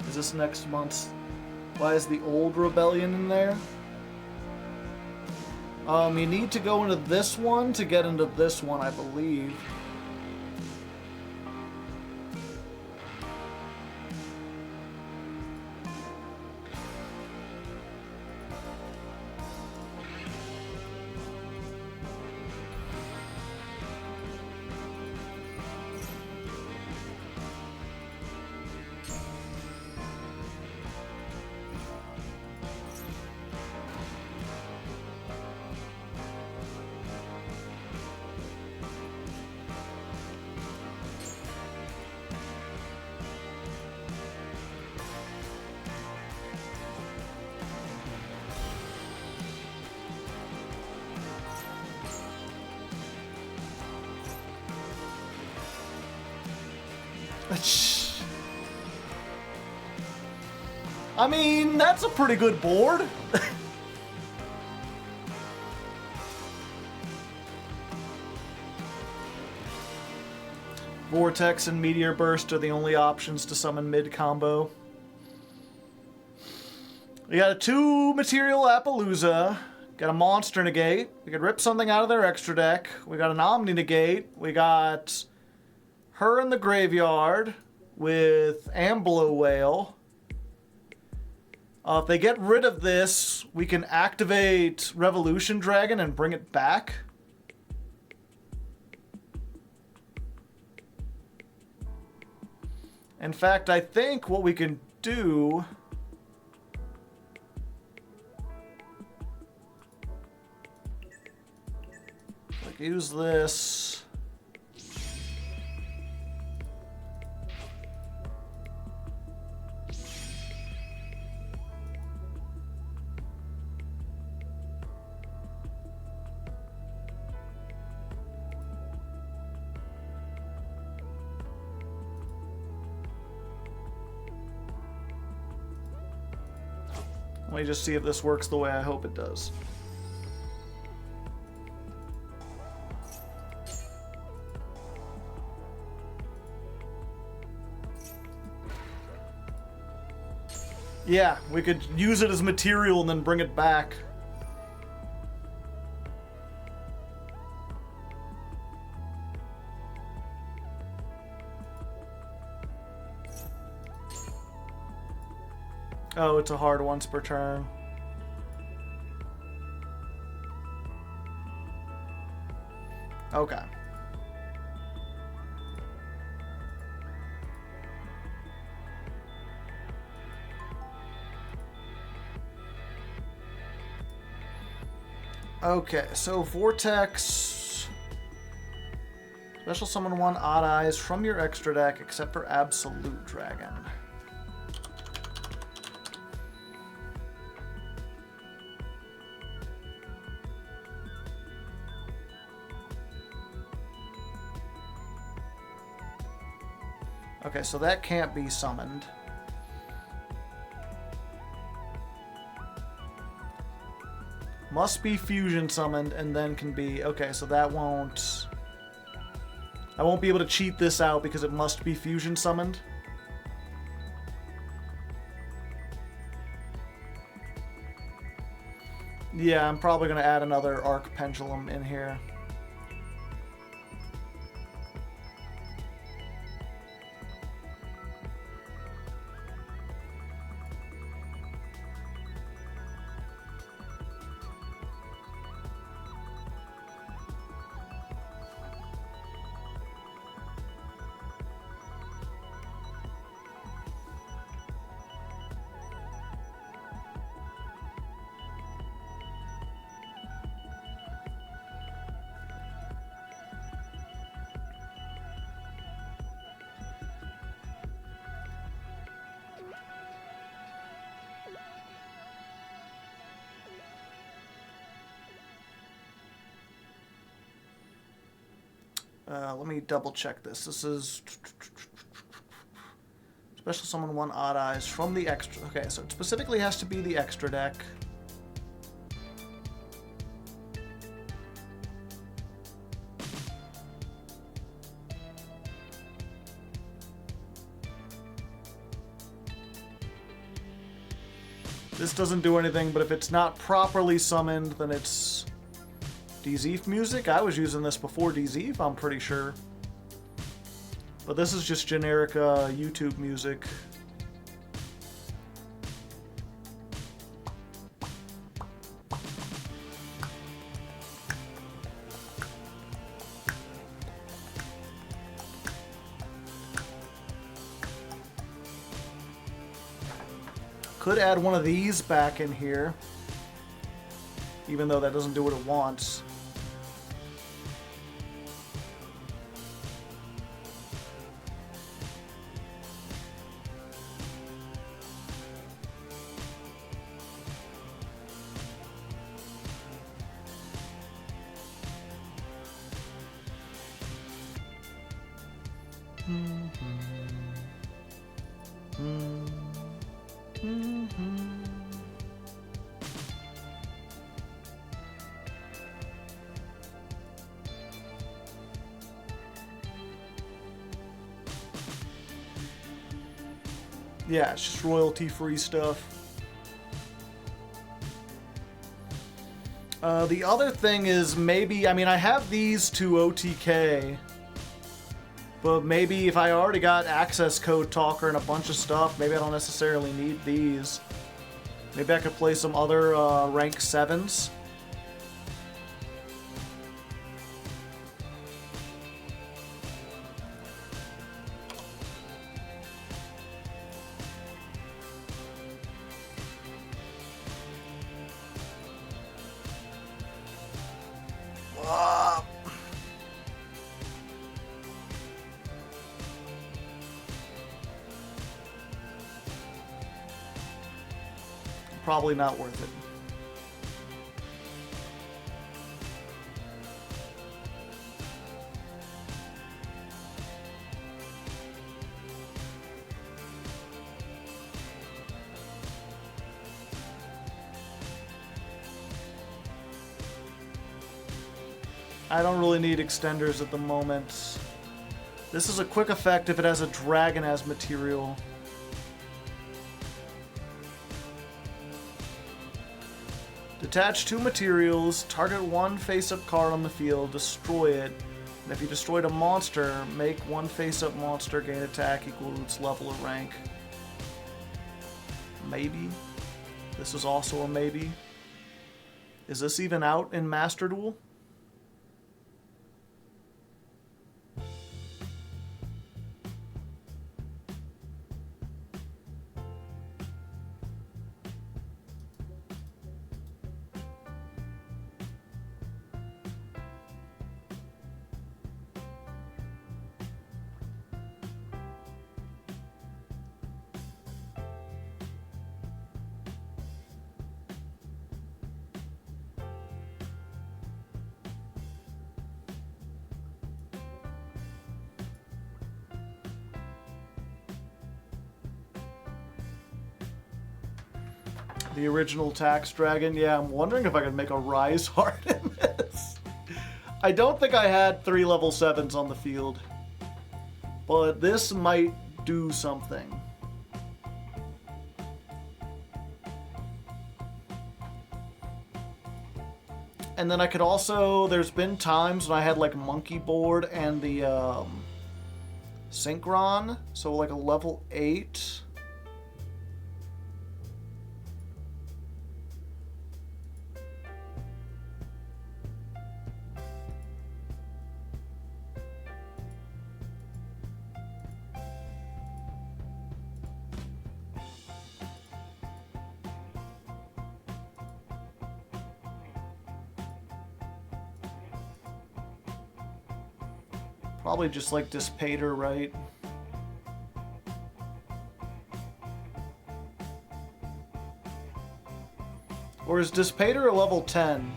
Is this next month's? Why is the old Rebellion in there? You need to go into this one to get into this one, I believe. I mean, that's a pretty good board. Vortex and Meteor Burst are the only options to summon mid-combo. We got a 2-material Appaloosa. Got a Monster Negate. We could rip something out of their extra deck. We got an Omni Negate. We got her in the graveyard with Amblo Whale. If they get rid of this, we can activate Revolution Dragon and bring it back. In fact, I think what we can do... Like, use this... Let me just see if this works the way I hope it does. Yeah, we could use it as material and then bring it back. Oh, it's a hard once per turn. Okay. Okay, so Vortex. Special summon 1 Odd Eyes from your extra deck, except for Absolute Dragon. Okay, so that can't be summoned. Must be fusion summoned and then can be... Okay, so that won't... I won't be able to cheat this out because it must be fusion summoned. Yeah, I'm probably going to add another Arc Pendulum in here. Let me double check this. This is special summon 1 Odd Eyes from the extra. Okay, so it specifically has to be the extra deck. This doesn't do anything, but if it's not properly summoned, then it's DZeef music. I was using this before DZeef, I'm pretty sure. But this is just generic YouTube music. Could add one of these back in here, even though that doesn't do what it wants. Yeah, it's just royalty-free stuff. The other thing is maybe, I mean, I have these to OTK, but maybe if I already got access code talker and a bunch of stuff, maybe I don't necessarily need these. Maybe I could play some other rank 7s. Probably not worth it. I don't really need extenders at the moment. This is a quick effect if it has a dragon as material. Detach 2 materials, target 1 face-up card on the field, destroy it, and if you destroyed a monster, make 1 face-up monster gain attack equal to its level of rank. Maybe. This is also a maybe. Is this even out in Master Duel? The original Tax Dragon. Yeah, I'm wondering if I could make a Rise Heart in this. I don't think I had 3 level 7s on the field. But this might do something. And then I could also... There's been times when I had like Monkey Board and the Synchron. So like a level 8... Probably just like Dispater, right? Or is Dispater a level 10?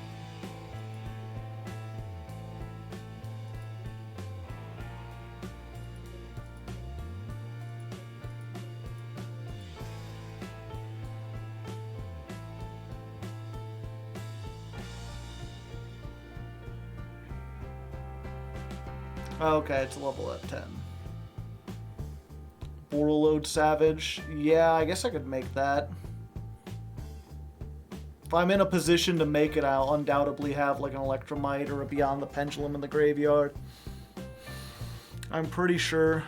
Okay, it's a level at 10. Borreload Savage. Yeah, I guess I could make that. If I'm in a position to make it, I'll undoubtedly have like an Electromite or a Beyond the Pendulum in the graveyard. I'm pretty sure.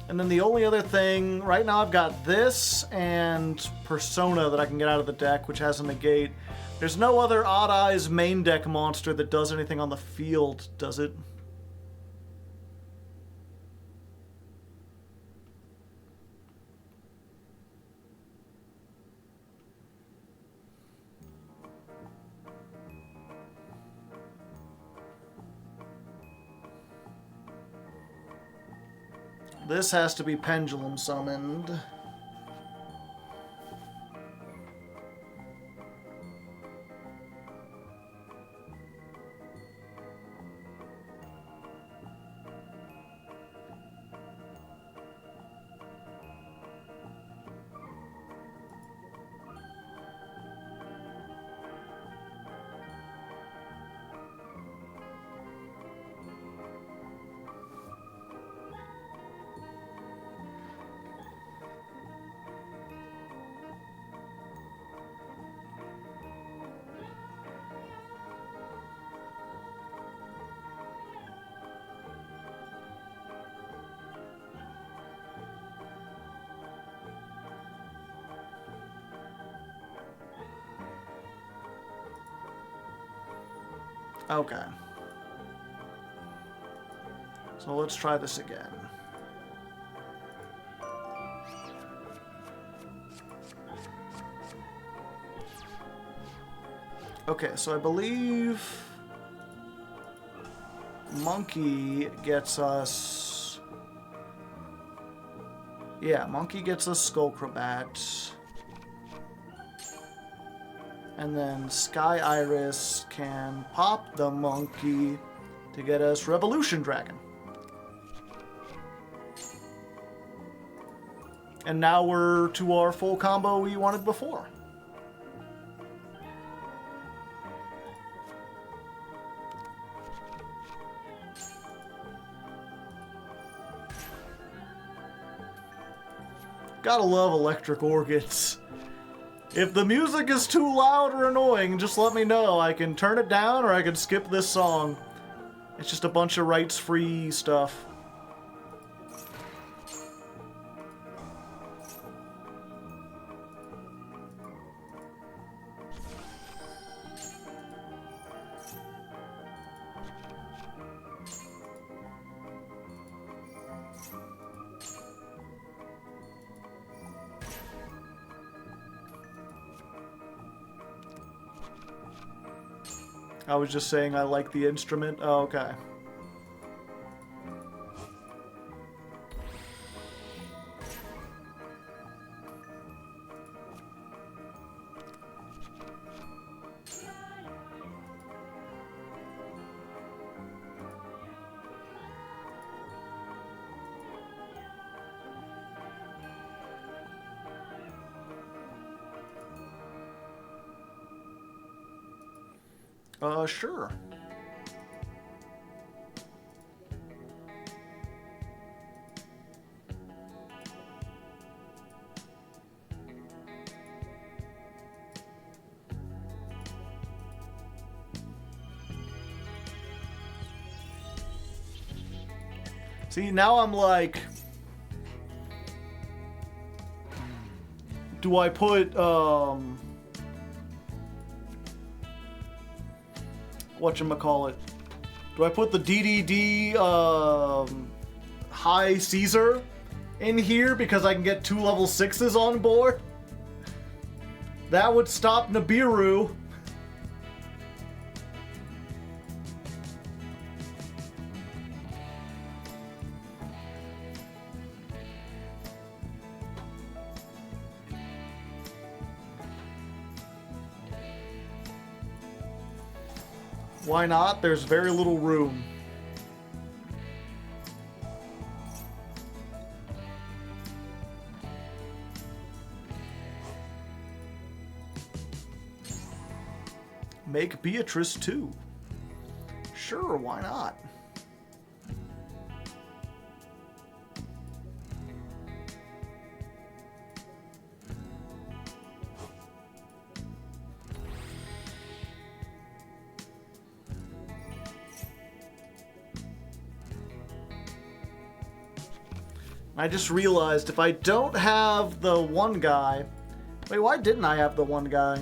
And then the only other thing, right now I've got this and Persona that I can get out of the deck, which has a negate. There's no other Odd Eyes main deck monster that does anything on the field, does it? This has to be Pendulum summoned. Okay. So let's try this again. Okay, so I believe Monkey gets us... Yeah, Monkey gets us Skullcrobat. And then Sky Iris can pop the Monkey to get us Revolution Dragon. And now we're to our full combo we wanted before. Gotta love electric organs. If the music is too loud or annoying, just let me know. I can turn it down or I can skip this song. It's just a bunch of rights-free stuff. I was just saying I like the instrument. Oh, okay. Sure. See, now I'm like, do I put, whatchamacallit? Do I put the DDD, High Caesar in here because I can get 2 level 6s on board? That would stop Nibiru. Why not? There's very little room. Make Beatrice too. Sure, why not? I just realized if I don't have the one guy... Wait, why didn't I have the one guy?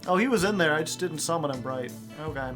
Oh, he was in there. I just didn't summon him right. Okay.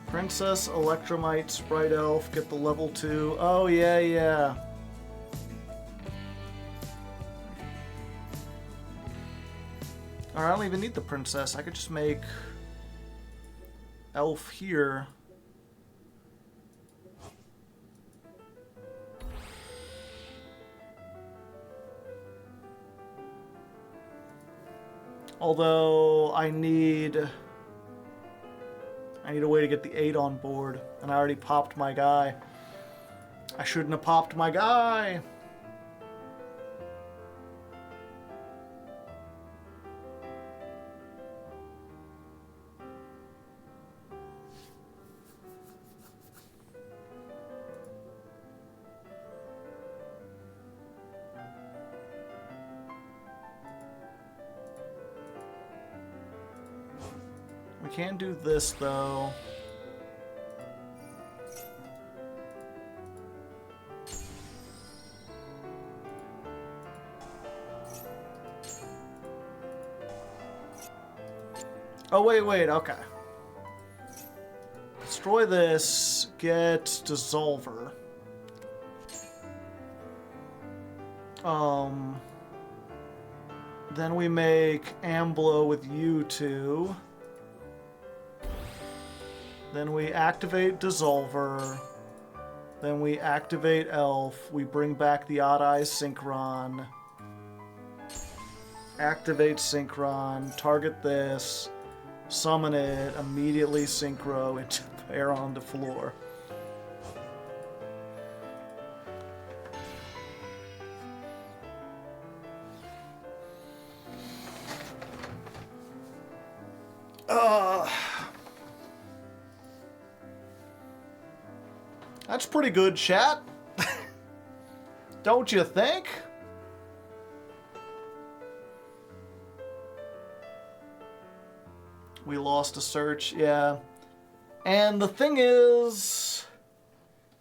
Princess, Electromite, Sprite Elf, get the level 2. Oh, yeah, yeah. Alright, I don't even need the Princess. I could just make Elf here. Although, I need a way to get the 8 on board, and I already popped my guy. I shouldn't have popped my guy! We can't do this, though. Oh, wait, okay. Destroy this, get Dissolver. Then we make Amblo with you two. Then we activate Dissolver. Then we activate Elf. We bring back the Odd Eyes Synchron. Activate Synchron. Target this. Summon it. Immediately Synchro into pair on the floor. That's pretty good, chat. Don't you think? We lost a search, yeah. And the thing is,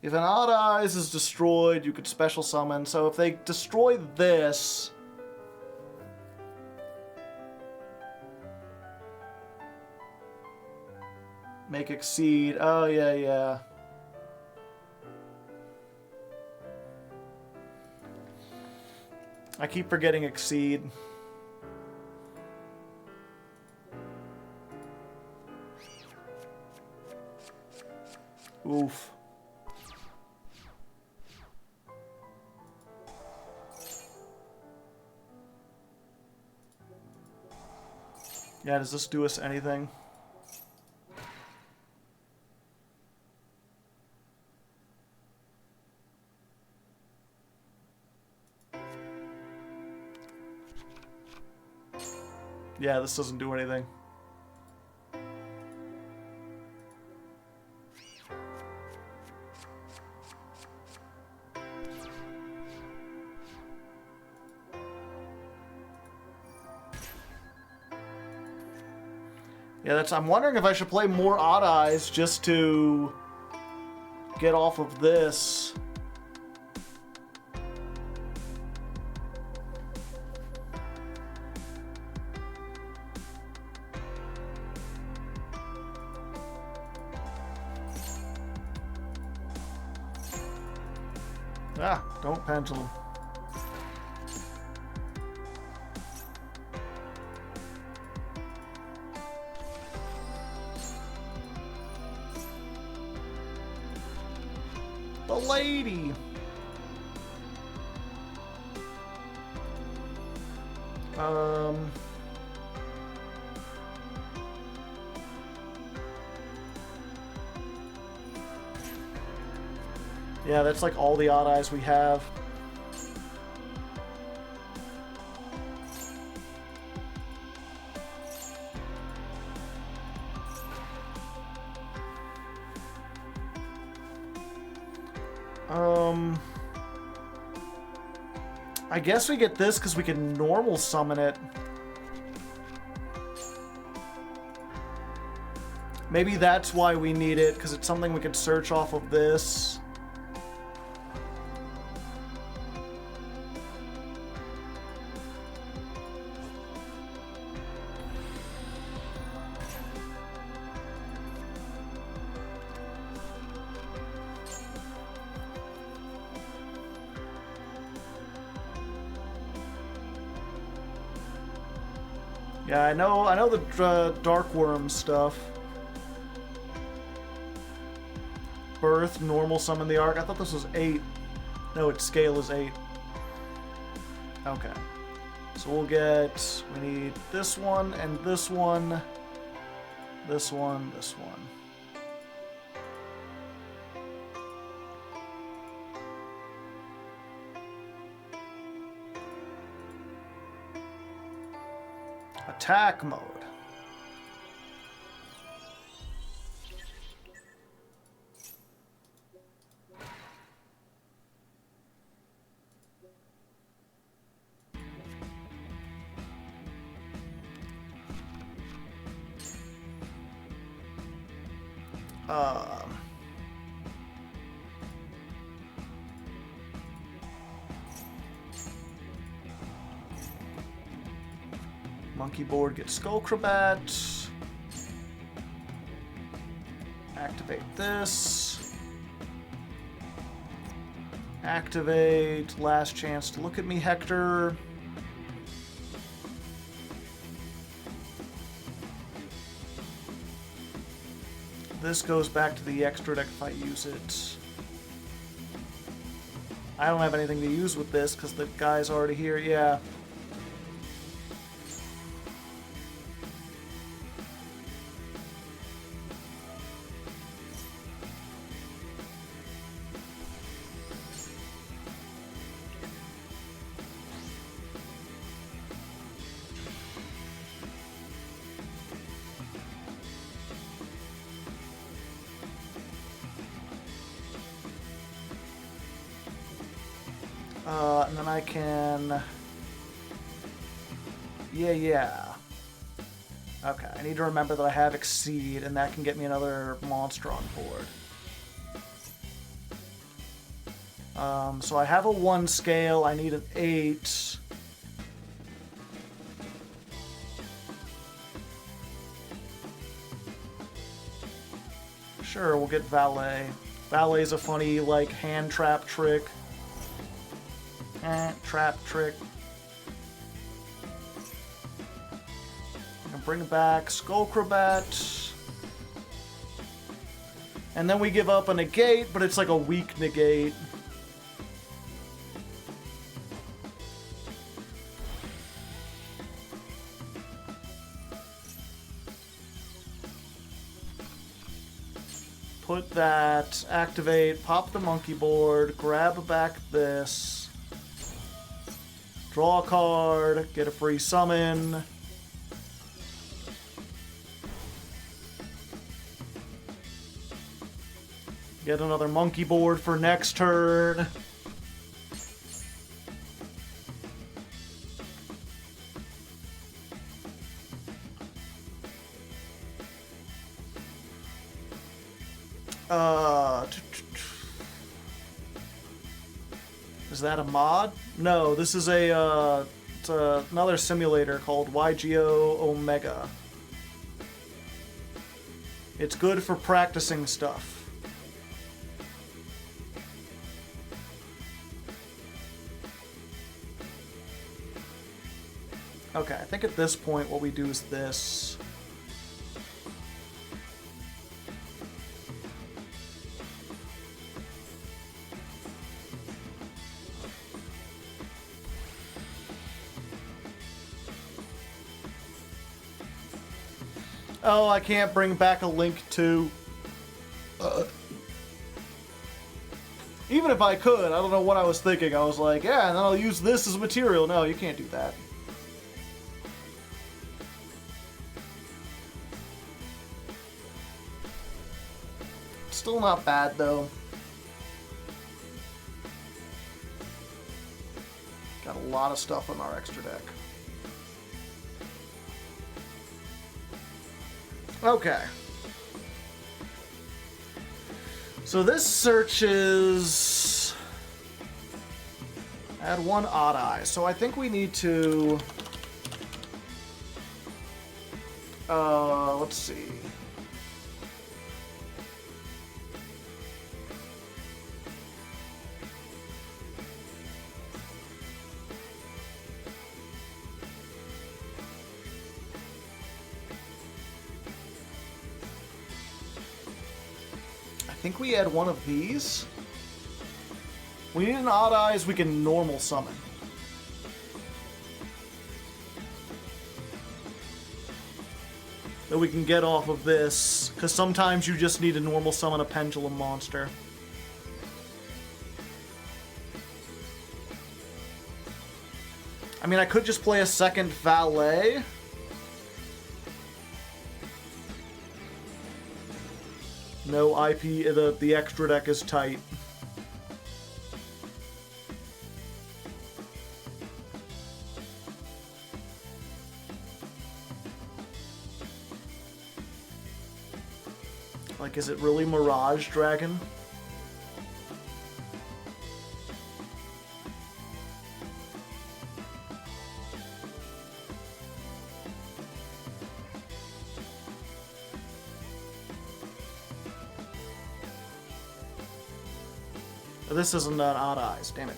if an Odd Eyes is destroyed, you could special summon. So if they destroy this... Make Exceed. Oh, yeah, yeah. I keep forgetting Exceed. Oof. Yeah, does this do us anything? Yeah, this doesn't do anything. Yeah, I'm wondering if I should play more Odd Eyes just to get off of this. Ah, don't pendulum. The lady. Yeah, that's like all the Odd Eyes we have. I guess we get this because we can normal summon it. Maybe that's why we need it, because it's something we can search off of this. Yeah, I know the Dark Worm stuff. Birth, normal summon the Arc. I thought this was 8. No, its scale is 8. Okay. So we'll get... We need this one and this one. This one, this one. Attack mode. Monkey board gets Skullcrabat. Activate this. Activate. Last chance to look at me, Hector. This goes back to the extra deck if I use it. I don't have anything to use with this because the guy's already here. Yeah. And then I can... Yeah. Okay, I need to remember that I have Exceed, and that can get me another monster on board. So I have a 1 scale, I need an 8. Sure, we'll get Valet. Valet's a funny, like, hand trap trick. Trap trick. I can bring back Skullcrobat. And then we give up a negate, but it's like a weak negate. Put that, activate, pop the monkey board, grab back this, draw a card, get a free summon. Get another monkey board for next turn. Is that a mod? No, this is a, it's another simulator called YGO Omega. It's good for practicing stuff. Okay, I think at this point what we do is this. Oh, I can't bring back a Link 2. Even if I could, I don't know what I was thinking. I was like, yeah, and then I'll use this as material. No, you can't do that. Still not bad, though. Got a lot of stuff on our extra deck. Okay. So this searches... Add 1 odd eye. So I think we need to... let's see. I think we add 1 of these. We need an odd eyes we can normal summon. That we can get off of this, because sometimes you just need to normal summon a pendulum monster. I mean, I could just play a second Valet. No IP, the extra deck is tight. Like, is it really Mirage Dragon? This isn't an odd eyes, damn it.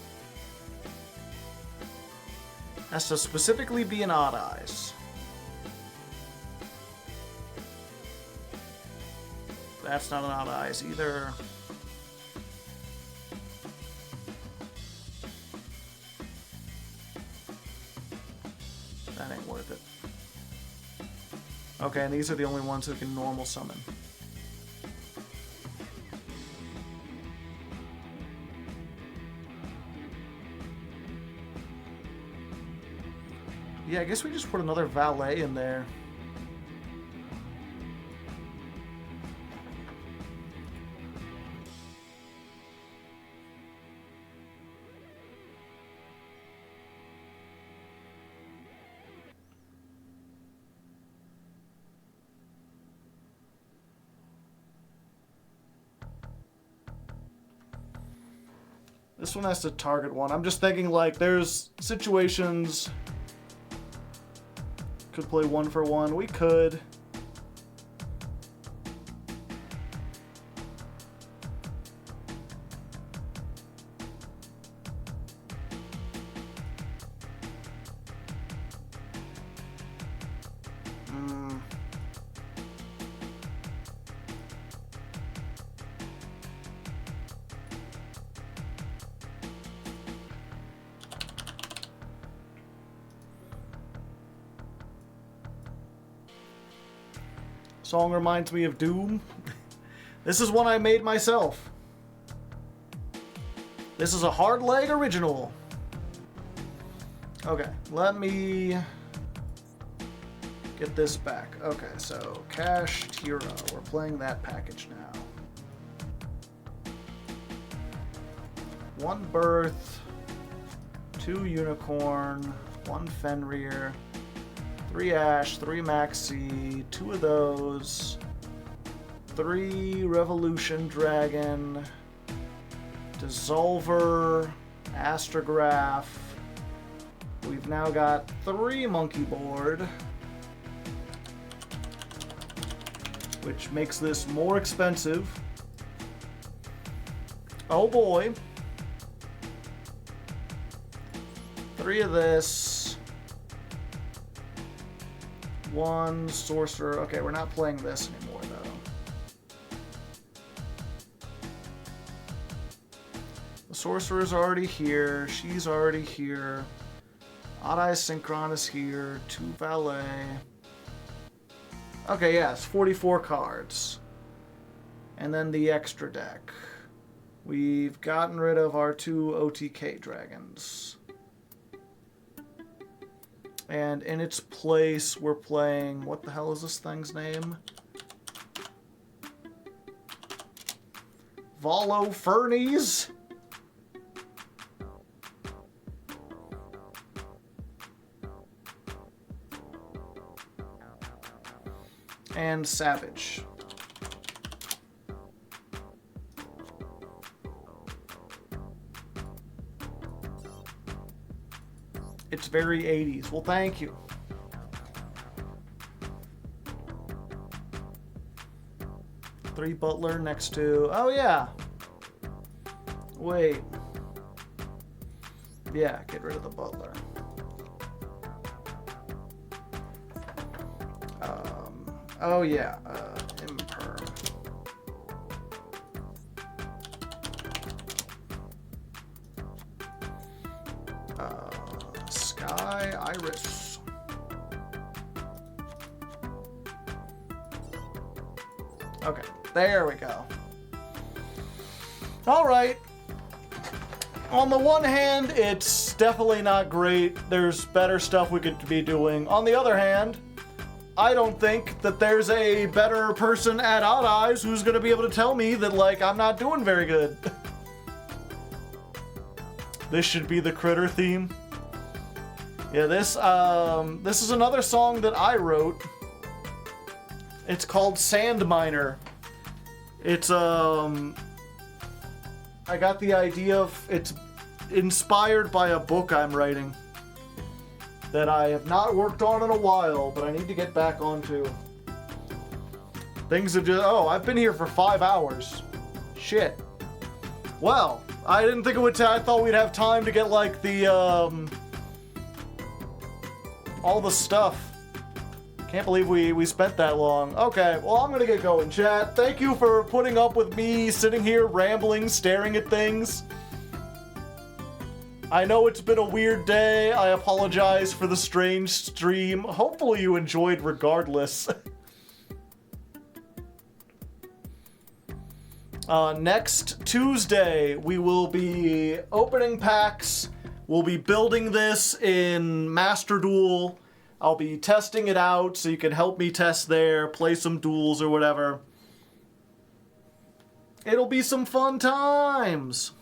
Has to specifically be an odd eyes. That's not an odd eyes either. That ain't worth it. Okay, and these are the only ones who can normal summon. Yeah, I guess we just put another Valet in there. This one has to target one. I'm just thinking, like, there's situations... Could play 1 for 1. We could. Song reminds me of Doom. This is one I made myself. This is a Hardleg original. Okay, let me get this back. Okay, so Cash Tira. We're playing that package now. 1 Birth, 2 Unicorn, 1 Fenrir, 3 Ash, 3 Maxi, 2 of those, 3 Revolution Dragon, Dissolver, Astrograph. We've now got 3 Monkey Board, which makes this more expensive. Oh boy. 3 of this. 1 Sorcerer. Okay, we're not playing this anymore, though. The Sorcerer's already here. She's already here. Odd Eye Synchron is here. 2 Valet. Okay, yes, 44 cards. And then the extra deck. We've gotten rid of our 2 OTK dragons. And in its place, we're playing... What the hell is this thing's name? Volo Fernies? And Savage. It's very 80s. Well, thank you. Three Butler next to... Oh, yeah. Wait. Yeah, get rid of the Butler. Oh, yeah. Imperm. Sky Iris. Okay, there we go. All right. On the one hand, it's definitely not great. There's better stuff we could be doing. On the other hand, I don't think that there's a better person at Odd Eyes who's going to be able to tell me that, like, I'm not doing very good. This should be the Critter theme. Yeah, this is another song that I wrote. It's called Sand Miner. It's, I got the idea of, it's inspired by a book I'm writing that I have not worked on in a while, but I need to get back onto. Things have just, oh, I've been here for 5 hours. Shit. Well, I didn't think it would I thought we'd have time to get, like, the, all the stuff. Can't believe we spent that long. Okay, well, I'm gonna get going, chat. Thank you for putting up with me sitting here rambling, staring at things. I know it's been a weird day. I apologize for the strange stream. Hopefully you enjoyed regardless. Next Tuesday, we will be opening packs. We'll be building this in Master Duel. I'll be testing it out, so you can help me test there, play some duels or whatever. It'll be some fun times.